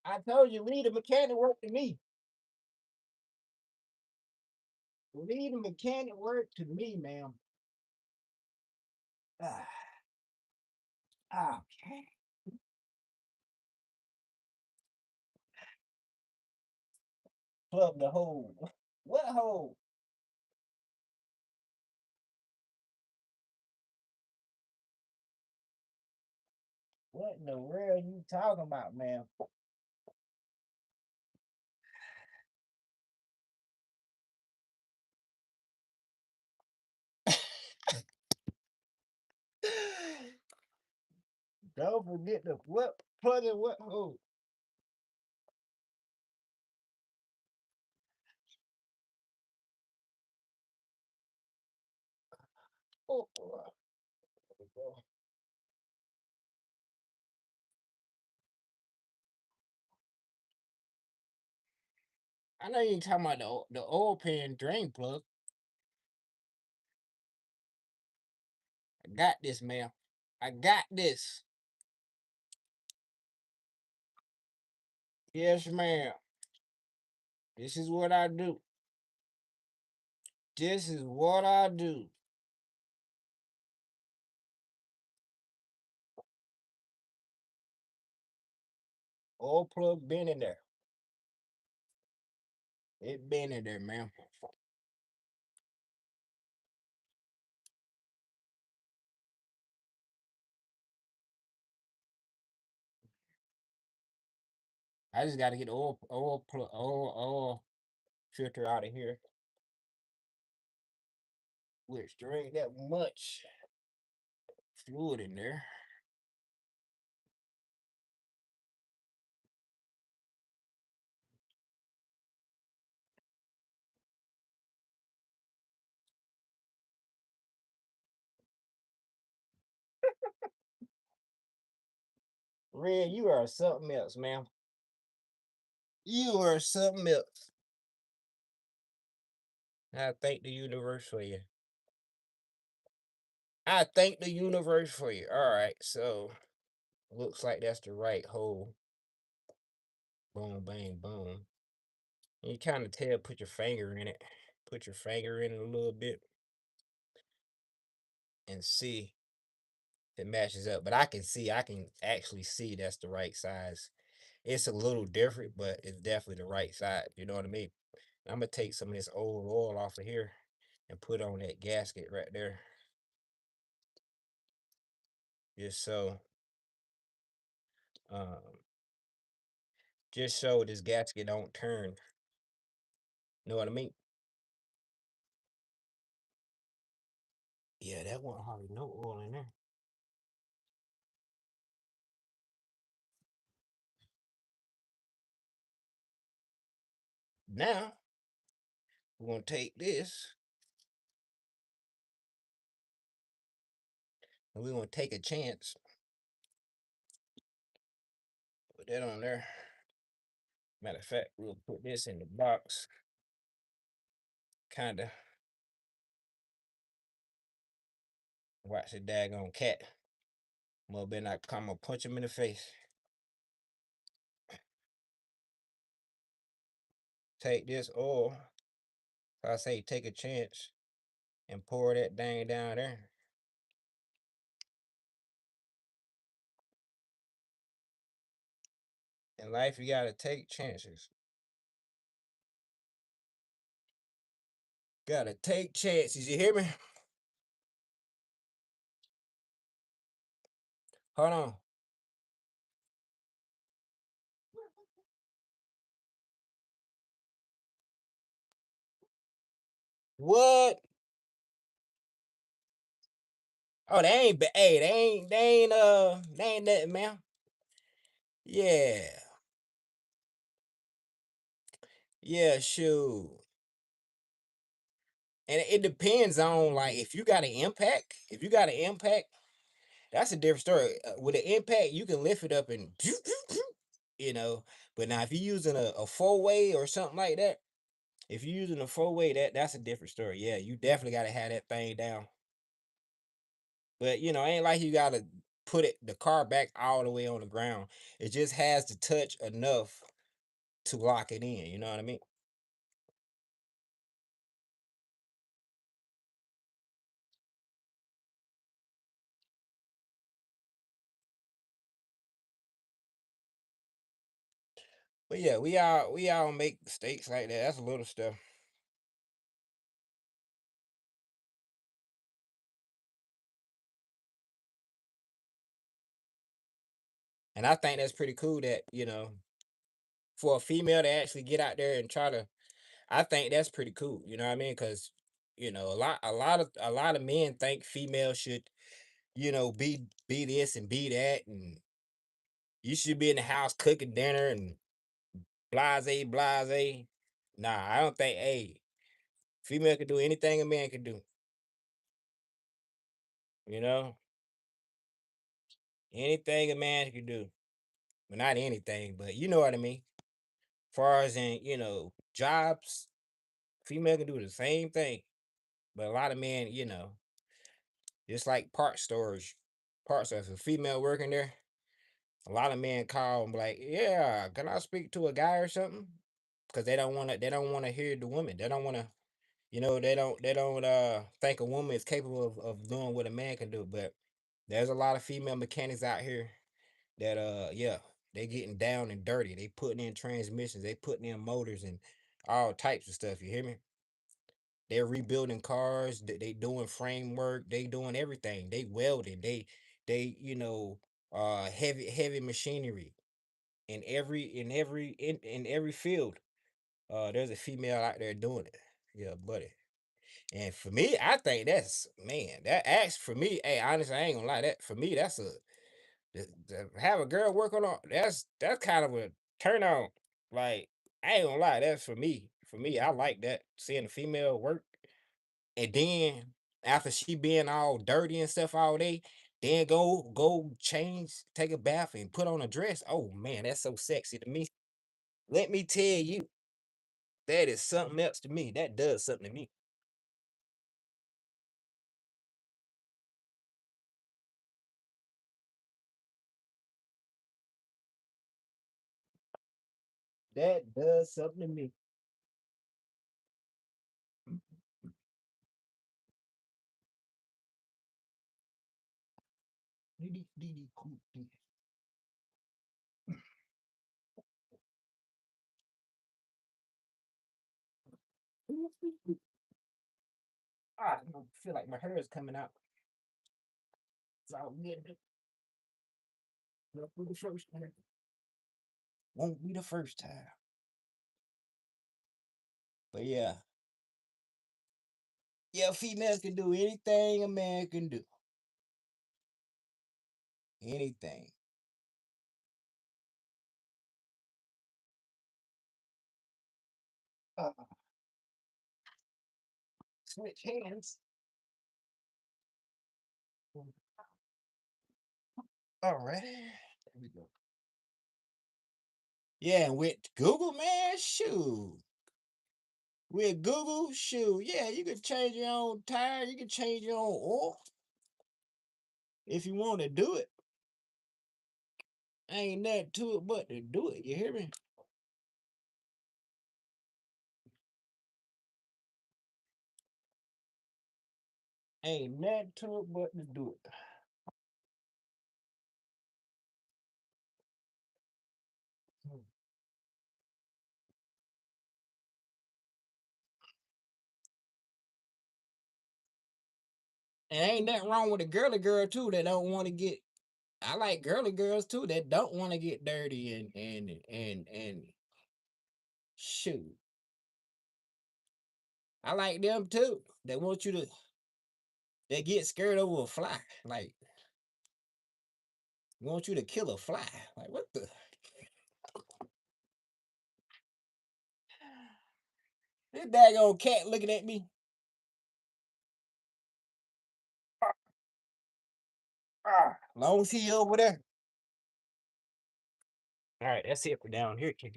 I told you, leave the mechanic work to me. Leave the mechanic work to me, ma'am. Ah, okay. Plug the hole. What hole? What in the world you talking about, ma'am? Don't forget to what plug in what hole. Oh, I know you ain't talking about the oil pan drain plug. I got this, ma'am. I got this. Yes, ma'am. This is what I do. This is what I do. Oil plug been in there. It been in there, ma'am. I just got to get the oil filter out of here. Which there ain't that much fluid in there. Red, you are something else, ma'am. You are something else. I thank the universe for you. I thank the universe for you. All right, so looks like that's the right hole. Boom, bang, boom. And you kind of tell, put your finger in it. Put your finger in it a little bit and see if it matches up. But I can actually see that's the right size. It's a little different, but it's definitely the right size. You know what I mean? I'm gonna take some of this old oil off of here and put on that gasket right there. Just so um just so this gasket don't turn. Know what I mean? Yeah, that wasn't hardly no oil in there. Now we're gonna take this and we're gonna take a chance. Put that on there. Matter of fact, we'll put this in the box. Kinda watch the daggone cat. Well, better not come and punch him in the face. Take this oil. So I say take a chance and pour that dang down there. In life, you gotta take chances. Gotta take chances. You hear me? Hold on. What? Oh, they ain't. Hey, they ain't nothing, man. Yeah, yeah, shoot. And it depends on like if you got an impact. If you got an impact, that's a different story. With an impact, you can lift it up and you know. But now if you're using a four way or something like that, if you're using a four way, that's a different story. Yeah, you definitely got to have that thing down. But ain't like you gotta put the car back all the way on the ground. It just has to touch enough to lock it in. You know what I mean? But yeah, we all make mistakes like that. That's a little stuff. And I think that's pretty cool that, for a female to actually get out there and try to I think that's pretty cool. You know what I mean? Cuz a lot of men think females should, be this and be that and you should be in the house cooking dinner and blase blase. Nah, I don't think female can do anything a man can do, you know? Anything a man can do. Well, not anything, but you know what I mean. Far as in, jobs, female can do the same thing. But a lot of men, just like parts of a female working there, a lot of men call and be like, yeah, can I speak to a guy or something? Because they don't want to hear the woman. They don't want to, they don't think a woman is capable of doing what a man can do. But there's a lot of female mechanics out here that yeah, they getting down and dirty. They putting in transmissions, they putting in motors and all types of stuff. You hear me? They're rebuilding cars. They doing framework. They doing everything. They welding. They heavy machinery in every field. There's a female out there doing it. Yeah, buddy. And for me, I think that's man. That acts for me. Hey, honestly, I ain't gonna lie. That for me, that's to have a girl work on that's kind of a turn on. Like I ain't gonna lie, that's for me. For me, I like that seeing a female work, and then after she being all dirty and stuff all day, then go change, take a bath, and put on a dress. Oh man, that's so sexy to me. Let me tell you, that is something else to me. That does something to me. That does something to me. I don't feel like my hair is coming out. It's all good. Won't be the first time. Won't be the first time. But yeah, yeah, females can do anything a man can do. Anything. Uh, switch hands. All right. There we go. Yeah, and with Google, man, shoot. With Google, shoot. Yeah, you can change your own tire. You can change your own oil if you want to do it. Ain't nothing to it but to do it. You hear me? Ain't nothing to it but to do it. And ain't nothing wrong with a girly girl too that don't want to get. I like girly girls too that don't want to get dirty and shoot. I like them too. They want you to. They get scared over a fly. Like want you to kill a fly. Like what the? This daggone cat looking at me. Long as he over there. All right, that's it for down here, kid.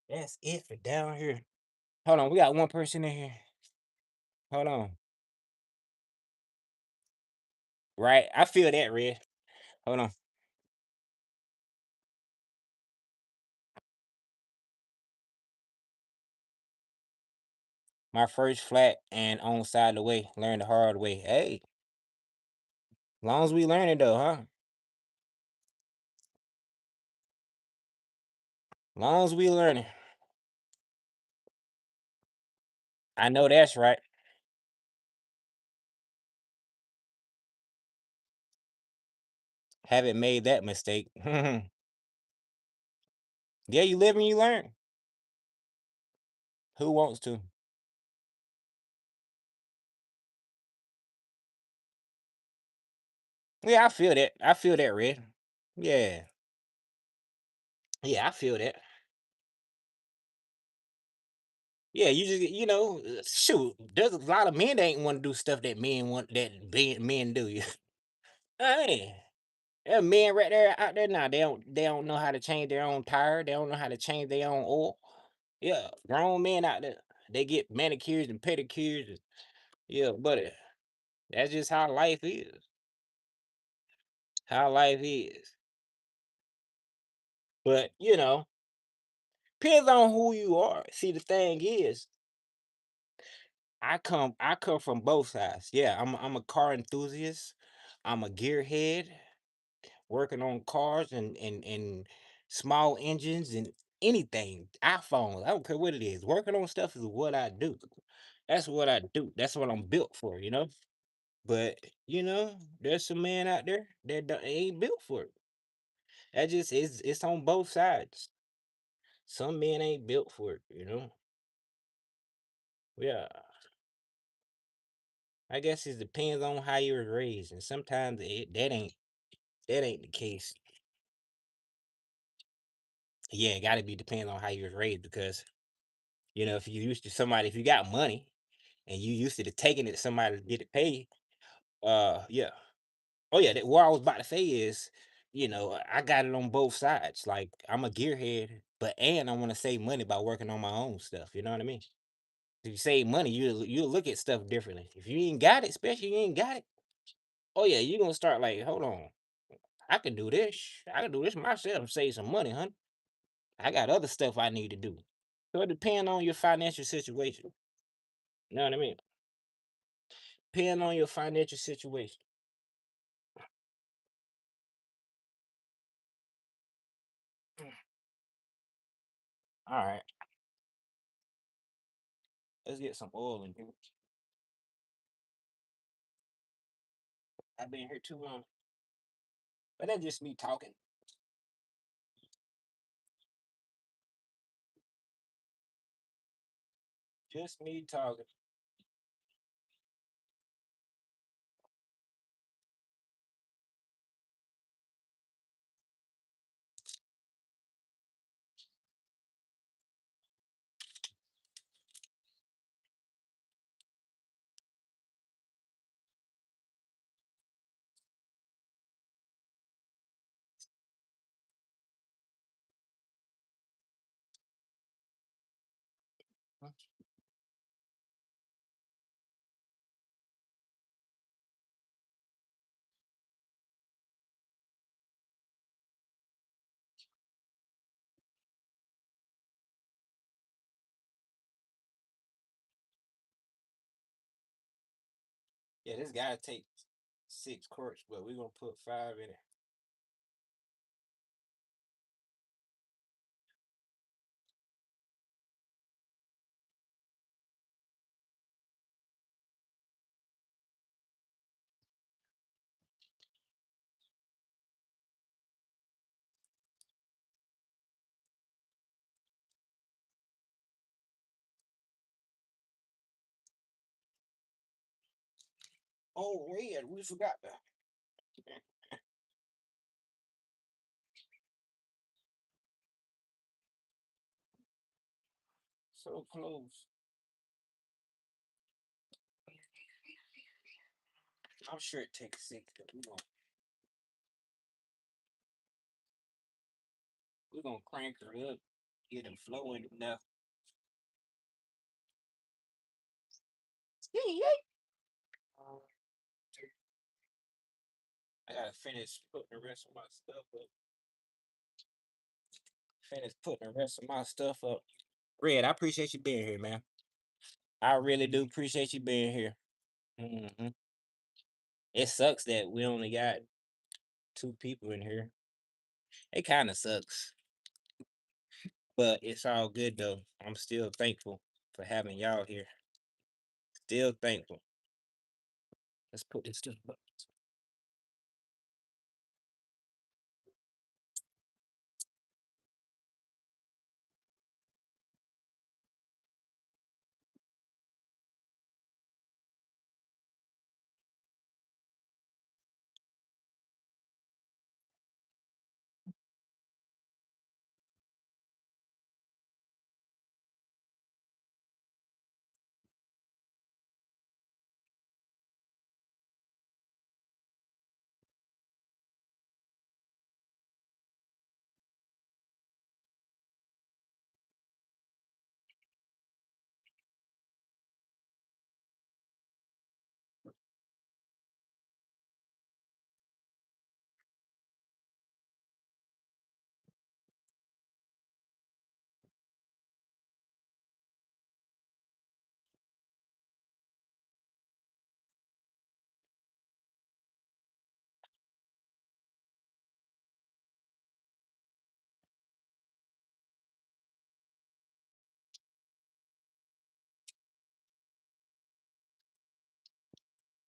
That's it for down here. Hold on, we got one person in here. Hold on. Right, I feel that, Red. Hold on. My first flat and on side of the way. Learned the hard way. Hey, long as we learn it though, huh? Long as we learn it. I know that's right. Haven't made that mistake. Yeah, you live and you learn. Who wants to? Yeah, I feel that. I feel that, Red. Yeah. Yeah, I feel that. Yeah, you just shoot. There's a lot of men that ain't want to do stuff that men do. You, hey, there are men right there out there now. They don't know how to change their own tire. They don't know how to change their own oil. Yeah, grown men out there. They get manicures and pedicures. Yeah, but that's just how life is. How life is. But depends on who you are. See, the thing is, I come from both sides. Yeah, I'm a car enthusiast. I'm a gearhead working on cars and small engines and anything. iPhones. I don't care what it is. Working on stuff is what I do. That's what I do. That's what I'm built for. But there's some men out there that ain't built for it. That just is it's on both sides. Some men ain't built for it. Yeah. I guess it depends on how you was raised, and sometimes that ain't the case. Yeah, it gotta be depends on how you was raised because if you used to somebody, if you got money and you used to taking it to somebody to get it paid, yeah. Oh yeah, what I was about to say is, I got it on both sides. Like I'm a gearhead, and I want to save money by working on my own stuff. You know what I mean? If you save money, you look at stuff differently. If you ain't got it, especially you ain't got it, oh yeah, you gonna start like, hold on, I can do this. I can do this myself, save some money, honey. I got other stuff I need to do. So it depends on your financial situation. You know what I mean? Depend on your financial situation. All right, let's get some oil in here. I've been here too long, but that's just me talking. Just me talking. Yeah, this guy take 6 quarts, but we're gonna put 5 in it. Oh, red. We forgot that. So close. I'm sure it takes 6, but we're gonna crank her up, get them flowing enough. I gotta finish putting the rest of my stuff up. Finish putting the rest of my stuff up. Red, I appreciate you being here, man. I really do appreciate you being here. It sucks that we only got 2 people in here. It kind of sucks, but it's all good though. I'm still thankful for having y'all here. Still thankful. Let's put this stuff up.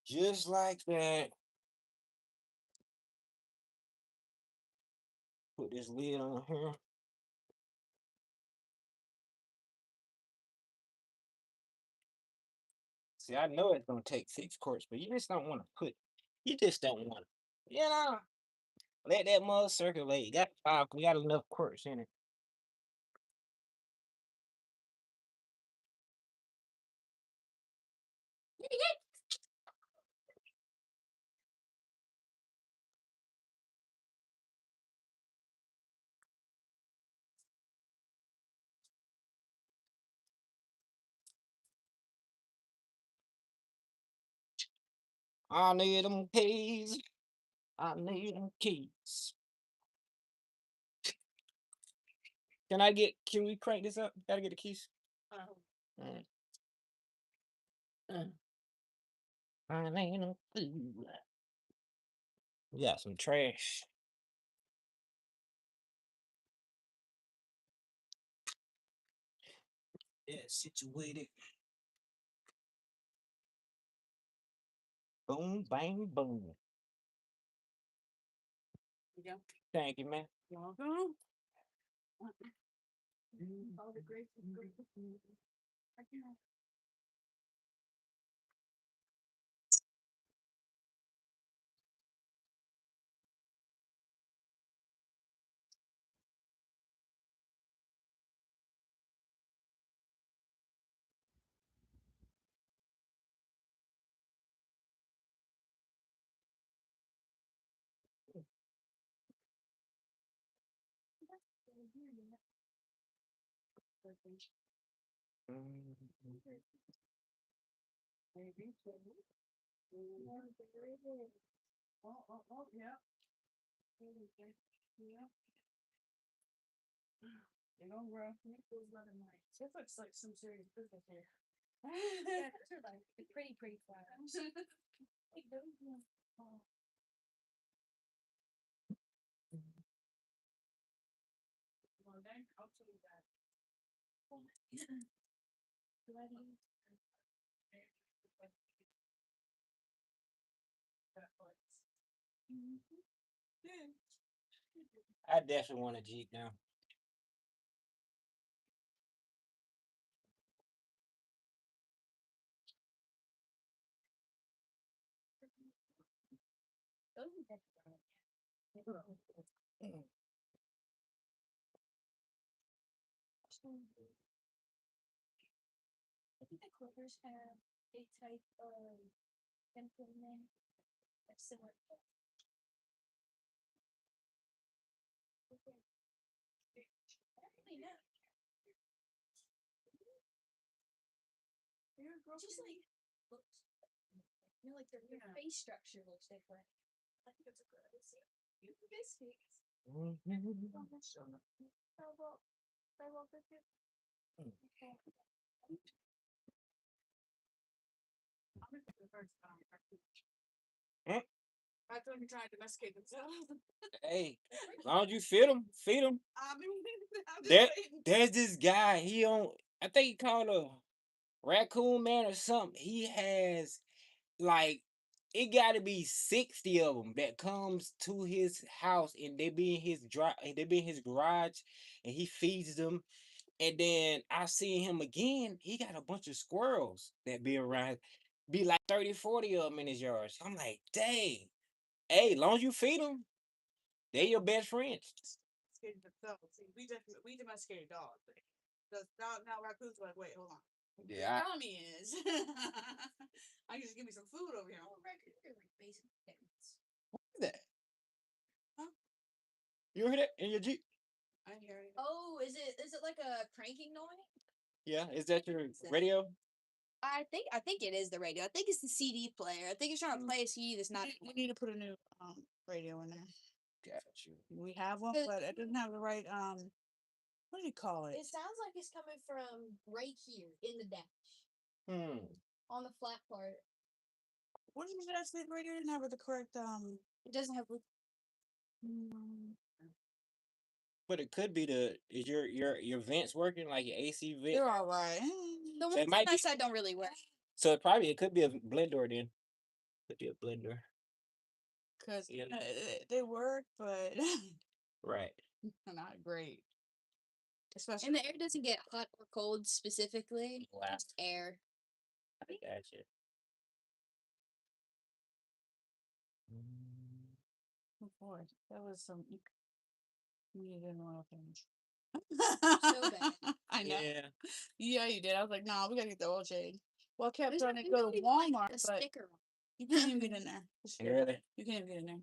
Just like that. Put this lid on here. See, I know it's gonna take 6 quarts, but you just don't want to put. You just don't want to. Let that mud circulate. You got 5. We got enough quarts in it. I need them keys. I need them keys. Can we crank this up? Gotta get the keys. Mm. I need them keys. We got some trash. Yeah, situated. Boom, bang, boom. Yeah. Thank you, man. You're welcome. All the great. I can't. Maybe. Oh, yeah. Yeah. You know, bro. This looks like some serious business here. Yeah, it's pretty flat. Well, then I'll tell you that. I definitely want a Jeep now. I think the Clippers have a type of implement that's similar. Just like looks, like their face structure looks different. I think it's a good idea. Biscuits. I thought you trying to domesticate themselves. Hey, as long as you feed them, feed them. I mean, There's this guy. He on. I think he called a Raccoon Man or something. He has like it got to be 60 of them that comes to his house and they be in his garage and he feeds them. And then I see him again. He got a bunch of squirrels that be around. Be like 30, 40 of them in his yard. So I'm like, dang. Hey, as long as you feed them, they're your best friends. Scared themselves. See, we domesticated dogs. Now raccoons are like, wait, hold on. Yeah. Tell me is. I can just give me some food over here. Raccoons are like basic things. What is that? Huh? You heard that in your Jeep? I hear it. Oh, is it like a cranking noise? Yeah. Is that your radio? I think it is the radio. I think it's the CD player. I think it's trying to play a CD that's not. We need to put a new radio in there. Got you. We have one, but it doesn't have the right what do you call it? It sounds like it's coming from right here in the dash. On the flat part. What did you say? The radio didn't have the correct It doesn't have. But it could be is your vents working like your AC vent? They're all right. The ones on that side don't really work. So it could be a blender then. Could be a blender. Because they work, but right. Not great. Especially and the air doesn't get hot or cold specifically. Wow. Just air. I gotcha. Oh boy, that was some needed oil change. So bad. I know. Yeah. Yeah, you did. I was like, nah, we gotta get the oil change. Well, I kept trying to go to Walmart, but you can't even get in there. Really? You can't even get in there.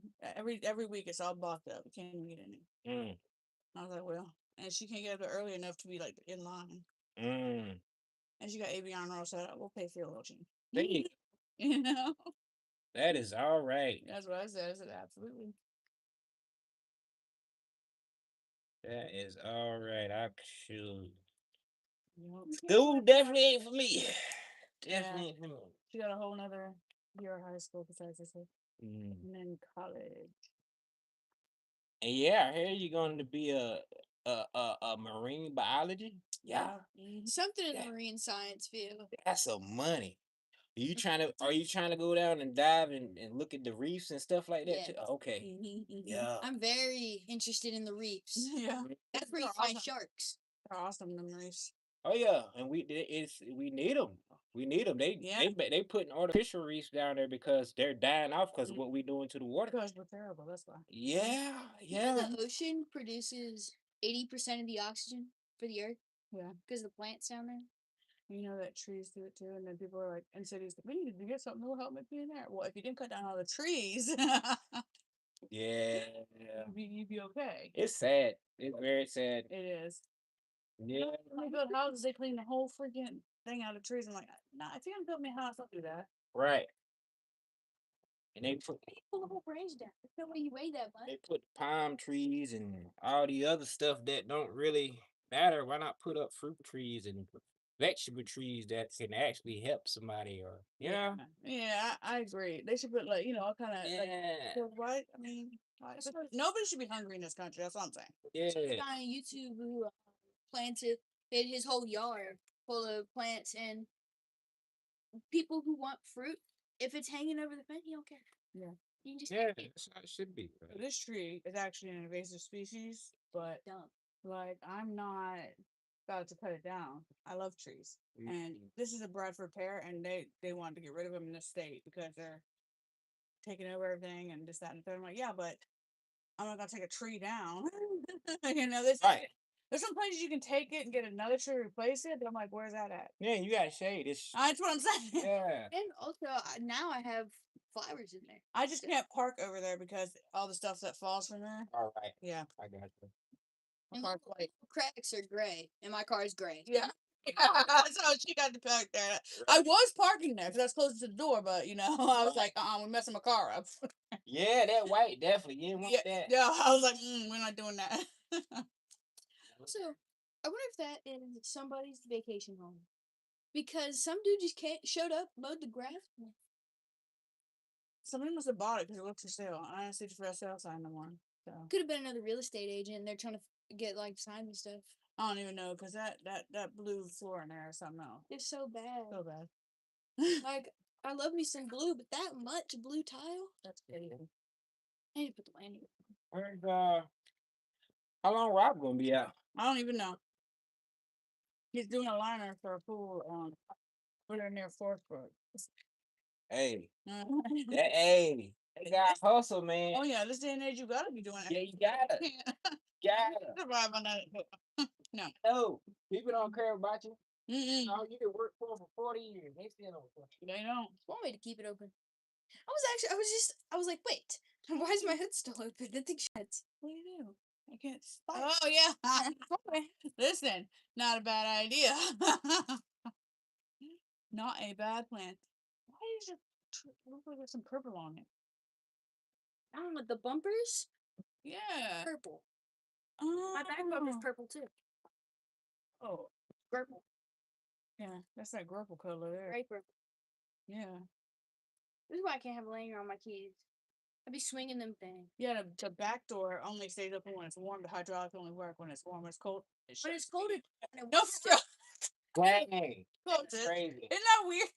Every week it's all blocked up. You can't even get in there. I was like, well, and she can't get up there early enough to be like in line. And she got Avion roll, so we'll pay for your oil change. You know? That is all right. That's what I said. I said, absolutely. That is all right. I should. Yep. School definitely ain't for me. Definitely ain't for me. She got a whole nother year of high school besides this. And then college. And yeah, I hear you're going to be a marine biology. Yeah. Something in the marine science field. That's some money. Are you trying to go down and dive and look at the reefs and stuff like that? Yeah. Too? Okay. Yeah. I'm very interested in the reefs. Yeah. That's where you find sharks. They're awesome, the reefs. Oh yeah, and we need them. We need them. They putting artificial reefs down there because they're dying off because of what we doing to the water. Because we're terrible. That's why. Yeah. You know the ocean produces 80% of the oxygen for the earth. Yeah. Because of the plants down there. You know that trees do it too, and then people are like, in cities, we need to get something that will help me be in there. Well, if you didn't cut down all the trees, yeah, you'd be okay. It's sad. It's very sad. It is. Yeah. When they build houses, they clean the whole freaking thing out of trees. I'm like, nah, if you're gonna build me a house, don't do that. Right. And they pull the whole branch down. There's no way you weigh that much. They put palm trees and all the other stuff that don't really matter. Why not put up fruit trees and vegetable trees that can actually help somebody? Or yeah, I agree. They should put like all kind of like, I mean, nobody should be hungry in this country. That's what I'm saying. Yeah, there's a guy on YouTube who planted his whole yard full of plants, and people who want fruit, if it's hanging over the fence, you don't care. Yeah. You can just that's how it should be. Right? This tree is actually an invasive species, but like I'm not about to cut it down. I love trees, and this is a Bradford pear, and they wanted to get rid of them in the state because they're taking over everything and this, that, and the third. I'm like, yeah, but I'm not gonna take a tree down. There's some places you can take it and get another tree to replace it, but I'm like, where's that at? Yeah, you got shade. That's what I'm saying. Yeah. And also, now I have flowers in there. I just can't park over there because all the stuff that falls from there. All right. Yeah. I got you. And the cracks are gray, and my car is gray. Yeah. So she got to park there. Right. I was parking there because I was close to the door, but I was like, we're messing my car up. Yeah, that white definitely. You didn't want that. Yeah, I was like, we're not doing that. So, I wonder if that is somebody's vacation home. Because some dude just showed up, mowed the grass. Somebody must have bought it because it looks for sale. I don't see the for sale sign no more. So. Could have been another real estate agent. They're trying to get like signs and stuff. I don't even know because that blue floor in there or something else. It's so bad. So bad. Like, I love me some blue, but that much blue tile? That's crazy. I need to put the landing. Where's how long Rob gonna be out? I don't even know. He's doing a liner for a pool put it near Forthbrook. Hey. Hey. They got hustle, man. Oh yeah, this day and age you gotta be doing it. Yeah, you gotta. Gotta. Survive on that. No. People don't care about you. No, you can work for 40 years. They still don't care. They don't. Want me to keep it open? I was like, wait, why is my hood still open? That thing shuts. What do you do? I can't stop. Oh yeah. Listen, not a bad idea. Not a bad plan. Why is it look like there's some purple on it? I don't know, the bumpers? Yeah. Purple. Oh. My back bumper's purple too. Oh. Purple. Yeah, that's that purple color there. Right purple. Yeah. This is why I can't have a lanyard on my keys. I'd be swinging them things. Yeah, the back door only stays open when it's warm. The hydraulic only work when it's warm. When it's cold. When it's cold, no, for real. Dang. That's crazy. Isn't that weird?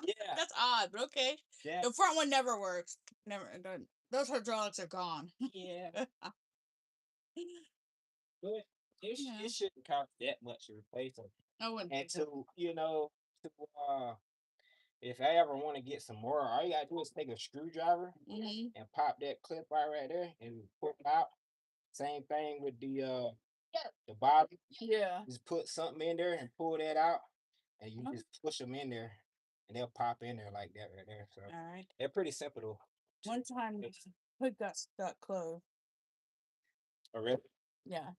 Yeah. That's odd, but okay. Yeah. The front one never works. Never. Those hydraulics are gone. Yeah. But it shouldn't cost that much to replace them. I wouldn't. And if I ever want to get some more, all you gotta do is take a screwdriver and pop that clip right there and pull it out. Same thing with the bottom. Yeah. Just put something in there and pull that out, and you just push them in there, and they'll pop in there like that right there. So all right, they're pretty simple though. One time, hood got stuck closed. Oh really? Yeah.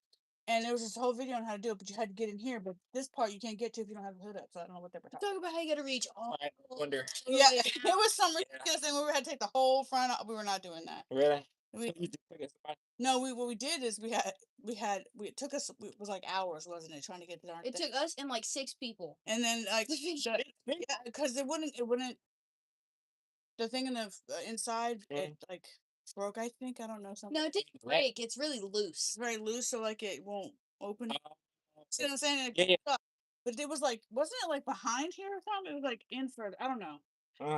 And there was this whole video on how to do it, but you had to get in here. But this part you can't get to if you don't have the hood up. So I don't know what they were talking about. How you got to reach all. I wonder. Yeah, it was some ridiculous thing where we had to take the whole front off. We were not doing that. Really? No, what we did is it took us, it was like hours, wasn't it, trying to get to our thing. It took us and like 6 people. And then like because it wouldn't the thing in the inside it like broke, I think. I don't know something. No, it didn't break. It's really loose. It's very loose, so like it won't open. See what I'm saying? Yeah. But it was like, wasn't it like behind here or something? It was like in further. I don't know.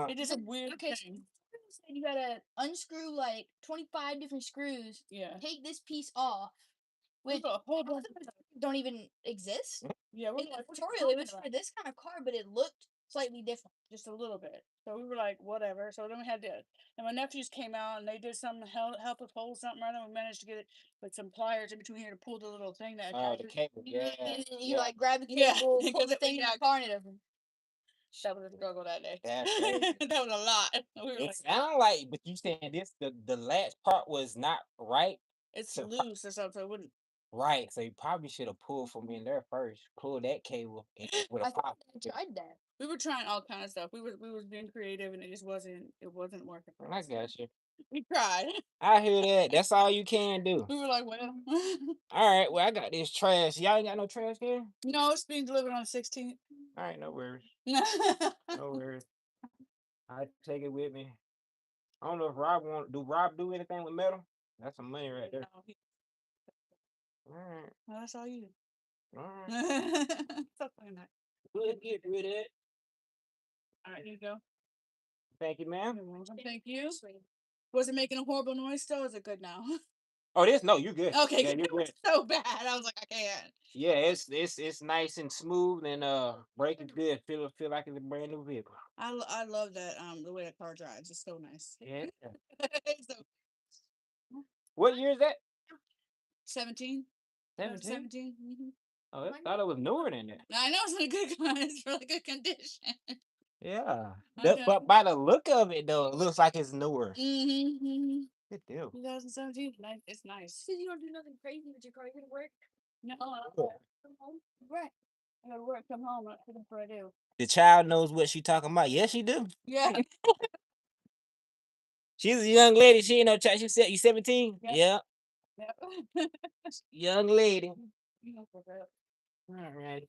It is a weird thing. You gotta unscrew like 25 different screws. Yeah. Take this piece off. Which a whole bunch don't even exist. Yeah, in the tutorial, it was for this kind of car, but it looked slightly different, just a little bit. So we were like, whatever. So then we had to, and my nephews came out and they did some help us hold something right, and we managed to get it with some pliers in between here to pull the little thing that. The cable. Yeah. And then you like grab the cable, pull the thing in the car, and it opened. That was a struggle that day. That was a lot. It sounded like, but you saying this, the latch part was not right. It's loose or something, so it wouldn't. Right, so you probably should have pulled from in there first. Pull that cable and with a pop. I tried that. We were trying all kind of stuff. We was being creative, and it wasn't working. I got you. We tried. I hear that. That's all you can do. We were like, well. All right, well, I got this trash. Y'all ain't got no trash here? No, it's being delivered on the 16th. All right, no worries. No worries. I take it with me. I don't know if Rob Rob do anything with metal? That's some money right there. No, All right. well, that's all you. All right. Stop playing that. We'll get rid of it. All right, here you go. Thank you, ma'am. Thank you. Was it making a horrible noise still? Is it good now? Oh, no, you're good. Okay, yeah, you're good. So bad. I was like, I can't. Yeah, it's nice and smooth and brake is good. Feel like it's a brand new vehicle. I love that the way the car drives. It's so nice. Yeah. So, What year is that? 17. 17? 17. Oh, I thought it was newer than that. I know it's in a good it's really good condition. Yeah. Okay. But by the look of it, though, it looks like it's newer. Mm-hmm. Good deal. 2017. It's nice. Because you don't do nothing crazy with your car. You gonna work, No, come home. right. I gotta work, come home, that's what I do. The child knows what she talking about. Yes, she do. Yeah. She's a young lady. She ain't no child. She said, you 17? Yep. Yeah. Yeah. Young lady. You know, for real. All right.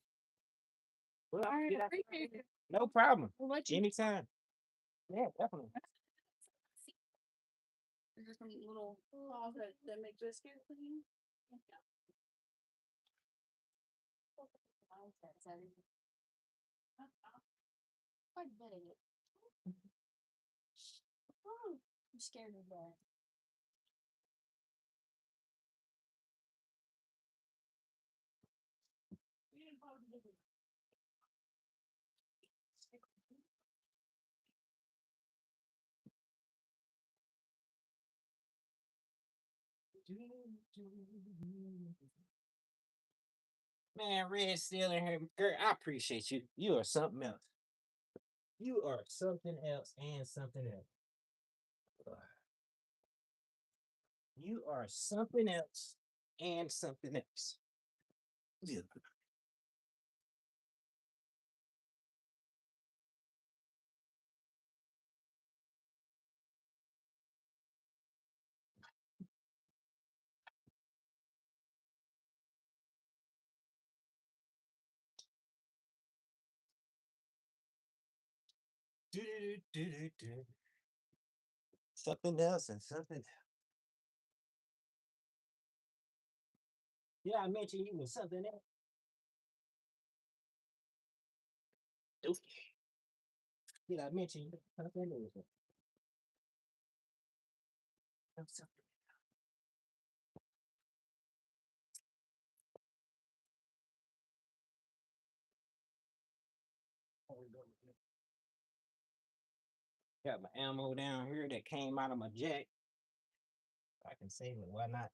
Well, All right, get out- appreciate it. no problem. We'll let you. Anytime. Yeah, definitely. There's some little balls that make biscuits. Quite a bit of it. Oh, I'm scared of that. Man, Red's still in here. Girl, I appreciate you. You are something else. You are something else and something else. You are something else and something else. Yeah. Do. Something else and something. Yeah, I mentioned you was something else. Oof. Did I mention you was something else? I'm something. Got my ammo down here that came out of my jack. I can save it. Why not?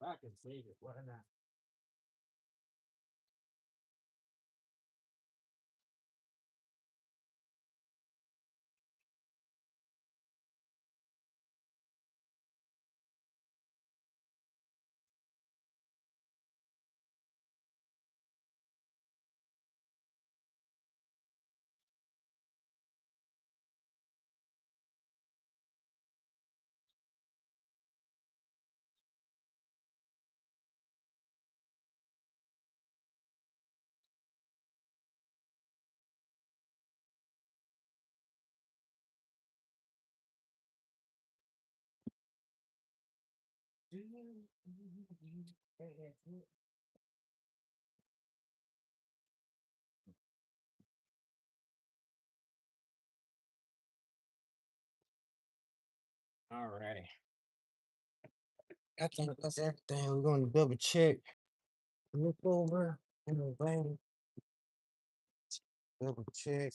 I can save it. Why not? All righty. I think that's everything. We're going to double check, look over, and then double check.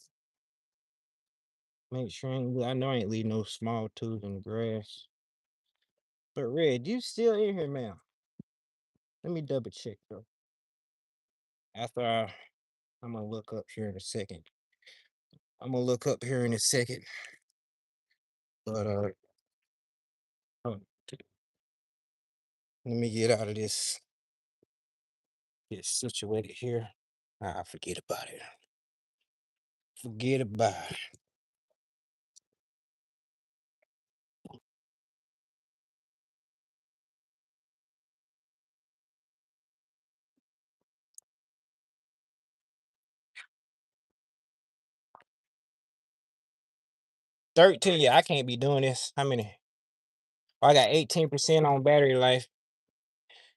Make sure I know I ain't leave no small tools in the grass. But Red, you still in here, man? Let me double check though. After I'm gonna look up here in a second. But hold on. Let me get out of this. Get situated here. Forget about it. Forget about it. 13. Yeah, I can't be doing this. How many? I got 18% on battery life.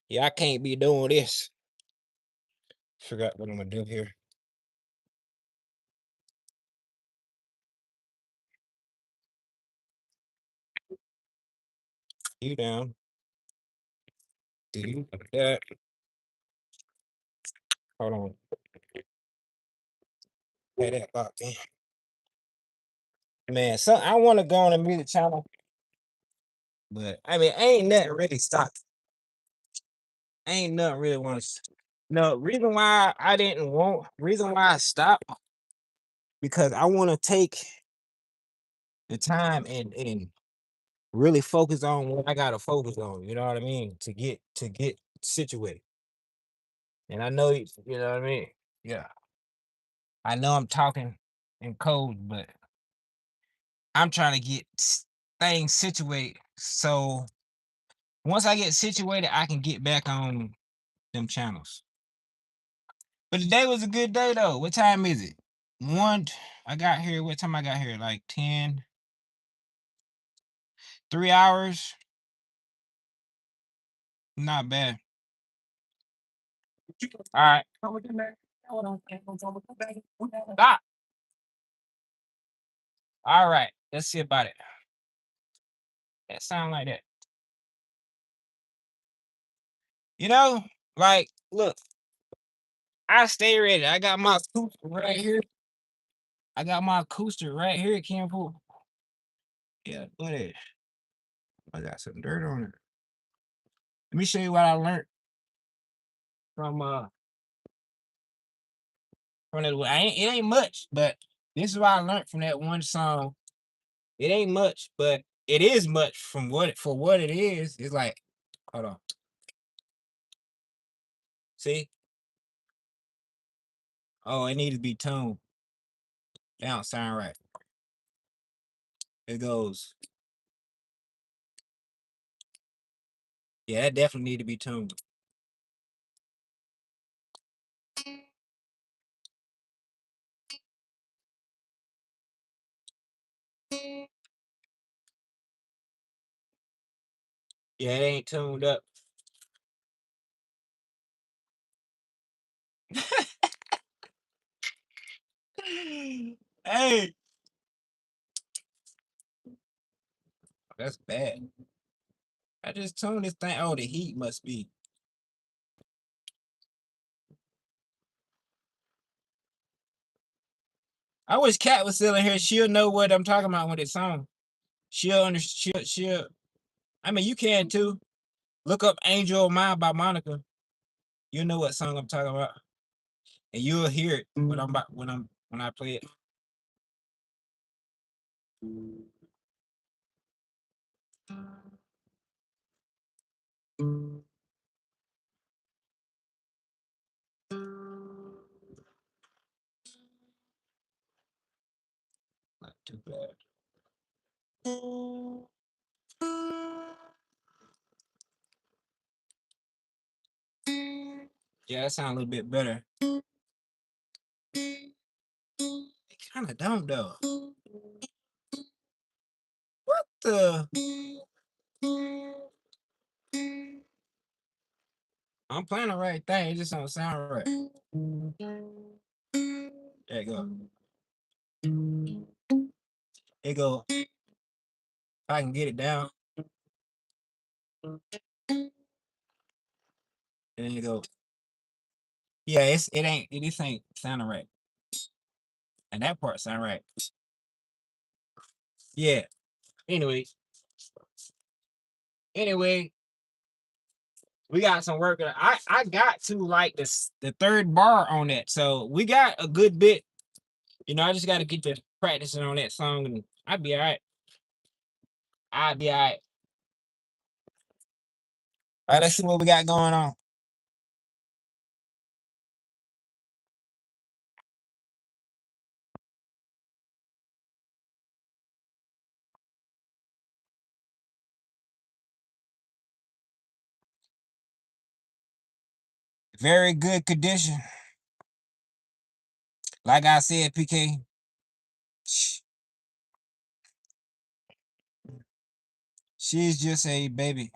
Yeah, I can't be doing this. Forgot what I'm gonna do here. You down. Do you like that? Hold on. Hey, that locked in. Man, so I want to go on the music channel, but I mean, ain't nothing really stopped. Ain't nothing really want to. No, reason why I stopped, because I want to take the time and really focus on what I gotta focus on. You know what I mean? To get situated. And I know you know what I mean. Yeah, I know I'm talking in code, but I'm trying to get things situated. So once I get situated, I can get back on them channels. But today was a good day though. What time is it? I got here. What time I got here? Like 10, 3 hours. Not bad. All right. Stop. All right. Let's see about it. That sound like that. You know, like, look, I stay ready. I got my acoustic right here. I got my acoustic right here, Kim Pool. Yeah, buddy. I got some dirt on it. Let me show you what I learned from it. It ain't much, but this is what I learned from that one song. It ain't much, but it is much from what it is. It's like, hold on. See? Oh, it needs to be tuned. That don't sound right. It goes. Yeah, that definitely need to be tuned. Yeah, it ain't tuned up. Hey, that's bad. I just tuned this thing. Oh, the heat must be. I wish Kat was still in here. She'll know what I'm talking about with this song. She'll. I mean, you can too. Look up "Angel of Mine" by Monica. You'll know what song I'm talking about, and you'll hear it when I play it. Not too bad. Yeah, that sounds a little bit better. It kind of don't though. What the? I'm playing the right thing. It just don't sound right. There you go. It go. If I can get it down, and then you go. Yeah, this ain't sounding right, and that part sound right. Yeah. Anyway, anyway, we got some work. I got to like the third bar on that, so we got a good bit. You know, I just got to get to practicing on that song, and I'll be all right. I'll be all right. All right, let's see what we got going on. Very good condition. Like I said, PK. She's just a baby.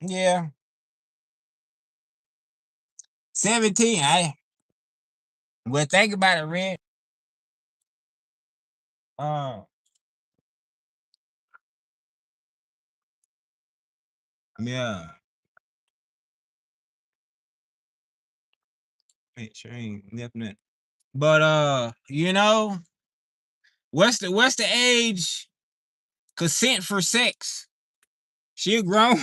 Yeah. 17. Well, think about it, Red. Uh, yeah. Make sure I ain't left nothing. But what's the age consent for sex? She a grown.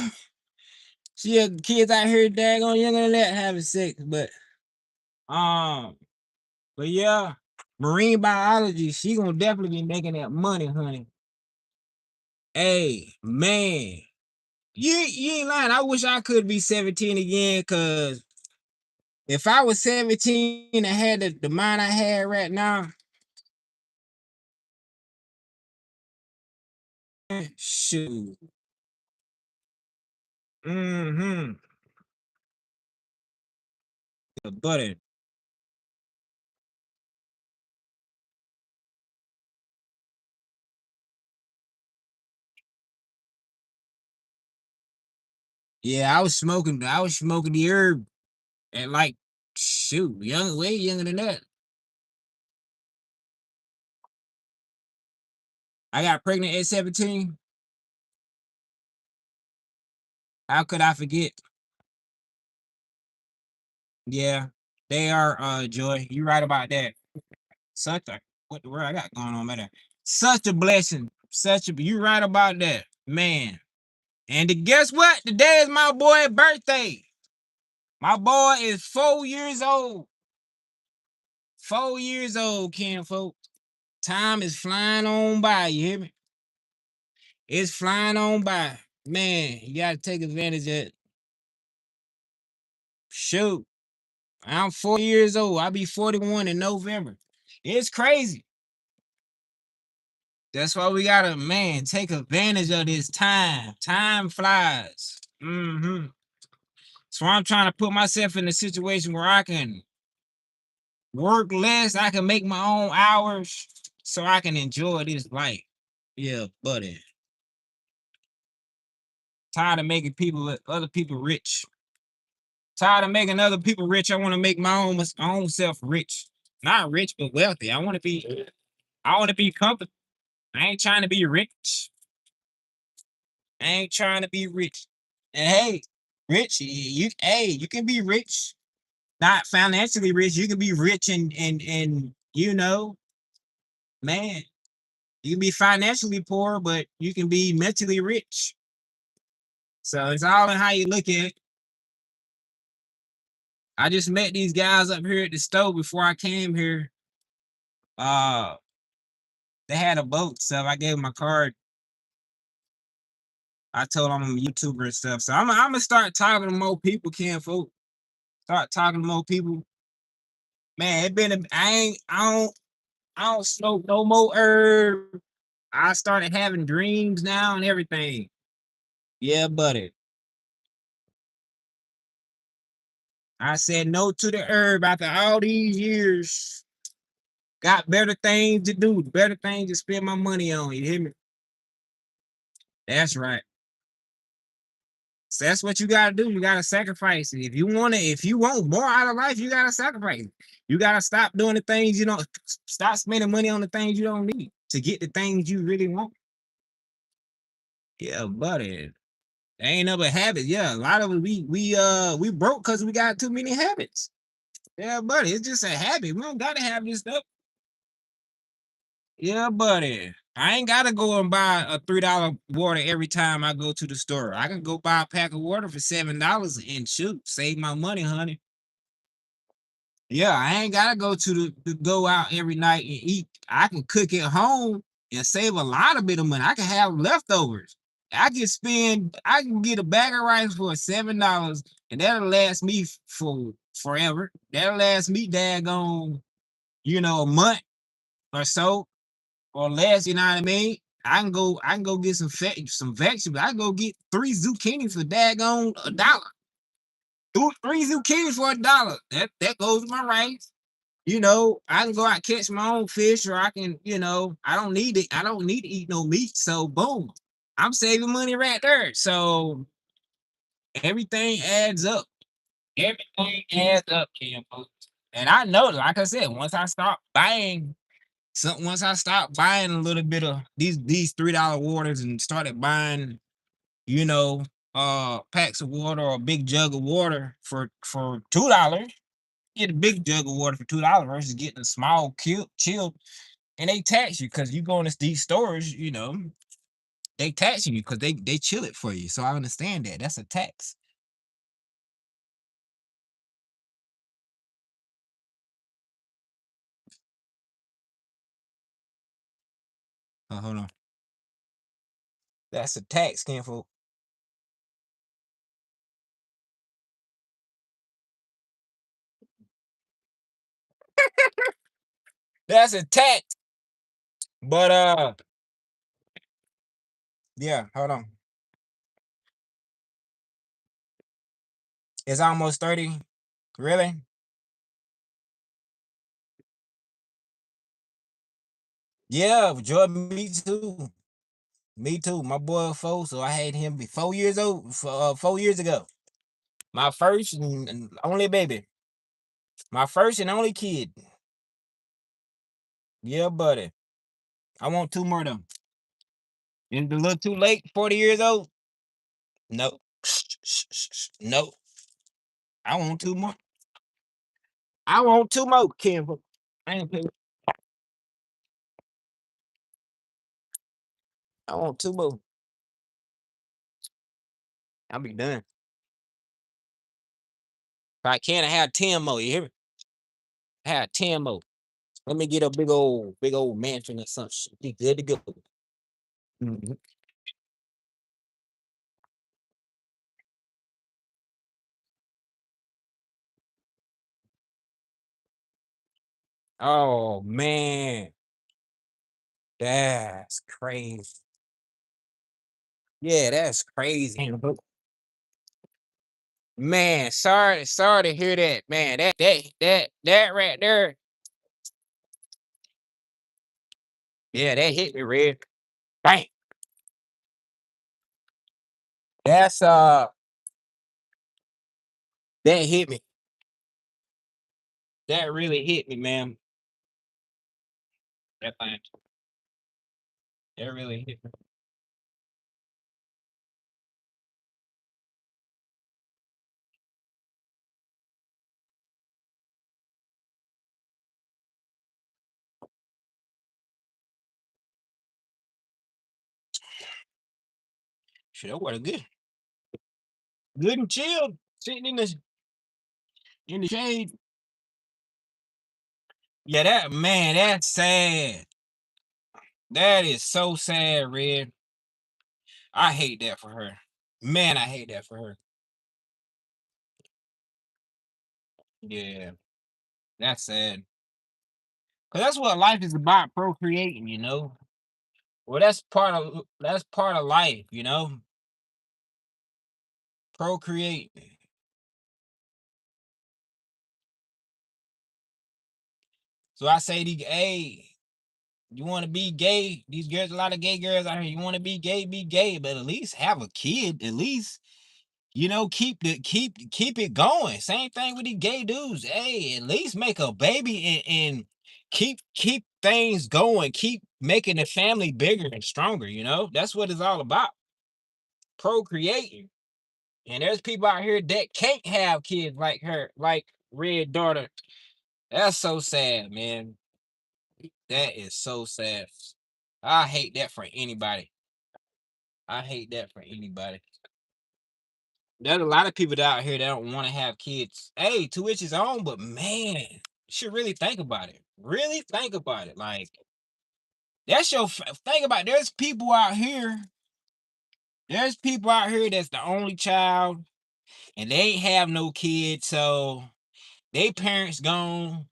She a kids out here daggone younger than that having sex, um, but yeah, marine biology, she gonna definitely be making that money, honey. Hey, man, you ain't lying. I wish I could be 17 again, cause if I was 17 and had the mind I had right now, shoot. Mm-hmm. But yeah, I was smoking the herb at like shoot, young, way younger than that. I got pregnant at 17. How could I forget? Yeah, they are, Joy. You right about that. Such a what the word I got going on, man? Such a blessing. Such a you right about that, man. And guess what? Today is my boy's birthday. My boy is 4 years old. 4 years old, Ken folk. Time is flying on by. You hear me? It's flying on by. Man, you gotta take advantage of it. Shoot. I'm 4 years old. I'll be 41 in November. It's crazy. That's why we gotta, man, take advantage of this time. Time flies. Mm-hmm. So I'm trying to put myself in a situation where I can work less, I can make my own hours, so I can enjoy this life. Yeah, buddy. Tired of making other people rich. Tired of making other people rich. I want to make my own self rich. Not rich, but wealthy. I want to be comfortable. I ain't trying to be rich. I ain't trying to be rich. And hey, rich, you can be rich, not financially rich. You can be rich and man, you can be financially poor, but you can be mentally rich. So it's all in how you look at it. I just met these guys up here at the store before I came here. Uh, they had a boat, so I gave them my card. I told them I'm a YouTuber and stuff. So I'm gonna start talking to more people, Ken folk. Start talking to more people. Man, it been I don't smoke no more herb. I started having dreams now and everything. Yeah, buddy. I said no to the herb after all these years. Got better things to do, better things to spend my money on. You hear me? That's right. So that's what you gotta do. You gotta sacrifice it. If you want more out of life, you gotta sacrifice. You gotta stop doing the things you don't stop spending money on the things you don't need to get the things you really want. Yeah, buddy. Ain't nothing but habits. Yeah, a lot of it we broke because we got too many habits. Yeah, buddy. It's just a habit. We don't gotta have this stuff. Yeah, buddy. I ain't gotta go and buy a $3 water every time I go to the store. I can go buy a pack of water for $7 and shoot, save my money, honey. Yeah, I ain't gotta go to go out every night and eat. I can cook at home and save a lot of bit of money. I can have leftovers. I can get a bag of rice for $7 and that'll last me for forever. That'll last me daggone, a month or so or less, you know what I mean? I can go get some vegetables. I can go get 3 zucchini for daggone $1. Three zucchini for $1. That goes with my rice. I can go out and catch my own fish, or I can, I don't need it. I don't need to eat no meat. So boom, I'm saving money right there. So everything adds up. Everything adds up, Kim. And I know, like I said, once I stopped buying a little bit of these $3 waters and started buying, you know, packs of water or a big jug of water for $2, Get a big jug of water for $2 versus getting a small chilled, and they tax you because you go in these stores, they tax you because they chill it for you. So I understand that. That's a tax. Hold on. That's a tax, kinfolk. That's a tax. But yeah, hold on. It's almost 30. Really? Yeah, Jordan, me too. Me too. My boy four, so I had him be 4 years old, 4 years ago. My first and only baby. My first and only kid. Yeah, buddy. I want two more of them. Is it a little too late? 40 years old? No. No. I want two more. I want two more, Kim. I ain't pay. I want two more. I'll be done. If I can, I have 10 more. You hear me? I have 10 more. Let me get a big old mansion or something. Be good to go. Mhm. Oh man, that's crazy. Yeah, that's crazy. Man, sorry to hear that. Man, that right there. Yeah, that hit me, Red. Bang. That's that hit me. That really hit me, man. That thing. That really hit me. Shit, that was good. Good and chilled. Sitting in the shade. Yeah, that man, that's sad. That is so sad, Red. I hate that for her. Man, I hate that for her. Yeah, that's sad. Cause that's what life is about, procreating. Well, that's part of life. Procreate. So I say hey, you want to be gay? These girls, a lot of gay girls out here. You want to be gay, but at least have a kid. At least keep it going. Same thing with the gay dudes. Hey, at least make a baby and keep things going. Keep making the family bigger and stronger. That's what it's all about. Procreating. And there's people out here that can't have kids like her, like Red Daughter. That's so sad, man. That is so sad. I hate that for anybody. I hate that for anybody. There's a lot of people out here that don't want to have kids. Hey, to each his own, but man, you should really think about it. Really think about it. Like, that's your think about it. There's people out here that's the only child and they ain't have no kids, so they parents gone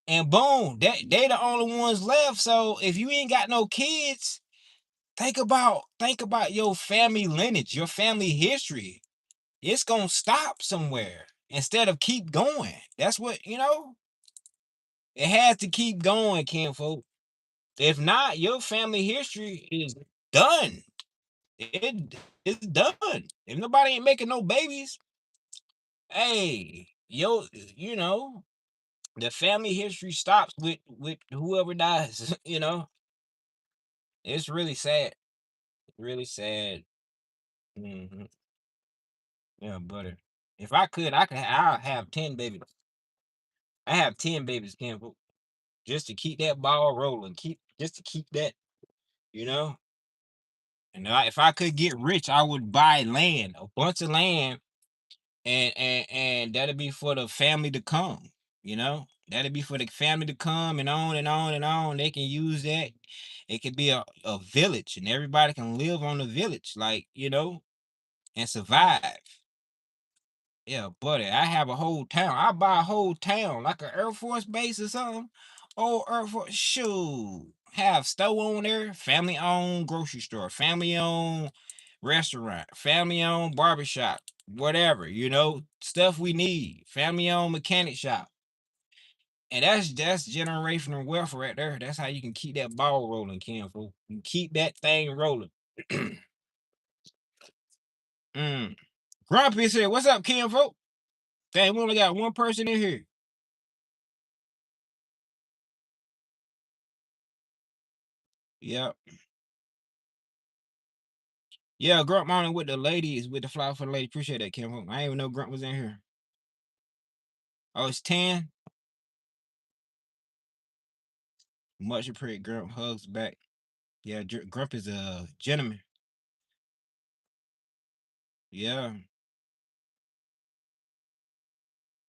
and boom, they the only ones left. So if you ain't got no kids, think about your family lineage, your family history. It's gonna stop somewhere instead of keep going. That's what. It has to keep going, kinfolk. If not, your family history is done. It's done. If nobody ain't making no babies, hey, the family history stops with whoever dies. It's really sad. Really sad. hmm Yeah, buddy. If I could, I'll have 10 babies. I have 10 babies, Campbell, just to keep that ball rolling, just to keep that, you know. And if I could get rich, I would buy land, a bunch of land, and that'd be for the family to come. You know, that'd be for the family to come and on and on and on. They can use that. It could be a village, and everybody can live on the village, like, and survive. Yeah, buddy. I have a whole town. I buy a whole town, like an Air Force base or something. Oh, Air Force, shoot. Have store on there, family owned grocery store, family owned restaurant, family owned barbershop, whatever, stuff we need, family owned mechanic shop. And that's generational wealth right there. That's how you can keep that ball rolling, Ken. Fool. You keep that thing rolling. mm. Grumpy said, "What's up, Ken? Folk? Dang, we only got one person in here." Yep. Yeah, Grunt morning with the ladies, with the flower for the lady. Appreciate that, Kim. I didn't even know Grunt was in here. Oh, it's 10. Much appreciate Grunt. Hugs back. Yeah, Grump is a gentleman. Yeah.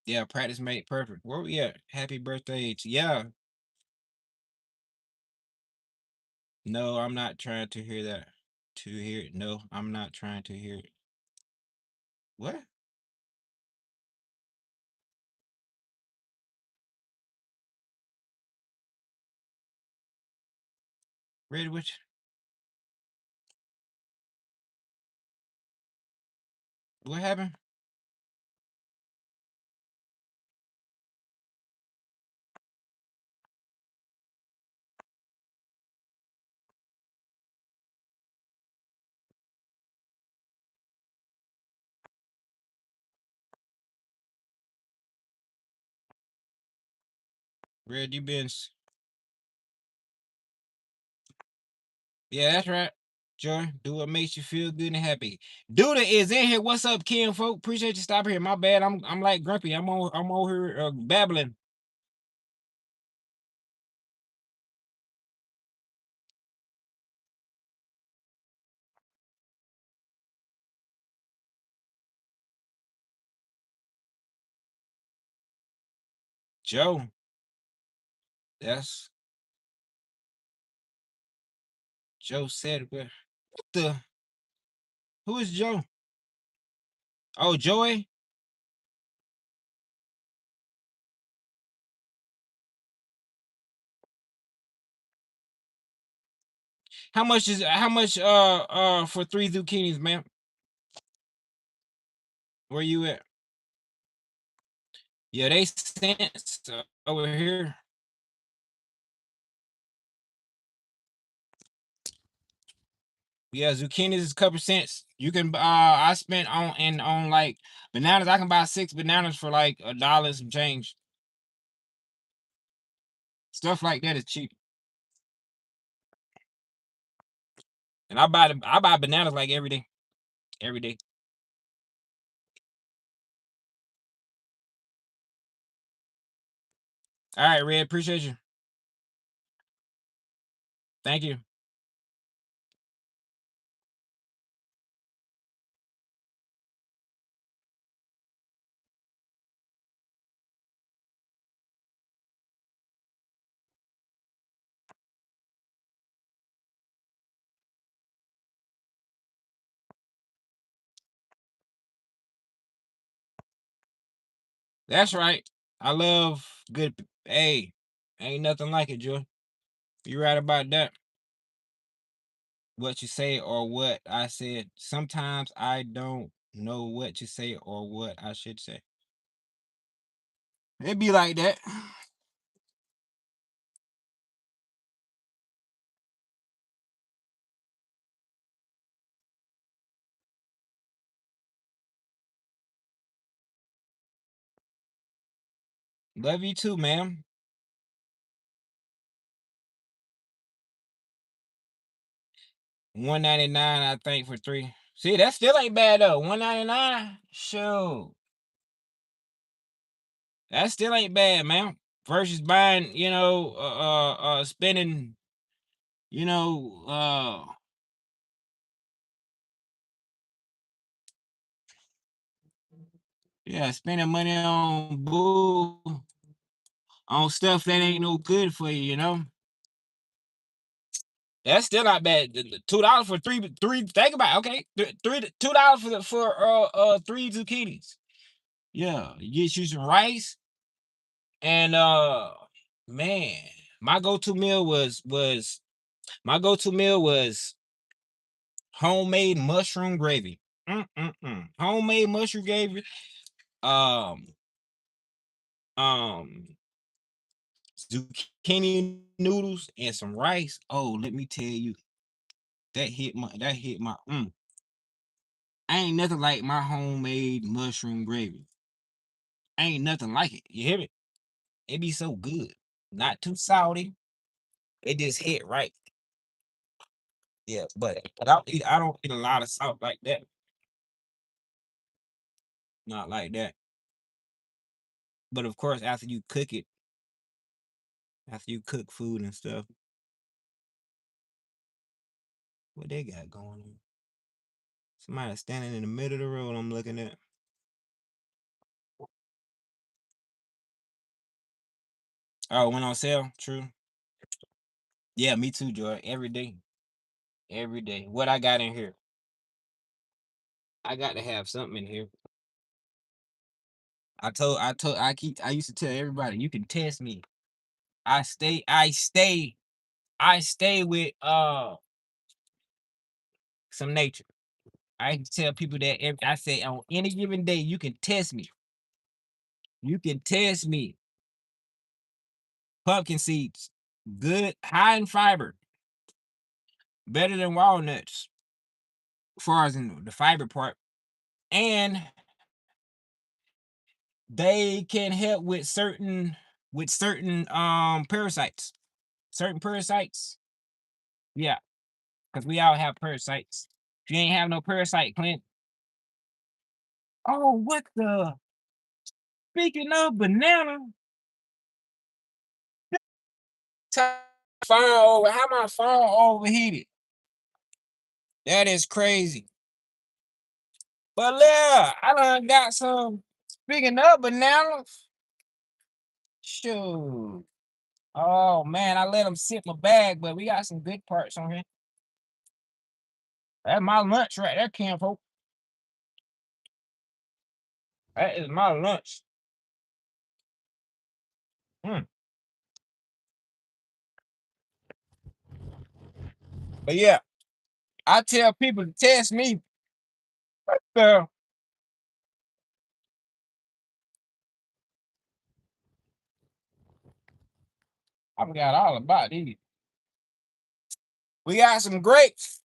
Yeah, practice made perfect. Where we at? Happy birthday. Yeah. No, I'm not trying to hear that. To hear it. No, I'm not trying to hear it. What? Ready, which? What happened? Red, you been. Yeah, that's right. Joy, do what makes you feel good and happy. Duda is in here. What's up, Ken folk? Appreciate you stopping here. My bad. I'm like grumpy. I'm over here babbling. Joe. That's Joe said. What the? Who is Joe? Oh, Joey. How much for 3 zucchinis, ma'am? Where you at? Yeah, they cents over here. Yeah, zucchinis is a couple cents. You can I spent on like bananas. I can buy 6 bananas for like $1 some change. Stuff like that is cheap. And I buy bananas like every day. Every day. All right, Red, appreciate you. Thank you. That's right. I love good. Hey, ain't nothing like it, Joy. You right about that. What you say or what I said. Sometimes I don't know what to say or what I should say. It be like that. Love you too, ma'am. 199, I think, for 3. See, that still ain't bad though. 199. Sure. That still ain't bad, man. Versus buying, spending, you know, spending money on bull, on stuff that ain't no good for you, you know. That's still not bad. $2 for three. Think about it, okay, $2 for 3 zucchinis. Yeah, you get you some rice, and man, my go-to meal was homemade mushroom gravy. Homemade mushroom gravy. Um, um, zucchini noodles and some rice. Oh, let me tell you, that hit my. I ain't nothing like my homemade mushroom gravy. Ain't nothing like it. You hear me? It be so good. Not too salty. It just hit right. Yeah, but I don't eat a lot of salt like that. Not like that. But of course, after you cook food and stuff, what they got going on? Somebody standing in the middle of the road I'm looking at. Oh, it went on sale? True. Yeah, me too, Joy. Every day. Every day. What I got in here? I got to have something in here. I used to tell everybody, you can test me. I stay with some nature. I tell people that I say on any given day, you can test me. You can test me. Pumpkin seeds, good, high in fiber, better than walnuts, as far as in the fiber part. And they can help with certain parasites. Certain parasites. Yeah, because we all have parasites. If you ain't have no parasite, Clint. Oh, what the? Speaking of banana, how my phone overheated? That is crazy. But yeah, I done got some. Speaking of bananas, shoot. Oh man, I let them sit in my bag, but we got some good parts on here. That's my lunch right there, Cam folk. That is my lunch. Mm. But yeah, I tell people to test me. Uh, I forgot all about these. We got some grapes,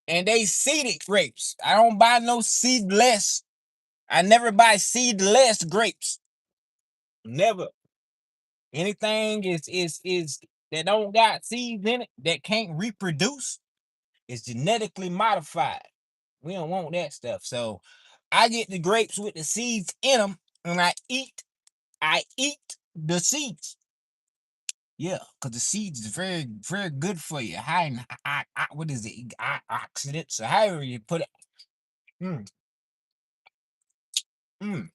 and they seeded grapes. I don't buy no seedless. I never buy seedless grapes. Never. Anything is that don't got seeds in it that can't reproduce is genetically modified. We don't want that stuff. So I get the grapes with the seeds in them, and I eat the seeds. Yeah, because the seeds is very, very good for you. High in what is it? Oxidants. So however you put it. Mm, mm,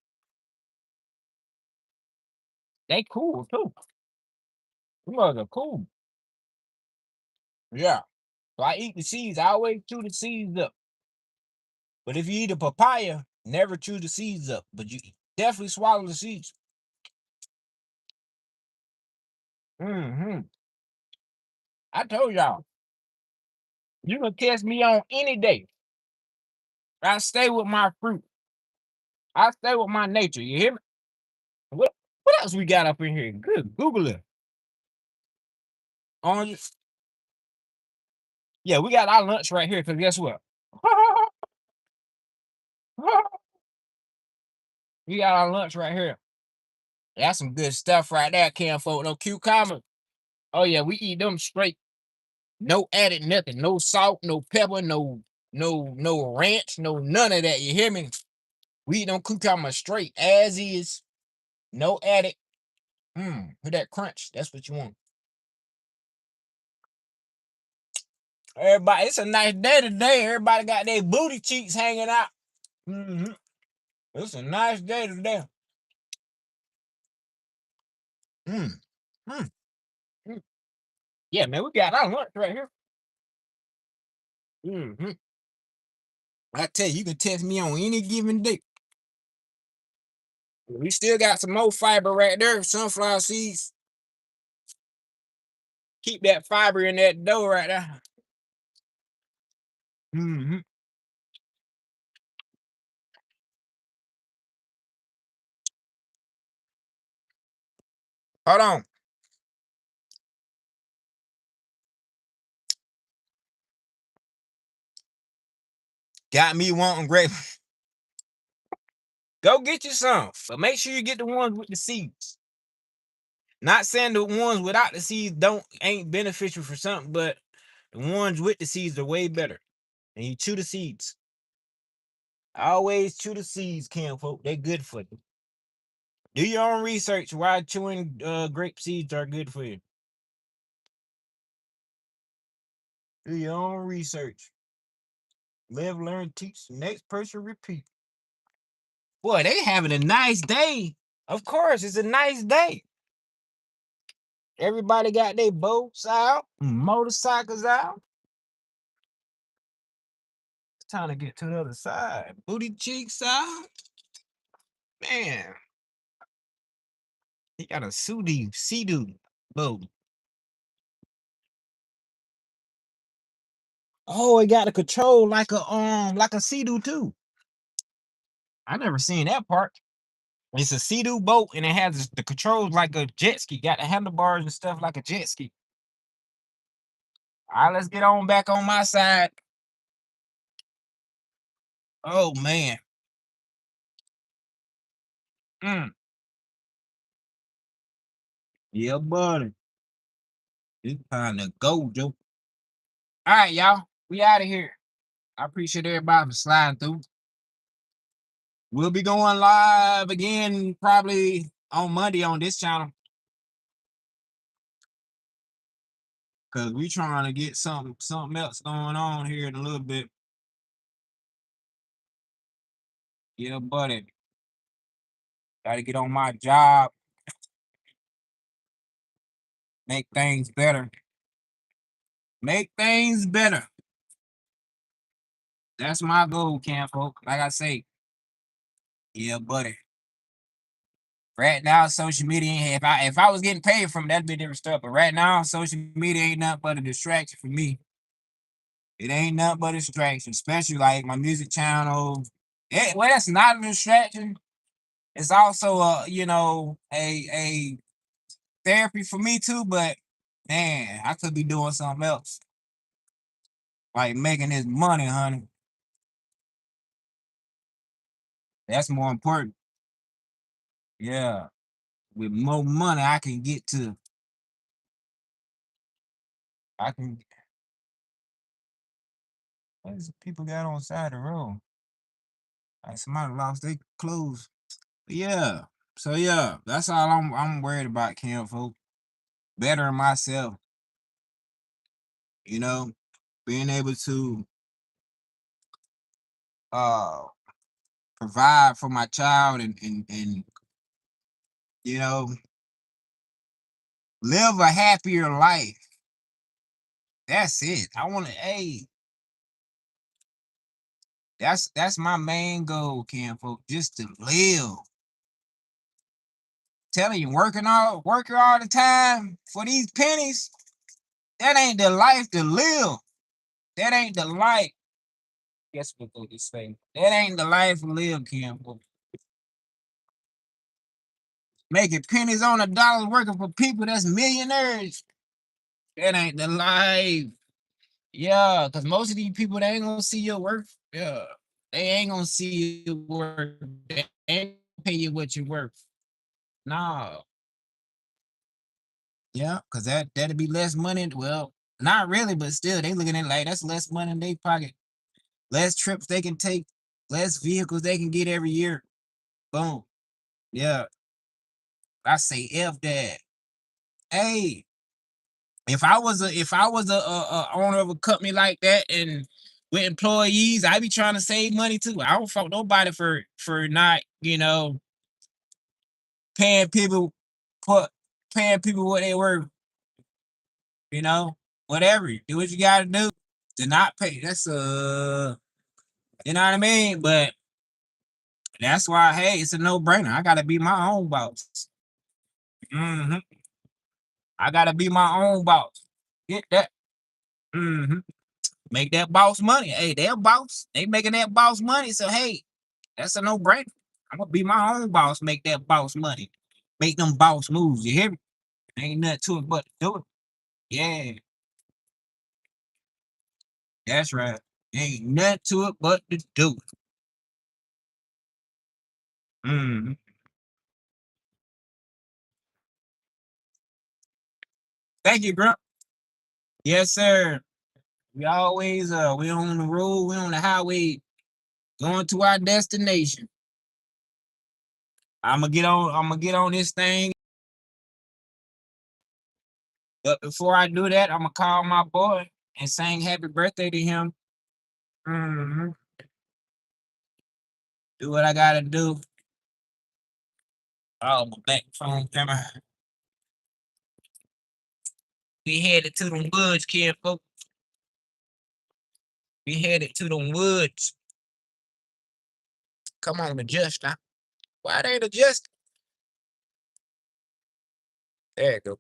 they cool too. Them are cool. Yeah. So I eat the seeds. I always chew the seeds up. But if you eat a papaya, never chew the seeds up. But you definitely swallow the seeds. Hmm. I told y'all, you can catch me on any day. I stay with my fruit. I stay with my nature. You hear me? What else we got up in here? Good. Google it. Oranges. Yeah, we got our lunch right here. Cause guess what? We got our lunch right here. That's some good stuff right there, Cam folk. No cucumber. Oh yeah, we eat them straight. No added nothing. No salt, no pepper, no ranch, no none of that. You hear me? We eat them cucumber straight as is. No added. With that crunch. That's what you want. Everybody, it's a nice day today. Everybody got their booty cheeks hanging out. It's a nice day today. Mm. Yeah, man, we got our lunch right here. I tell you, you can test me on any given day. We still got some more fiber right there. Sunflower seeds. Keep that fiber in that dough right there. Hold on. Got me wanting grape. Go get you some, but make sure you get the ones with the seeds. Not saying the ones without the seeds ain't beneficial for something, but the ones with the seeds are way better. And you chew the seeds. Always chew the seeds, Kim folk. They're good for you. Do your own research why chewing grape seeds are good for you. Do your own research. Live, learn, teach. The next person repeat. Boy, they having a nice day. Of course, it's a nice day. Everybody got their boats out, motorcycles out. It's time to get to the other side. Booty cheeks out. Man, he got a sea-doo boat. Oh, it got a control like a sea-doo too. I never seen that part. It's a sea-doo boat and it has the controls like a jet ski. Got the handlebars and stuff like a jet ski. All right, let's get on back on my side. Oh man. Yeah, buddy. It's time to go, Joe. All right, y'all. We out of here. I appreciate everybody for sliding through. We'll be going live again probably on Monday on this channel. Cause we trying to get something else going on here in a little bit. Yeah, buddy. Gotta get on my job. Make things better. Make things better. That's my goal, Cam folk. Like I say. Yeah, buddy. Right now, social media ain't if I was getting paid from it, that'd be different stuff. But right now, social media ain't nothing but a distraction for me. It ain't nothing but a distraction, especially like my music channel. Well, that's not a distraction. It's also a therapy for me too. But man, I could be doing something else, like making this money, honey. That's more important. Yeah, with more money, I can get to. I can. What is people got on the side of the road? Like somebody lost their clothes. Yeah. So yeah, that's all I'm worried about, Cam folk. Bettering myself, you know, being able to uh provide for my child and you know live a happier life. That's it. I want to that's my main goal, Cam folk, just to live. Telling you, working all the time for these pennies, that ain't the life to live. That ain't the life. Guess what go this thing. That ain't the life to live, Cam folk. Making pennies on a dollar working for people that's millionaires. That ain't the life. Yeah, because most of these people, they ain't gonna see your work. Yeah. They ain't gonna see your work. They ain't gonna pay you what you're worth. No. Yeah, because that'd be less money. Well, not really, but still, they looking at it like that's less money in their pocket. Less trips they can take, less vehicles they can get every year. Boom. Yeah. I say F that. Hey, if I was a owner of a company like that and with employees, I be trying to save money too. I don't fault nobody for not, paying people put paying people what they worth, you know. Whatever. Do what you gotta do to not pay. That's you know what I mean? But that's why, hey, it's a no-brainer. I gotta be my own boss. hmm I gotta be my own boss. Get that. hmm Make that boss money. Hey, they're boss. They making that boss money. So hey, that's a no-brainer. I'm gonna be my own boss, make that boss money. Make them boss moves. You hear me? Ain't nothing to it but to do it. Yeah, that's right. Ain't nothing to it but to do it. hmm Thank you, Grump. Yes, sir. We always we on the road, we on the highway, going to our destination. I'm gonna get on this thing. But before I do that, I'm gonna call my boy and sing happy birthday to him. hmm Do what I gotta do. Oh, my back phone camera. We headed to the woods, kid, folks. We headed to the woods. Come on, adjust now. Why they ain't adjust? There you go.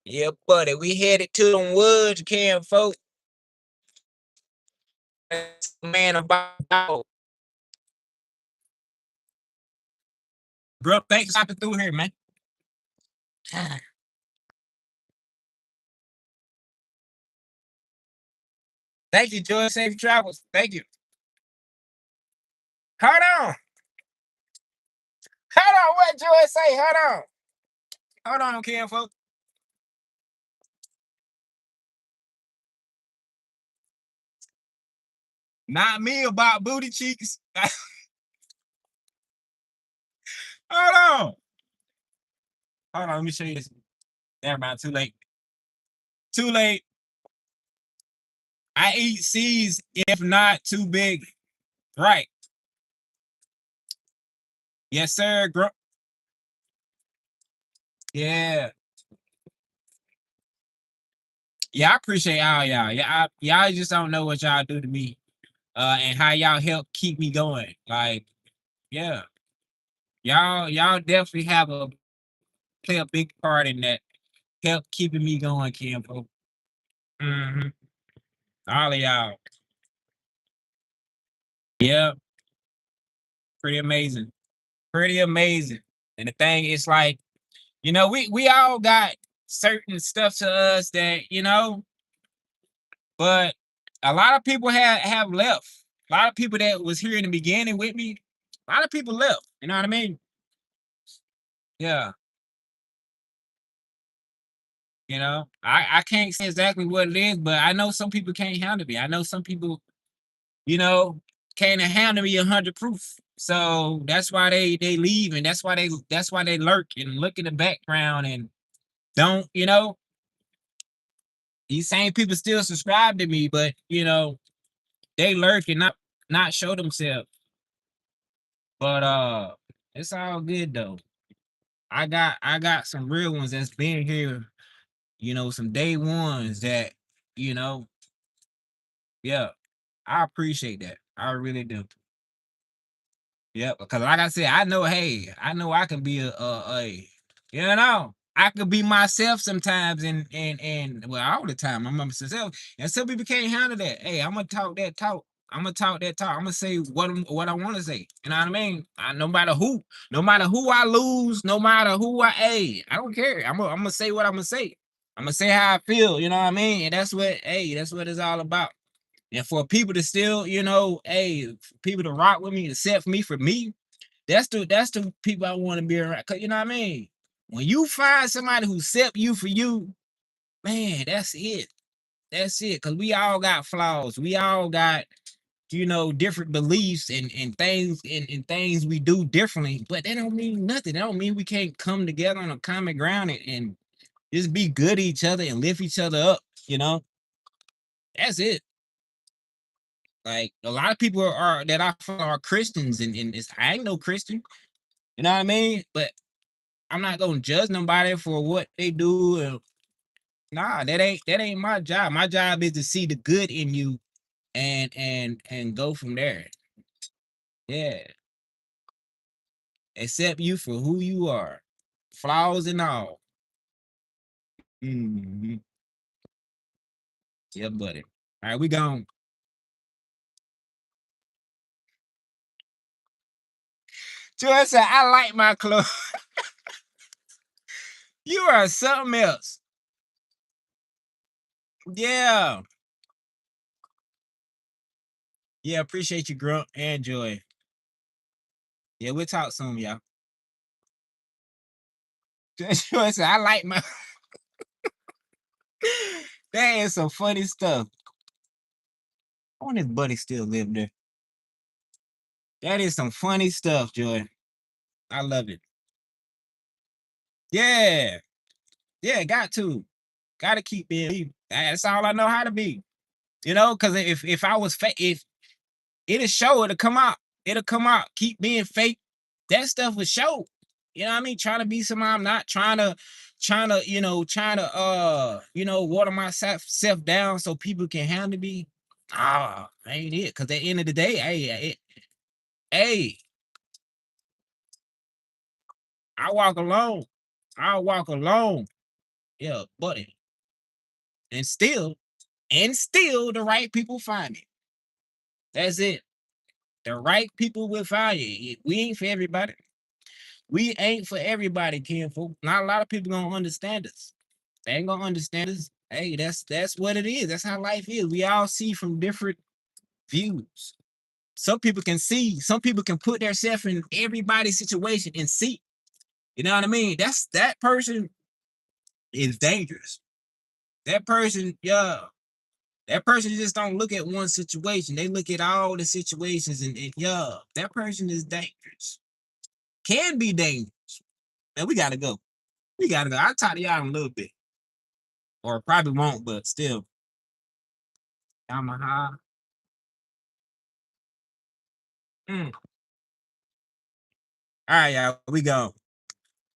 Yeah, buddy. We headed to the woods, kid, folks. Man about dog. Bro, thanks for stopping through here, man. Thank you, Joy. Safe travels. Thank you. Hold on. Hold on. What Joy say? Hold on. Hold on, Ken, folks. Not me about booty cheeks. Hold on. Hold on. Let me show you this. Never mind. Too late. Too late. I eat C's if not too big. Right. Yes, sir. Yeah. Yeah, I appreciate all y'all. Yeah, y'all just don't know what y'all do to me. And how y'all help keep me going. Like, yeah. Y'all definitely have a play a big part in that. Help keeping me going, Kimbo. hmm All of y'all. Yeah, pretty amazing. Pretty amazing. And the thing is like, we all got certain stuff to us that, but a lot of people have left. A lot of people that was here in the beginning with me, a lot of people left. You know what I mean? Yeah. I can't say exactly what it is, but I know some people can't handle me. I know some people, you know, can't handle me 100 proof. So that's why they leave, and that's why they lurk and look in the background and don't, these same people still subscribe to me, but they lurk and not show themselves. But it's all good though. I got some real ones that's been here, some day ones that, you know, yeah, I appreciate that. I really do. Yeah, because like I said, I know, hey, I know I can be I could be myself sometimes and well, all the time I'm myself. And some people can't handle that. Hey, I'm gonna talk that talk. I'm gonna talk that talk. I'm gonna say what I want to say. You know what I mean? No matter who I lose, no matter who hey, I don't care. I'm gonna say what I'm gonna say. I'm gonna say how I feel. You know what I mean? And that's what it's all about. And for people to still, hey, for people to rock with me, accept me for me, that's the people I want to be around. 'Cause you know what I mean? When you find somebody who accept you for you, man, that's it. That's it. Cause we all got flaws. We all got, different beliefs and things and things we do differently, but that don't mean nothing. That don't mean we can't come together on a common ground and just be good to each other and lift each other up. That's it. Like a lot of people that I follow are Christians, and I ain't no Christian. You know what I mean? But I'm not gonna judge nobody for what they do. Nah, that ain't my job. My job is to see the good in you and go from there. Yeah. Accept you for who you are. Flaws and all. Mhm. Yeah, buddy. All right, we gone. Joy said, I like my clothes. You are something else. Yeah. Yeah, appreciate you, Grunt and Joy. Yeah, we'll talk soon, y'all. Joy said, I like my. That is some funny stuff. I wonder if Buddy still live there. That is some funny stuff, Joy. I love it. Yeah. Yeah, got to. Gotta keep being me. That's all I know how to be. Because if I was fake, if it'll show, it'll come out. It'll come out. Keep being fake. That stuff will show. You know what I mean? Trying to be somebody I'm not, water myself down so people can handle me. Ain't it. Cause at the end of the day, hey, I walk alone. I walk alone. Yeah, buddy. And still the right people find me. That's it. The right people will find you. We ain't for everybody. We ain't for everybody, kinfolk. Not a lot of people gonna understand us. They ain't gonna understand us. Hey, that's what it is. That's how life is. We all see from different views. Some people can see. Some people can put themselves in everybody's situation and see. You know what I mean? That person is dangerous. That person, yeah. That person just don't look at one situation. They look at all the situations and yeah, that person is dangerous. Can be dangerous. Man, we gotta go. We gotta go. I'll talk to y'all in a little bit. Or probably won't, but still. Yamaha. All right, y'all. We go.